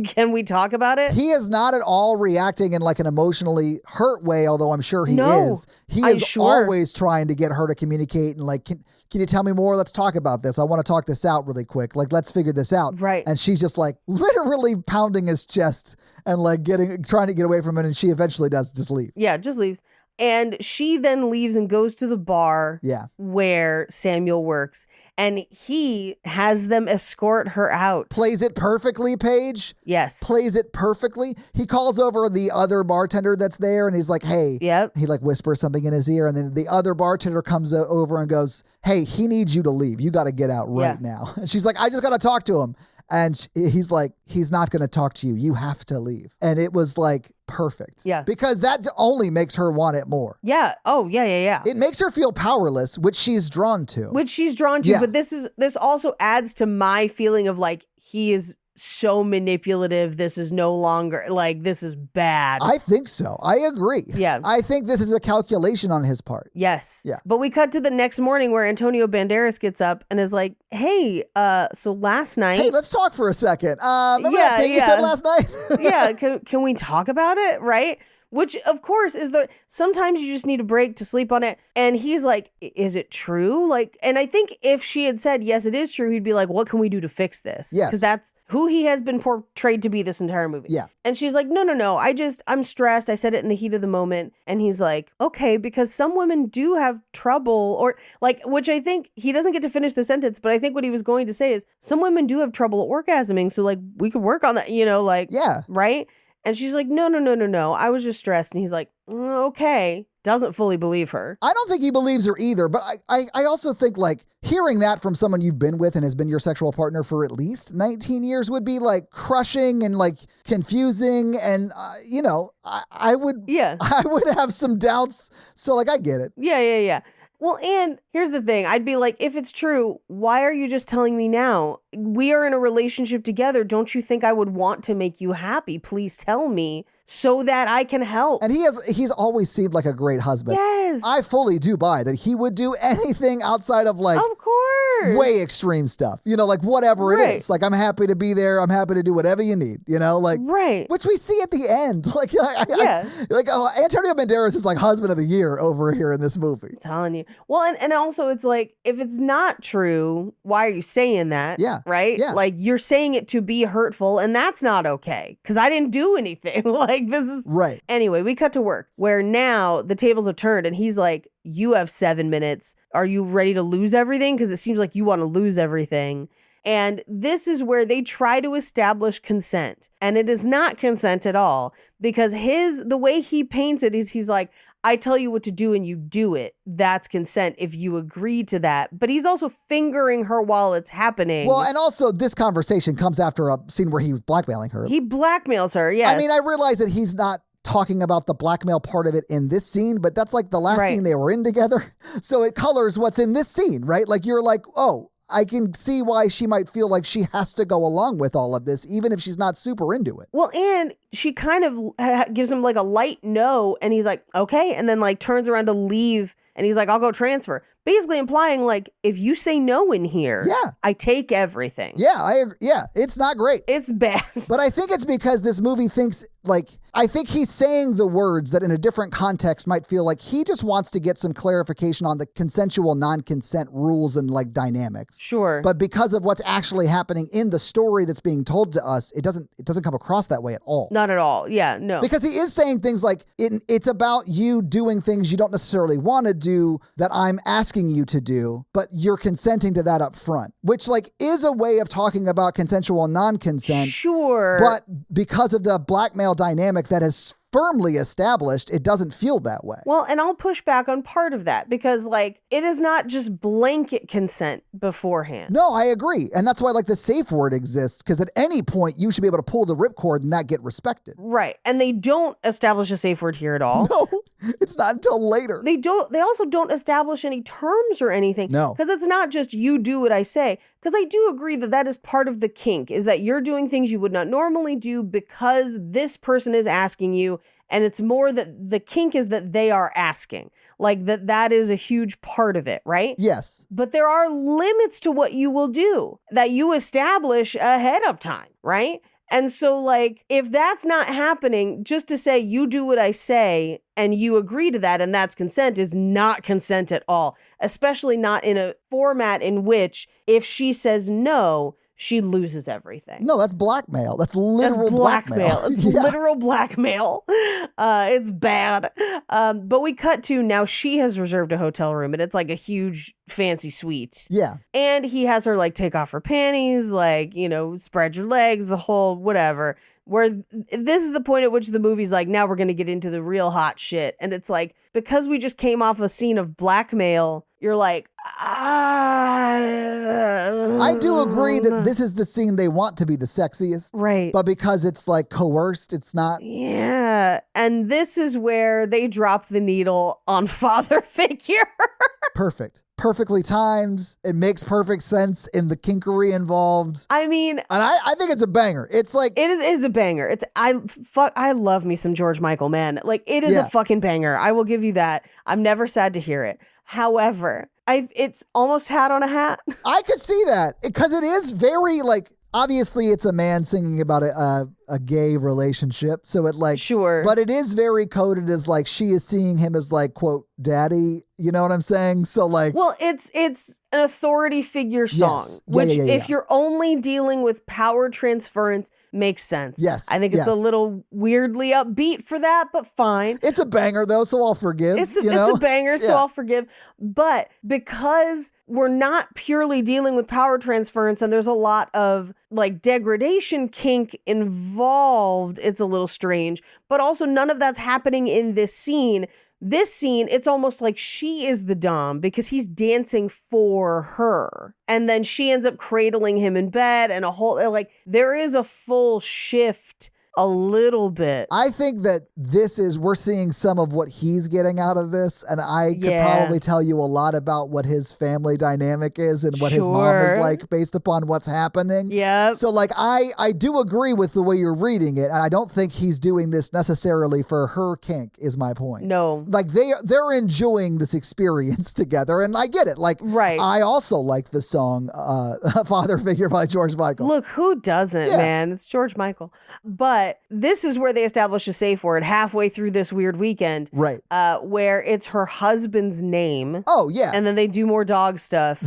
can we talk about it? He is not at all reacting in like an emotionally hurt way, although I'm sure he is. He is always trying to get her to communicate and like, can you tell me more? Let's talk about this. I want to talk this out really quick. Like, let's figure this out. Right. And she's just like literally pounding his chest and like trying to get away from it. And she eventually does just leave. Yeah, just leaves. And she then leaves and goes to the bar where Samuel works. And he has them escort her out. Plays it perfectly, Paige. Yes. Plays it perfectly. He calls over the other bartender that's there and he's like, hey. Yep. He like whispers something in his ear. And then the other bartender comes over and goes, hey, he needs you to leave. You got to get out right now. And she's like, I just got to talk to him. And he's like, he's not going to talk to you. You have to leave. And it was like perfect. Yeah. Because that only makes her want it more. Yeah. Oh, yeah. It makes her feel powerless, which she's drawn to. Yeah. But this also adds to my feeling of like, he is so manipulative. This is no longer like, this is bad. I think so. I agree. Yeah. I think this is a calculation on his part. Yes. Yeah. But we cut to the next morning where Antonio Banderas gets up and is like, hey, so last night. Hey, let's talk for a second. Remember that thing you said last night? Yeah. Can we talk about it? Right. Which, of course, is sometimes you just need a break to sleep on it. And he's like, is it true? Like, and I think if she had said, yes, it is true, he'd be like, what can we do to fix this? Yes. Because that's who he has been portrayed to be this entire movie. Yeah. And she's like, no. I'm stressed. I said it in the heat of the moment. And he's like, okay, because some women do have trouble or like, which I think he doesn't get to finish the sentence, but I think what he was going to say is some women do have trouble orgasming. So like, we could work on that, like, yeah. Right. And she's like, no. I was just stressed. And he's like, okay. Doesn't fully believe her. I don't think he believes her either. But I also think like hearing that from someone you've been with and has been your sexual partner for at least 19 years would be like crushing and like confusing. And, I would have some doubts. So like, I get it. Yeah. Well, and here's the thing. I'd be like, if it's true, why are you just telling me now? We are in a relationship together. Don't you think I would want to make you happy? Please tell me so that I can help. And he's always seemed like a great husband. Yes. I fully do buy that he would do anything outside of like of course. Way extreme stuff. Like whatever it is. Like I'm happy to be there. I'm happy to do whatever you need. Like right. Which we see at the end. Like Antonio Banderas is like husband of the year over here in this movie. I'm telling you. Well, and also it's like if it's not true, why are you saying that? Yeah. Right? Yeah. Like you're saying it to be hurtful and that's not okay because I didn't do anything. Like this is right. Anyway, we cut to work where now the tables have turned and he's like, you have 7 minutes. Are you ready to lose everything? Because it seems like you want to lose everything. And this is where they try to establish consent. And it is not consent at all because the way he paints it is he's like, I tell you what to do and you do it. That's consent if you agree to that. But he's also fingering her while it's happening. Well, and also this conversation comes after a scene where he was blackmailing her. He blackmails her, yes. I mean, I realize that he's not talking about the blackmail part of it in this scene, but that's like the last scene they were in together. So it colors what's in this scene, right? Like you're like, oh, I can see why she might feel like she has to go along with all of this, even if she's not super into it. Well, and she kind of gives him like a light no, and he's like, okay, and then like turns around to leave, and he's like, I'll go transfer. Basically implying like, if you say no in here, I take everything. Yeah, I agree. Yeah, it's not great. It's bad. But I think it's because this movie thinks like, I think he's saying the words that in a different context might feel like he just wants to get some clarification on the consensual non-consent rules and like dynamics. Sure. But because of what's actually happening in the story that's being told to us, it doesn't come across that way at all. Not at all. Yeah, no. Because he is saying things like, it's about you doing things you don't necessarily want to do that I'm asking you to do, but you're consenting to that up front, which like is a way of talking about consensual non-consent. Sure. But because of the blackmail dynamic that is firmly established, it doesn't feel that way. Well, and I'll push back on part of that because like it is not just blanket consent beforehand. No, I agree. And that's why like the safe word exists, because at any point you should be able to pull the ripcord and not get respected. Right. And they don't establish a safe word here at all. No, it's not until later. They also don't establish any terms or anything. No. Because it's not just you do what I say. Because I do agree that is part of the kink, is that you're doing things you would not normally do because this person is asking you. And it's more that the kink is that they are asking. Like that is a huge part of it, right? Yes. But there are limits to what you will do that you establish ahead of time, right? And so like, if that's not happening, just to say you do what I say and you agree to that and that's consent is not consent at all, especially not in a format in which if she says no, she loses everything. No, that's blackmail. That's literal blackmail. It's literal blackmail. It's bad. But we cut to now she has reserved a hotel room and it's like a huge fancy suite. Yeah. And he has her like take off her panties, like, spread your legs, the whole whatever. Where this is the point at which the movie's like, now we're going to get into the real hot shit. And it's like, because we just came off a scene of blackmail, you're like, I do agree that this is the scene they want to be the sexiest. Right. But because it's like coerced, it's not. Yeah. And this is where they drop the needle on father figure. Perfect. Perfectly timed. It makes perfect sense in the kinkery involved. I mean, and I think it's a banger. It's like it is a banger. I love me some George Michael, man. Like it is a fucking banger. I will give you that. I'm never sad to hear it. However, it's almost hat on a hat. I could see that because it is very like, obviously it's a man singing about a gay relationship. So it like, sure. But it is very coded as like, she is seeing him as like, quote, daddy. You know what I'm saying? So like, well, it's an authority figure song, which if you're only dealing with power transference makes sense. Yes. I think it's a little weirdly upbeat for that, but fine. It's a banger though, so I'll forgive. It's a banger, so I'll forgive. But because we're not purely dealing with power transference and there's a lot of like degradation kink involved, it's a little strange. But also none of that's happening in this scene. This scene, it's almost like she is the dom because he's dancing for her. And then she ends up cradling him in bed and like there is a full shift a little bit. I think that we're seeing some of what he's getting out of this. And I could probably tell you a lot about what his family dynamic is and what his mom is like based upon what's happening. Yeah. So like, I do agree with the way you're reading it. And I don't think he's doing this necessarily for her kink is my point. No. Like they're enjoying this experience together. And I get it. Like, right. I also like the song, Father Figure by George Michael. Look, who doesn't, man? It's George Michael. But this is where they establish a safe word halfway through this weird weekend. Right. Where it's her husband's name. Oh, yeah. And then they do more dog stuff.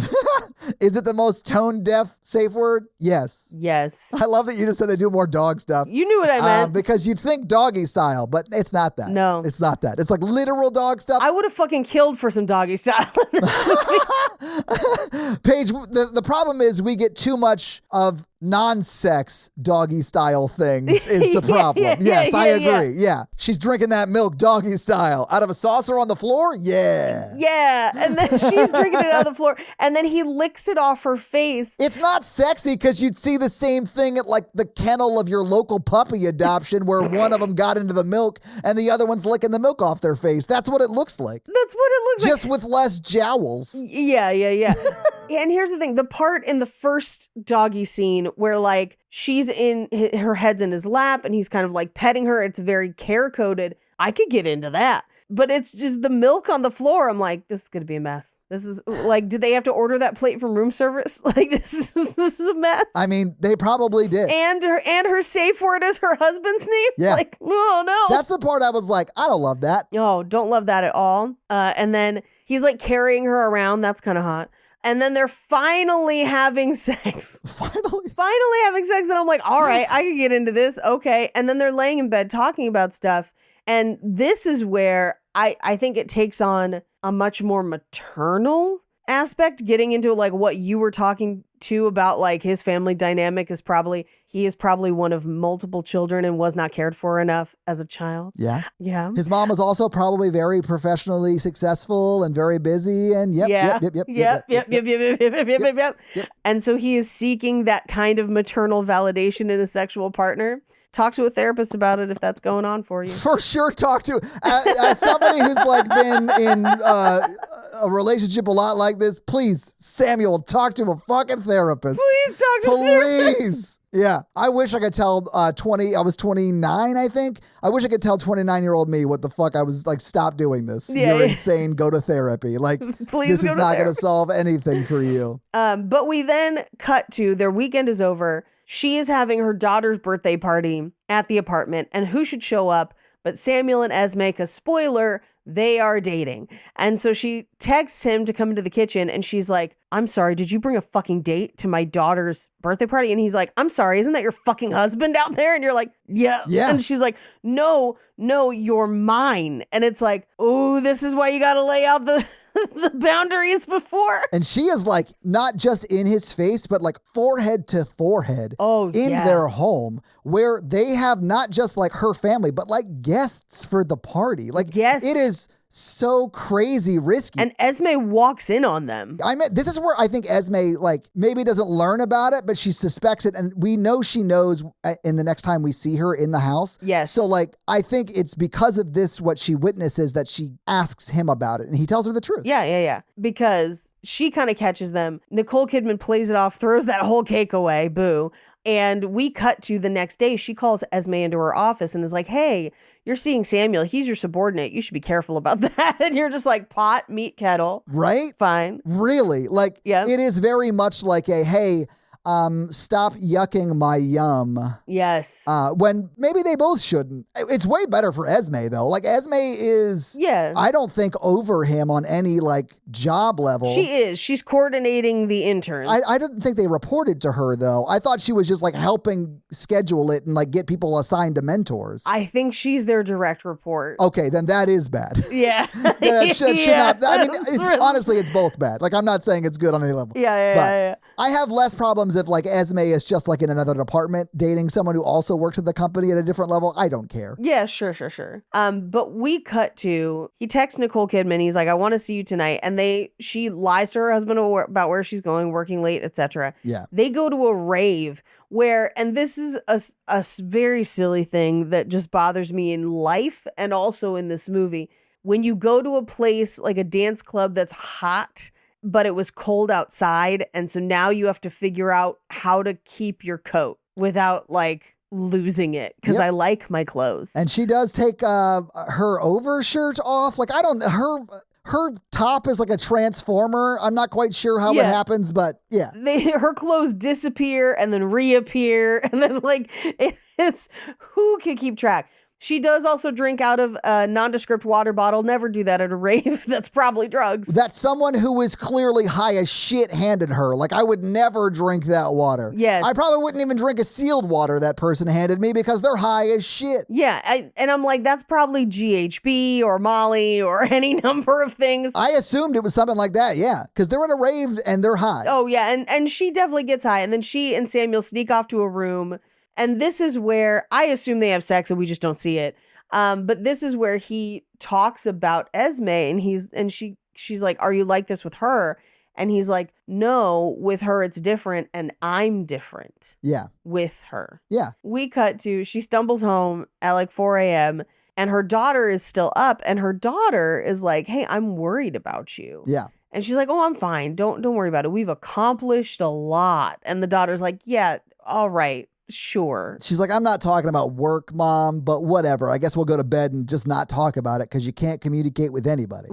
Is it the most tone deaf safe word? Yes. Yes. I love that you just said they do more dog stuff. You knew what I meant. Because you'd think doggy style, but it's not that. No. It's not that. It's like literal dog stuff. I would have fucking killed for some doggy style in this movie. Paige, the problem is we get too much of non-sex doggy style things is the problem. Yes, I agree. Yeah. She's drinking that milk doggy style out of a saucer on the floor. Yeah. Yeah. And then she's drinking it out of the floor. And then he licks it off her face. It's not sexy because you'd see the same thing at like the kennel of your local puppy adoption where one of them got into the milk and the other one's licking the milk off their face. That's what it looks like. That's what it looks like. Just with less jowls. Yeah. And here's the thing. The part in the first doggy scene where like she's her head's in his lap and he's kind of like petting her. It's very care coded. I could get into that. But it's just the milk on the floor. I'm like, this is going to be a mess. This is like, did they have to order that plate from room service? Like, this is a mess. I mean, they probably did. And her safe word is her husband's name? Yeah. Like, oh no. That's the part I was like, I don't love that. No, don't love that at all. And then he's like carrying her around. That's kind of hot. And then they're finally having sex. Finally having sex. And I'm like, all right, I can get into this. Okay. And then they're laying in bed talking about stuff. And this is where I think it takes on a much more maternal aspect, getting into like what you were talking to about like his family dynamic he is probably one of multiple children and was not cared for enough as a child. Yeah. Yeah. His mom was also probably very professionally successful and very busy and yep. And so he is seeking that kind of maternal validation in a sexual partner. Talk to a therapist about it if that's going on for you. For sure, talk to as somebody who's like been in a relationship a lot like this. Please, Samuel, talk to a fucking therapist. Please talk to a therapist. Please. Yeah, I wish I could tell I was 29, I think. I wish I could tell 29-year-old me what the fuck I was like, stop doing this. Yeah, You're insane. Go to therapy. Like, please, this is not going to solve anything for you. But we then cut to their weekend is over. She is having her daughter's birthday party at the apartment. And who should show up but Samuel and Esme, because spoiler, they are dating. And so she texts him to come into the kitchen and she's like, I'm sorry, did you bring a fucking date to my daughter's birthday party? And he's like, I'm sorry, isn't that your fucking husband out there? And you're like, yeah. And she's like, no, you're mine. And it's like, oh, this is why you got to lay out the boundaries before. And she is like, not just in his face, but like forehead to forehead in their home, where they have not just like her family, but like guests for the party. Like, it is so crazy risky. And Esme walks in on them. This is where I think Esme like maybe doesn't learn about it, but she suspects it. And we know she knows in the next time we see her in the house. Yes. So like, I think it's because of this, what she witnesses, that she asks him about it and he tells her the truth. Yeah. Because she kind of catches them. Nicole Kidman plays it off, throws that whole cake away. Boo. And we cut to the next day. She calls Esme into her office and is like, hey, you're seeing Samuel. He's your subordinate. You should be careful about that. And you're just like, pot, meat, kettle. Right? Fine. Really? Like, it is very much like a, hey, stop yucking my yum. Yes. When maybe they both shouldn't. It's way better for Esme though. Like Esme is, I don't think over him on any like job level. She is. She's coordinating the interns. I didn't think they reported to her though. I thought she was just like helping schedule it and like get people assigned to mentors. I think she's their direct report. Okay, then that is bad. Yeah. should not, I mean, honestly, it's both bad. Like I'm not saying it's good on any level. Yeah. I have less problems if like Esme is just like in another department dating someone who also works at the company at a different level. I don't care. Yeah, sure. But we cut to, he texts Nicole Kidman. He's like, I want to see you tonight. And she lies to her husband about where she's going, working late, etc. Yeah. They go to a rave where, and this is a very silly thing that just bothers me in life and also in this movie. When you go to a place like a dance club that's hot, but it was cold outside. And so now you have to figure out how to keep your coat without like losing it. Cause I like my clothes. And she does take her overshirt off. Like her top is like a transformer. I'm not quite sure how it happens, but yeah. Her clothes disappear and then reappear. And then like, it's who can keep track? She does also drink out of a nondescript water bottle. Never do that at a rave. That's probably drugs. That someone who is clearly high as shit handed her. Like, I would never drink that water. Yes. I probably wouldn't even drink a sealed water that person handed me because they're high as shit. Yeah, and I'm like, that's probably GHB or Molly or any number of things. I assumed it was something like that, yeah, because they're in a rave and they're high. Oh, yeah, and she definitely gets high. And then she and Samuel sneak off to a room. And this is where I assume they have sex and we just don't see it. But this is where he talks about Esme and she's like, are you like this with her? And he's like, no, with her it's different and I'm different. Yeah. With her. Yeah. We cut to, she stumbles home at like 4 a.m. and her daughter is still up and her daughter is like, hey, I'm worried about you. Yeah. And she's like, oh, I'm fine. Don't worry about it. We've accomplished a lot. And the daughter's like, yeah, all right. Sure. She's like, I'm not talking about work, Mom, but whatever. I guess we'll go to bed and just not talk about it because you can't communicate with anybody.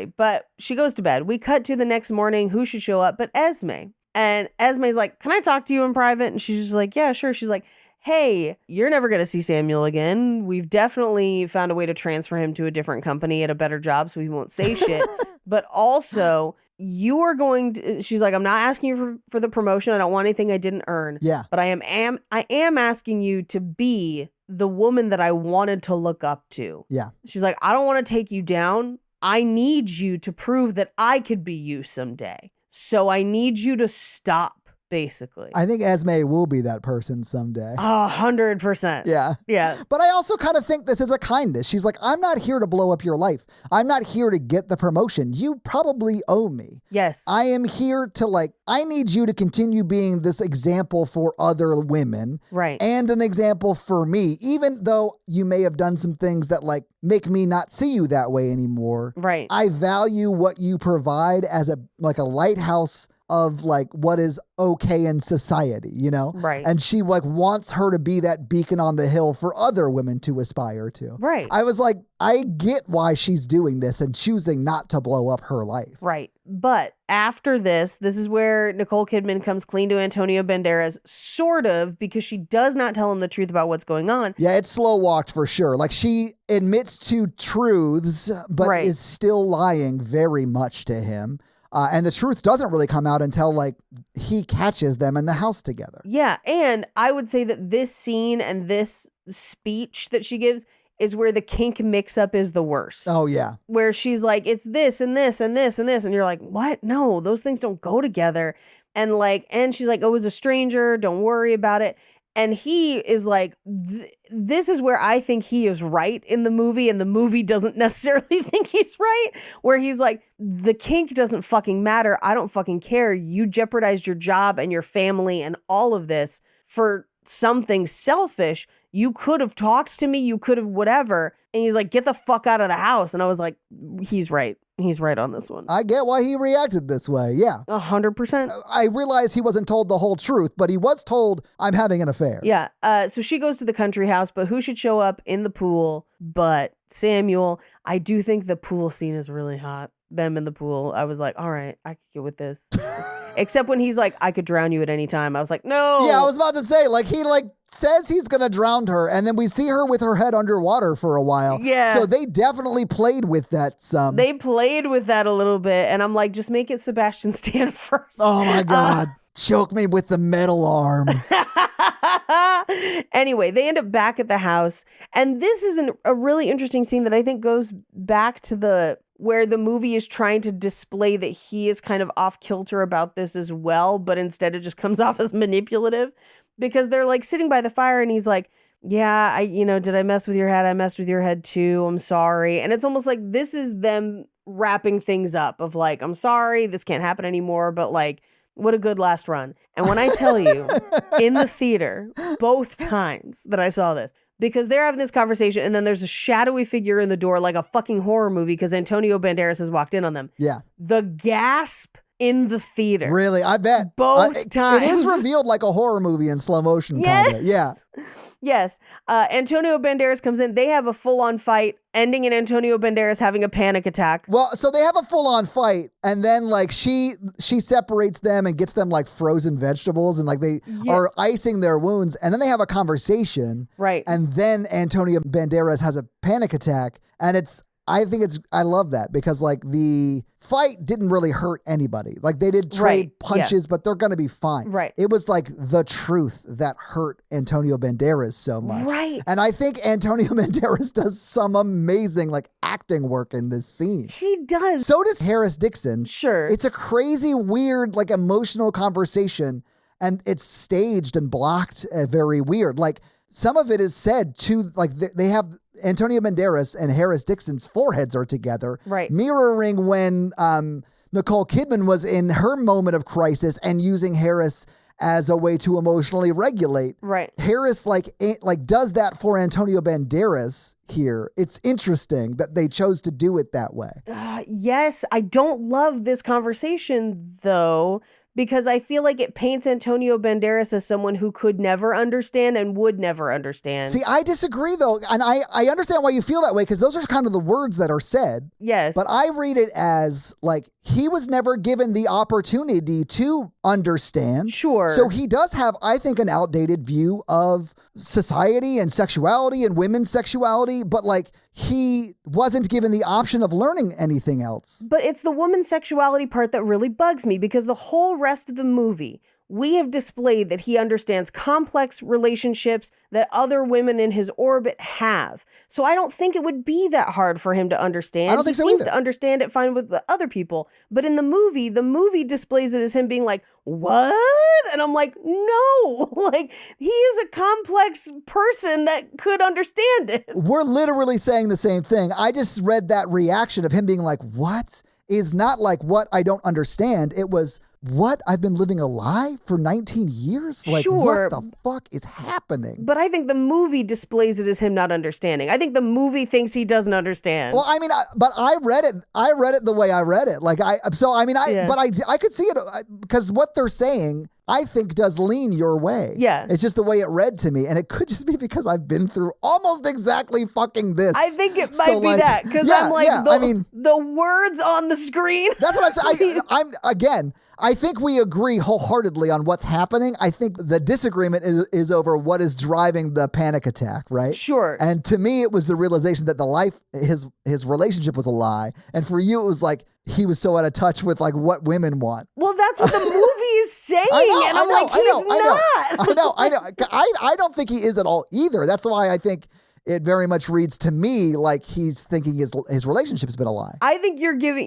But she goes to bed. We cut to the next morning. Who should show up but Esme? And Esme's like, can I talk to you in private? And she's just like, yeah, sure. She's like, hey, you're never going to see Samuel again. We've definitely found a way to transfer him to a different company at a better job so he won't say shit. But also, you are going to, she's like, I'm not asking you for the promotion. I don't want anything I didn't earn. Yeah. But I am asking you to be the woman that I wanted to look up to. Yeah. She's like, I don't want to take you down. I need you to prove that I could be you someday. So I need you to stop. Basically. I think Esme will be that person someday. 100%. Yeah. Yeah. But I also kind of think this is a kindness. She's like, I'm not here to blow up your life. I'm not here to get the promotion. You probably owe me. Yes. I am here to I need you to continue being this example for other women. Right. And an example for me, even though you may have done some things that make me not see you that way anymore. Right. I value what you provide as a lighthouse of what is okay in society, you know? Right. And she wants her to be that beacon on the hill for other women to aspire to. Right. I was like, I get why she's doing this and choosing not to blow up her life. Right. But after this is where Nicole Kidman comes clean to Antonio Banderas, sort of, because she does not tell him the truth about what's going on. Yeah, it's slow walked for sure. She admits to truths, but is still lying very much to him. And the truth doesn't really come out until he catches them in the house together. Yeah. And I would say that this scene and this speech that she gives is where the kink mix up is the worst. Oh, yeah. Where she's like, it's this and this and this and this. And you're like, what? No, those things don't go together. And and she's like, oh, it was a stranger. Don't worry about it. And he is like, this is where I think he is right in the movie, and the movie doesn't necessarily think he's right, where he's like, the kink doesn't fucking matter. I don't fucking care. You jeopardized your job and your family and all of this for something selfish. You could have talked to me. You could have whatever. And he's like, get the fuck out of the house. And I was like, he's right. He's right on this one. I get why he reacted this way. Yeah. 100%. I realize he wasn't told the whole truth, but he was told, I'm having an affair. Yeah. So she goes to the country house, but who should show up in the pool but Samuel? I do think the pool scene is really hot. Them in the pool. I was like, all right, I could get with this. Except when he's like, I could drown you at any time. I was like, no. Yeah, I was about to say, he says he's going to drown her, and then we see her with her head underwater for a while. Yeah. So they definitely played with that some. They played with that a little bit, and I'm like, just make it Sebastian Stan first. Oh my God. Choke me with the metal arm. Anyway, they end up back at the house, and this is a really interesting scene that I think goes back to where the movie is trying to display that he is kind of off kilter about this as well, but instead it just comes off as manipulative, because they're sitting by the fire and he's like, yeah, did I mess with your head? I messed with your head too. I'm sorry. And it's almost like this is them wrapping things up of I'm sorry, this can't happen anymore, but what a good last run. And when I tell you, in the theater, both times that I saw this, because they're having this conversation and then there's a shadowy figure in the door like a fucking horror movie because Antonio Banderas has walked in on them. Yeah. The gasp in the theater. Really? I bet. Both times. It is revealed like a horror movie in slow motion. Yes. Kinda. Yeah. Yes. Antonio Banderas comes in. They have a full-on fight, ending in Antonio Banderas having a panic attack. Well, so they have a full-on fight, and then like she separates them and gets them like frozen vegetables, and like they are icing their wounds, and then they have a conversation. Right. And then Antonio Banderas has a panic attack, and I love that because like the fight didn't really hurt anybody. Like they did trade punches, but they're going to be fine. Right. It was like the truth that hurt Antonio Banderas so much. Right. And I think Antonio Banderas does some amazing like acting work in this scene. He does. So does Harris Dixon. Sure. It's a crazy, weird, like emotional conversation, and it's staged and blocked very weird. Like some of it is said to like they have Antonio Banderas and Harris Dixon's foreheads are together, right, mirroring when Nicole Kidman was in her moment of crisis and using Harris as a way to emotionally regulate. Right. Harris like does that for Antonio Banderas here. It's interesting that they chose to do it that way. Yes, I don't love this conversation though, because I feel like it paints Antonio Banderas as someone who could never understand and would never understand. See, I disagree though, and I understand why you feel that way because those are kind of the words that are said. Yes. But I read it as like he was never given the opportunity to understand. Sure. So he does have, I think, an outdated view of society and sexuality and women's sexuality, but like he wasn't given the option of learning anything else. But it's the woman's sexuality part that really bugs me because the whole rest of the movie, we have displayed that he understands complex relationships that other women in his orbit have. So I don't think it would be that hard for him to understand. I don't think so He seems either. to understand it fine with the other people. But in the movie displays it as him being like, what? And I'm like, no, like he is a complex person that could understand it. We're literally saying the same thing. I just read that reaction of him being like, what? Is not like what I don't understand. It was what I've been living a lie for 19 years? Like, sure. What the fuck is happening? But I think the movie displays it as him not understanding. I think the movie thinks he doesn't understand. Well, I mean, but I read it the way I read it. Like I could see it because what they're saying, I think does lean your way. Yeah. It's just the way it read to me. And it could just be because I've been through almost exactly fucking this. I think it might be that because I'm like, the words on the screen. That's what I'm saying. I think we agree wholeheartly on what's happening. I think the disagreement is over what is driving the panic attack, right? Sure. And to me, it was the realization that his relationship was a lie. And for you, it was like he was so out of touch with like what women want. Well, that's what the movie is saying. I know. I don't think he is at all either. That's why I think it very much reads to me like he's thinking his relationship's been a lie. I think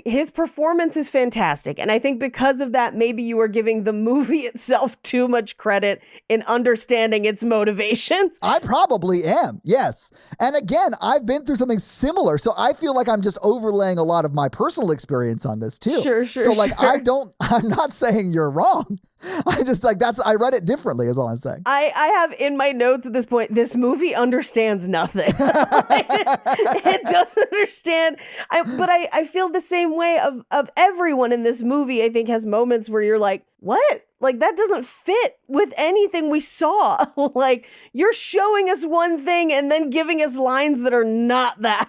his performance is fantastic. And I think because of that, maybe you are giving the movie itself too much credit in understanding its motivations. I probably am, yes. And again, I've been through something similar. So I feel like I'm just overlaying a lot of my personal experience on this too. Sure. So like, I'm not saying you're wrong. I just like I read it differently is all I'm saying. I have in my notes at this point, this movie understands nothing. It doesn't understand. But I feel the same way of everyone in this movie, I think has moments where you're like, what? Like that doesn't fit with anything we saw. Like you're showing us one thing and then giving us lines that are not that.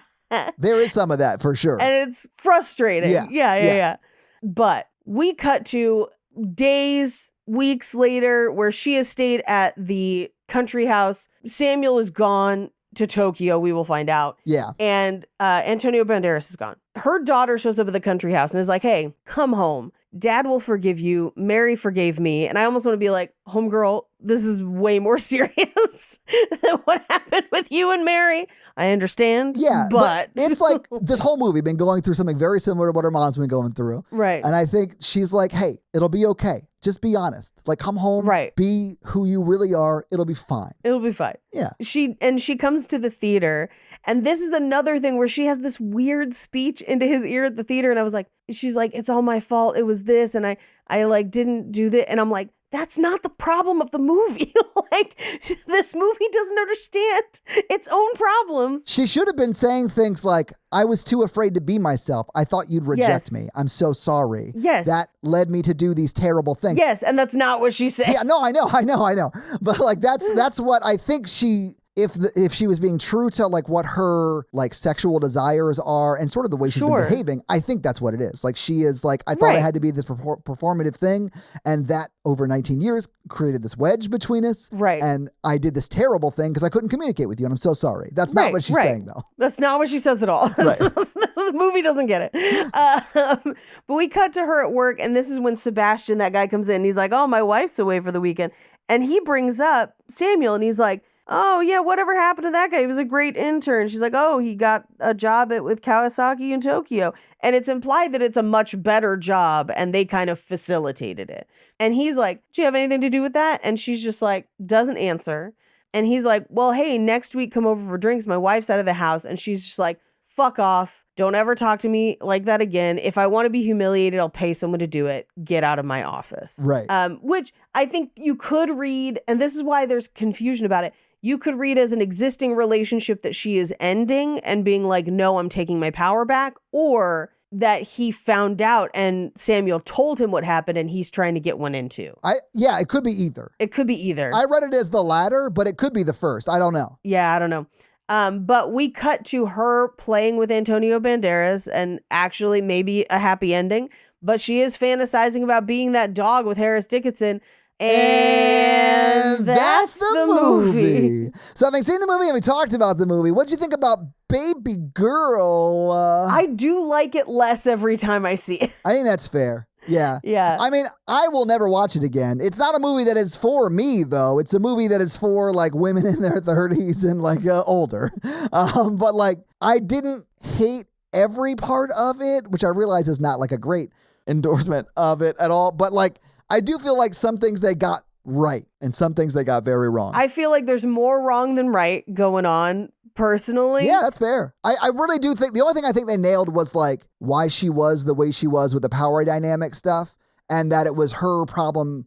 There is some of that for sure. And it's frustrating. Yeah. But we cut to days, weeks later, where she has stayed at the country house. Samuel is gone to Tokyo, we will find out. Yeah. And Antonio Banderas is gone. Her daughter shows up at the country house and is like, hey, come home. Dad will forgive you. Mary forgave me. And I almost want to be like, homegirl, this is way more serious than what happened with you and Mary. I understand. Yeah. But it's like this whole movie been going through something very similar to what her mom's been going through. Right. And I think she's like, hey, it'll be okay. Just be honest. Like, come home. Right. Be who you really are. It'll be fine. It'll be fine. Yeah. She comes to the theater, and this is another thing where she has this weird speech into his ear at the theater, and I was like, she's like, it's all my fault. It was this, and I like didn't do that, and I'm like, that's not the problem of the movie. Like, this movie doesn't understand its own problems. She should have been saying things like, I was too afraid to be myself. I thought you'd reject me. I'm so sorry. Yes. That led me to do these terrible things. Yes, and that's not what she said. Yeah, no, I know. But like that's what I think she if she was being true to like what her like sexual desires are and sort of the way she's been behaving, I think that's what it is. Like she is like, I thought it had to be this performative thing, and that over 19 years created this wedge between us. Right. And I did this terrible thing because I couldn't communicate with you, and I'm so sorry. That's not what she's saying, though. That's not what she says at all. Right. The movie doesn't get it. But we cut to her at work, and this is when Sebastian, that guy, comes in. And he's like, oh, my wife's away for the weekend. And he brings up Samuel, and he's like, oh, yeah, whatever happened to that guy? He was a great intern. She's like, oh, he got a job with Kawasaki in Tokyo. And it's implied that it's a much better job, and they kind of facilitated it. And he's like, do you have anything to do with that? And she's just like, doesn't answer. And he's like, well, hey, next week come over for drinks. My wife's out of the house. And she's just like, fuck off. Don't ever talk to me like that again. If I want to be humiliated, I'll pay someone to do it. Get out of my office. Right. Which I think you could read, and this is why there's confusion about it. You could read as an existing relationship that she is ending and being like, no, I'm taking my power back. Or that he found out and Samuel told him what happened and he's trying to get one in too. Yeah, it could be either. It could be either. I read it as the latter, but it could be the first. I don't know. Yeah, I don't know. But we cut to her playing with Antonio Banderas and actually maybe a happy ending. But she is fantasizing about being that dog with Harris Dickinson. And that's the movie. So having seen the movie and we talked about the movie, what'd you think about Babygirl? I do like it less every time I see it. I think that's fair. Yeah. Yeah. I mean, I will never watch it again. It's not a movie that is for me, though. It's a movie that is for like women in their 30s and like older. But like, I didn't hate every part of it, which I realize is not like a great endorsement of it at all. But like, I do feel like some things they got right and some things they got very wrong. I feel like there's more wrong than right going on. Personally. Yeah, that's fair. I really do think the only thing I think they nailed was like why she was the way she was with the power dynamic stuff, and that it was her problem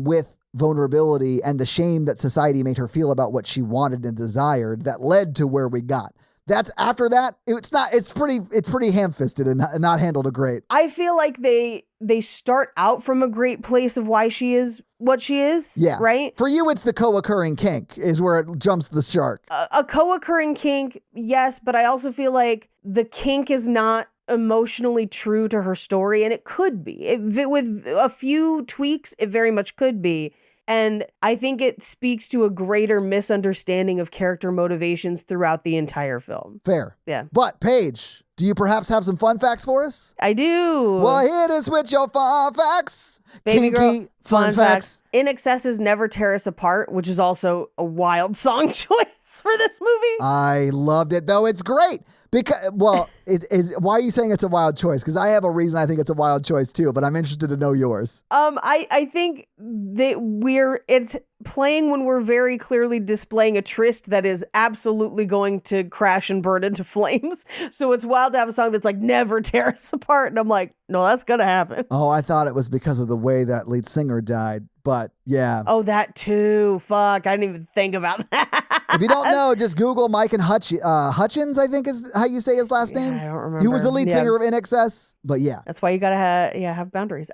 with vulnerability and the shame that society made her feel about what she wanted and desired that led to where we got. That's after that, it's pretty ham-fisted and not handled a great. I feel like they start out from a great place of why she is what she is. Yeah. Right? For you, it's the co-occurring kink is where it jumps the shark. A co-occurring kink, yes, but I also feel like the kink is not emotionally true to her story, and it could be. With a few tweaks, it very much could be. And I think it speaks to a greater misunderstanding of character motivations throughout the entire film. Fair. Yeah. But, Paige, do you perhaps have some fun facts for us? I do. Well, hit us with your fun facts. Babygirl, Kinky fun facts. In Excesses Never Tear Us Apart, which is also a wild song choice for this movie. I loved it, though. It's great. Because, well, why are you saying it's a wild choice? Because I have a reason I think it's a wild choice too, but I'm interested to know yours. I think that it's playing when we're very clearly displaying a tryst that is absolutely going to crash and burn into flames. So it's wild to have a song that's like never tear us apart. And I'm like, no, that's gonna happen. Oh, I thought it was because of the way that lead singer died, but yeah. Oh, that too. Fuck, I didn't even think about that. If you don't know, just Google Mike and Hutchins, I think is how you say his last name. I don't remember. He was the lead singer of INXS, but yeah. That's why you gotta have boundaries.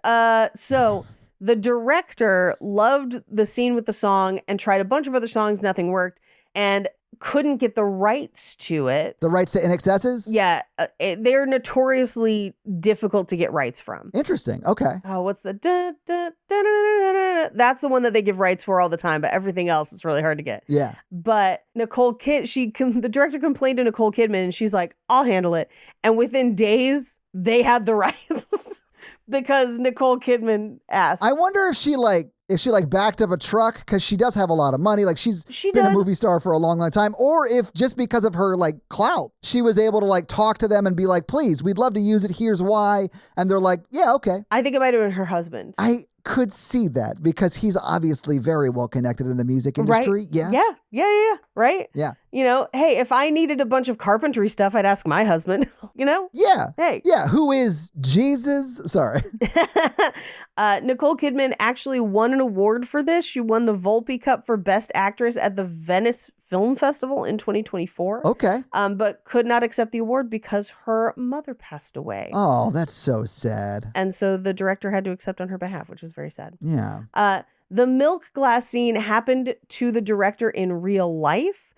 So the director loved the scene with the song and tried a bunch of other songs. Nothing worked. And couldn't get the rights to it. The rights to INXS's? Yeah. They're notoriously difficult to get rights from. Interesting. Okay. Oh, what's the da, da, da, da, da, da. That's the one that they give rights for all the time, but everything else is really hard to get. Yeah. But the director complained to Nicole Kidman and she's like, I'll handle it. And within days, they had the rights because Nicole Kidman asked. I wonder if she backed up a truck because she does have a lot of money. Like she's been a movie star for a long, long time. Or if just because of her like clout, she was able to like talk to them and be like, please, we'd love to use it. Here's why. And they're like, yeah, okay. I think it might have been her husband. I could see that because he's obviously very well connected in the music industry. Right. Yeah. Right? Yeah. You know, hey, if I needed a bunch of carpentry stuff, I'd ask my husband, you know? Yeah. Hey. Yeah. Who is Jesus? Sorry. Nicole Kidman actually won an award for this. She won the Volpe Cup for Best Actress at the Venice Film Festival in 2024. Okay. But could not accept the award because her mother passed away. Oh, that's so sad. And so the director had to accept on her behalf, which was very sad. Yeah. The milk glass scene happened to the director in real life.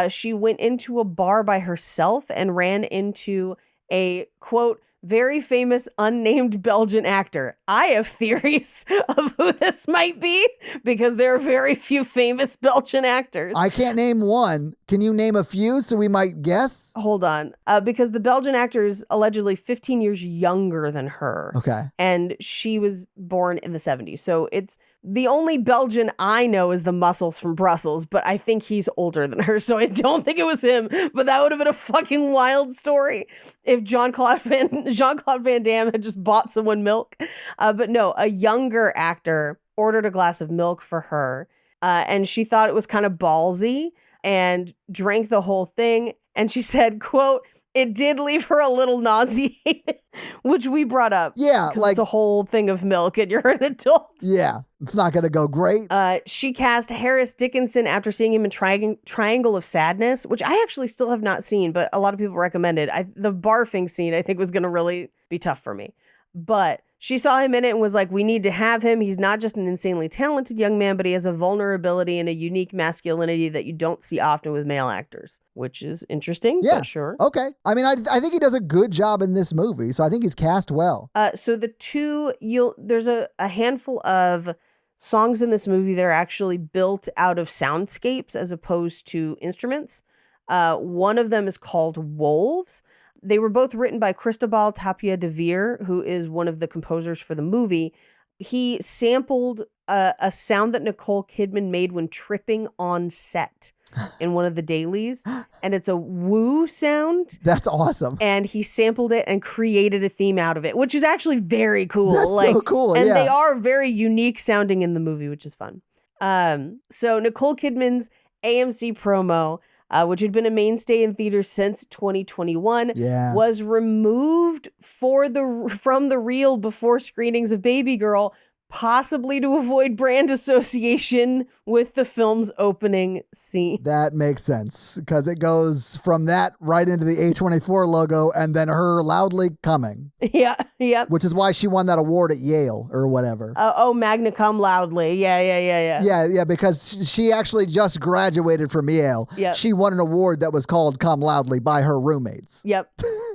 she went into a bar by herself and ran into a, quote, very famous unnamed Belgian actor. I have theories of who this might be because there are very few famous Belgian actors. I can't name one. Can you name a few so we might guess? Hold on. Because the Belgian actor is allegedly 15 years younger than her. Okay. And she was born in the 70s. So it's the only Belgian I know is the Muscles from Brussels, but I think he's older than her. So I don't think it was him, but that would have been a fucking wild story if Jean-Claude Van Damme had just bought someone milk. But no, a younger actor ordered a glass of milk for her. And she thought it was kind of ballsy and drank the whole thing. And she said, quote, it did leave her a little nauseated, which we brought up. Yeah, like it's a whole thing of milk and you're an adult. Yeah, it's not going to go great. She cast Harris Dickinson after seeing him in Triangle of Sadness, which I actually still have not seen, but a lot of people recommended. The barfing scene I think was going to really be tough for me. But she saw him in it and was like, we need to have him. He's not just an insanely talented young man, but he has a vulnerability and a unique masculinity that you don't see often with male actors, which is interesting. Yeah, but sure. Okay. I mean, I think he does a good job in this movie, so I think he's cast well. So there's a handful of songs in this movie that are actually built out of soundscapes as opposed to instruments. One of them is called Wolves. They were both written by Cristobal Tapia de Veer, who is one of the composers for the movie. He sampled a sound that Nicole Kidman made when tripping on set in one of the dailies. And it's a woo sound. That's awesome. And he sampled it and created a theme out of it, which is actually very cool. That's so cool, and yeah. they are very unique sounding in the movie, which is fun. So Nicole Kidman's AMC promo, which had been a mainstay in theaters since 2021, was removed from the reel before screenings of Babygirl, possibly to avoid brand association with the film's opening scene. That makes sense, because it goes from that right into the A24 logo and then her loudly coming. Yeah. Which is why she won that award at Yale or whatever. Magna cum loudly. Yeah. Yeah, because she actually just graduated from Yale. Yep. She won an award that was called Come Loudly by her roommates. Yep.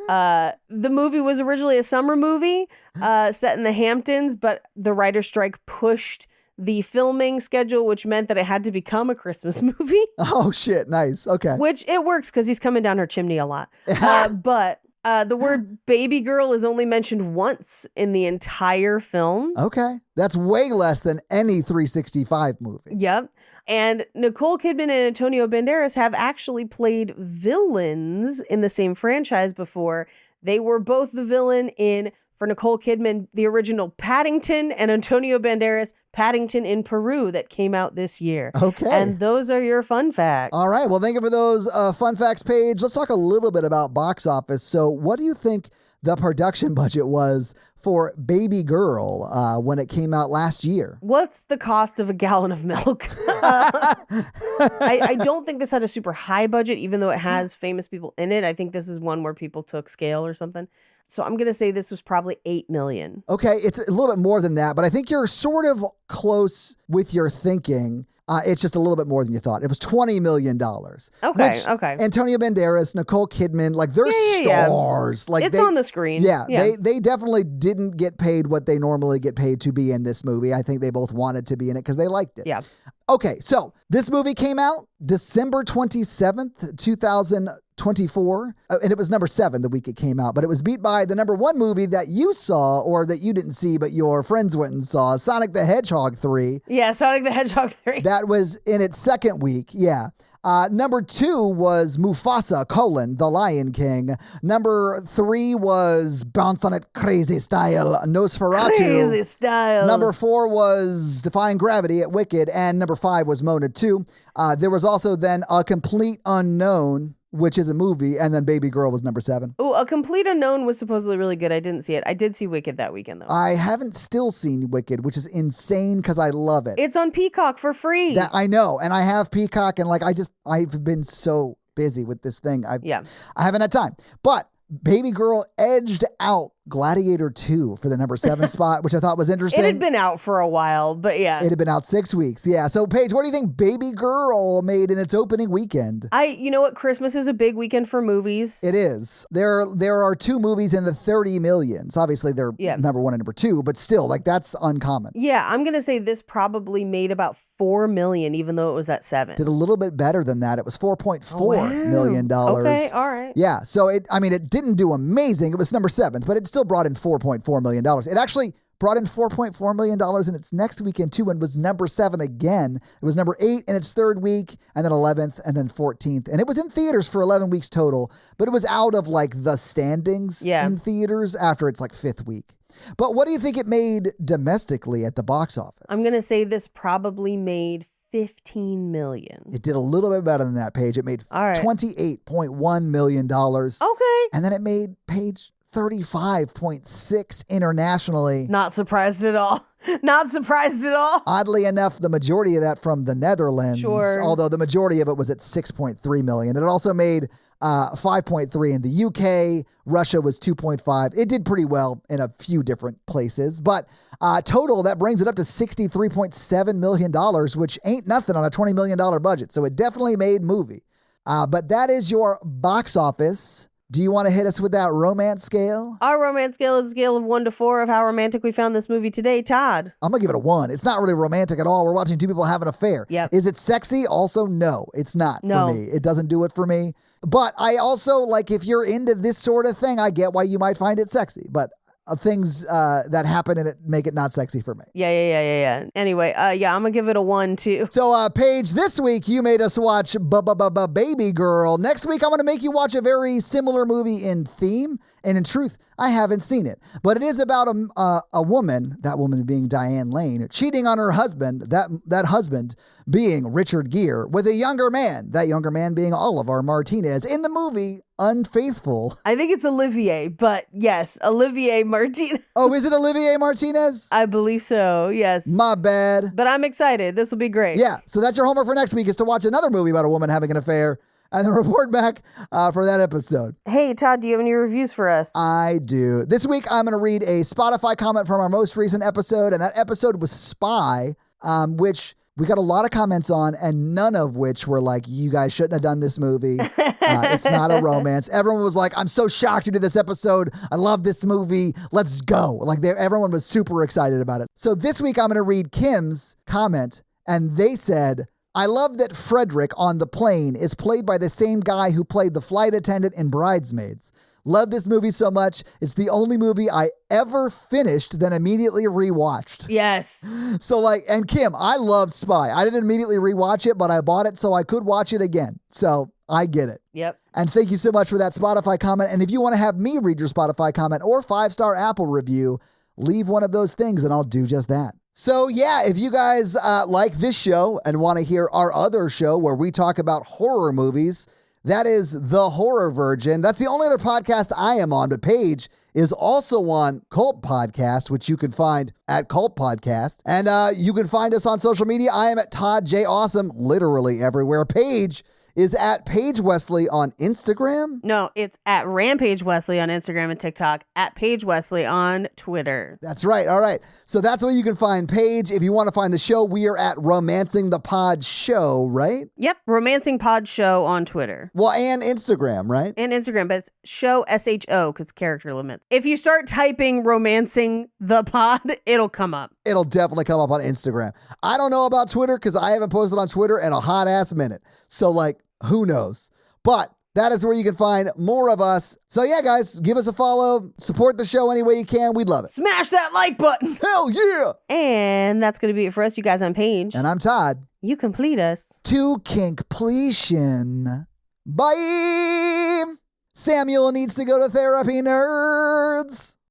The movie was originally a summer movie set in the Hamptons, but the writer's strike pushed the filming schedule, which meant that it had to become a Christmas movie. Oh, shit. Nice. Okay. Which it works because he's coming down her chimney a lot. But the word Babygirl is only mentioned once in the entire film. Okay. That's way less than any 365 movie. Yep. And Nicole Kidman and Antonio Banderas have actually played villains in the same franchise before. They were both the villain for Nicole Kidman, the original Paddington, and Antonio Banderas, Paddington in Peru, that came out this year. Okay. And those are your fun facts. All right. Well, thank you for those fun facts, Paige. Let's talk a little bit about box office. So what do you think the production budget was for Babygirl when it came out last year? What's the cost of a gallon of milk? I don't think this had a super high budget, even though it has famous people in it. I think this is one where people took scale or something. So I'm going to say this was probably $8 million. Okay, it's a little bit more than that, but I think you're sort of close with your thinking. It's just a little bit more than you thought. It was $20 million. Okay. Antonio Banderas, Nicole Kidman, like they're stars. Yeah. Like on the screen. Yeah, they definitely didn't get paid what they normally get paid to be in this movie. I think they both wanted to be in it because they liked it. Yeah. Okay, so this movie came out December 27th, 2024, and it was number 7 the week it came out, but it was beat by the number 1 movie that you saw, or that you didn't see, but your friends went and saw, Sonic the Hedgehog 3. Yeah, Sonic the Hedgehog 3. That was in its second week, yeah. Number 2 was Mufasa, The Lion King. Number 3 was Bounce on It Crazy Style, Nosferatu. Crazy Style. Number 4 was Defying Gravity at Wicked. And number 5 was Mona 2. There was also then A Complete Unknown, which is a movie, and then Babygirl was number 7. Oh, A Complete Unknown was supposedly really good. I didn't see it. I did see Wicked that weekend, though. I haven't still seen Wicked, which is insane because I love it. It's on Peacock for free. That I know, and I have Peacock, and like I've been so busy with this thing. I haven't had time. But Babygirl edged out Gladiator 2 for the number 7 spot, which I thought was interesting. It had been out for a while, but yeah. It had been out 6 weeks. Yeah. So, Paige, what do you think Babygirl made in its opening weekend? You know what? Christmas is a big weekend for movies. It is. There are 2 movies in the 30 millions. Obviously, they're number 1 and number 2, but still, like, that's uncommon. Yeah, I'm going to say this probably made about $4 million, even though it was at 7. Did a little bit better than that. It was $4.4 million. Okay, all right. Yeah, so it didn't do amazing. It was number 7, but it still brought in $4.4 million. It actually brought in $4.4 million in its next weekend too and was number 7 again. It was number 8 in its 3rd week, and then 11th, and then 14th. And it was in theaters for 11 weeks total, but it was out of like the standings in theaters after its like 5th week. But what do you think it made domestically at the box office? I'm going to say this probably made $15 million. It did a little bit better than that, Paige. It made $28.1 million. Okay. And then it made, Paige, 35.6 internationally. Not surprised at all. Not surprised at all. Oddly enough, the majority of that from the Netherlands, although the majority of it was at 6.3 million. It also made 5.3 in the UK. Russia was 2.5. It did pretty well in a few different places, but total, that brings it up to $63.7 million, which ain't nothing on a $20 million budget. So it definitely made movie. But that is your box office. Do you want to hit us with that romance scale? Our romance scale is a scale of 1 to 4 of how romantic we found this movie today. Todd? I'm going to give it a 1. It's not really romantic at all. We're watching 2 people have an affair. Yep. Is it sexy? Also, no, it's not for me. It doesn't do it for me. But I also, like, if you're into this sort of thing, I get why you might find it sexy. But things that happen in it make it not sexy for me. Yeah. Anyway, I'm going to give it a 1 too. So, Paige, this week you made us watch Babygirl. Next week I'm going to make you watch a very similar movie in theme. And in truth, I haven't seen it. But it is about a woman, that woman being Diane Lane, cheating on her husband, that husband being Richard Gere, with a younger man, that younger man being Oliver Martinez, in the movie Unfaithful. I think it's Olivier, but yes, Olivier Martinez. Oh, is it Olivier Martinez? I believe so, yes. My bad. But I'm excited. This will be great. Yeah, so that's your homework for next week, is to watch another movie about a woman having an affair and then report back for that episode. Hey, Todd, do you have any reviews for us? I do. This week, I'm going to read a Spotify comment from our most recent episode, and that episode was Spy, which we got a lot of comments on, and none of which were like, you guys shouldn't have done this movie. It's not a romance. Everyone was like, I'm so shocked you did this episode. I love this movie. Let's go. Like, everyone was super excited about it. So this week, I'm going to read Kim's comment, and they said, I love that Frederick on the plane is played by the same guy who played the flight attendant in Bridesmaids. Love this movie so much. It's the only movie I ever finished, then immediately rewatched. Yes. So and Kim, I loved Spy. I didn't immediately rewatch it, but I bought it so I could watch it again. So I get it. Yep. And thank you so much for that Spotify comment. And if you want to have me read your Spotify comment or 5-star Apple review, leave one of those things and I'll do just that. So yeah, if you guys like this show and want to hear our other show where we talk about horror movies, that is The Horror Virgin. That's the only other podcast I am on, but Paige is also on Cult Podcast, which you can find at Cult Podcast. And you can find us on social media. I am at Todd J. Awesome, literally everywhere. Paige is at Paige Wesley on Instagram. No, it's at Rampage Wesley on Instagram and TikTok, at Paige Wesley on Twitter. That's right. All right. So that's where you can find Paige. If you want to find the show, we are at Romancing the Pod Show, right? Yep. Romancing Pod Show on Twitter. Well, and Instagram, right? And Instagram, but it's show SHO because character limits. If you start typing Romancing the Pod, it'll come up. It'll definitely come up on Instagram. I don't know about Twitter because I haven't posted on Twitter in a hot ass minute. So who knows? But that is where you can find more of us. So yeah, guys, give us a follow. Support the show any way you can. We'd love it. Smash that like button. Hell yeah. And that's going to be it for us. You guys, I'm Paige. And I'm Todd. You complete us. To kinkpletion. Bye. Samuel needs to go to therapy, nerds.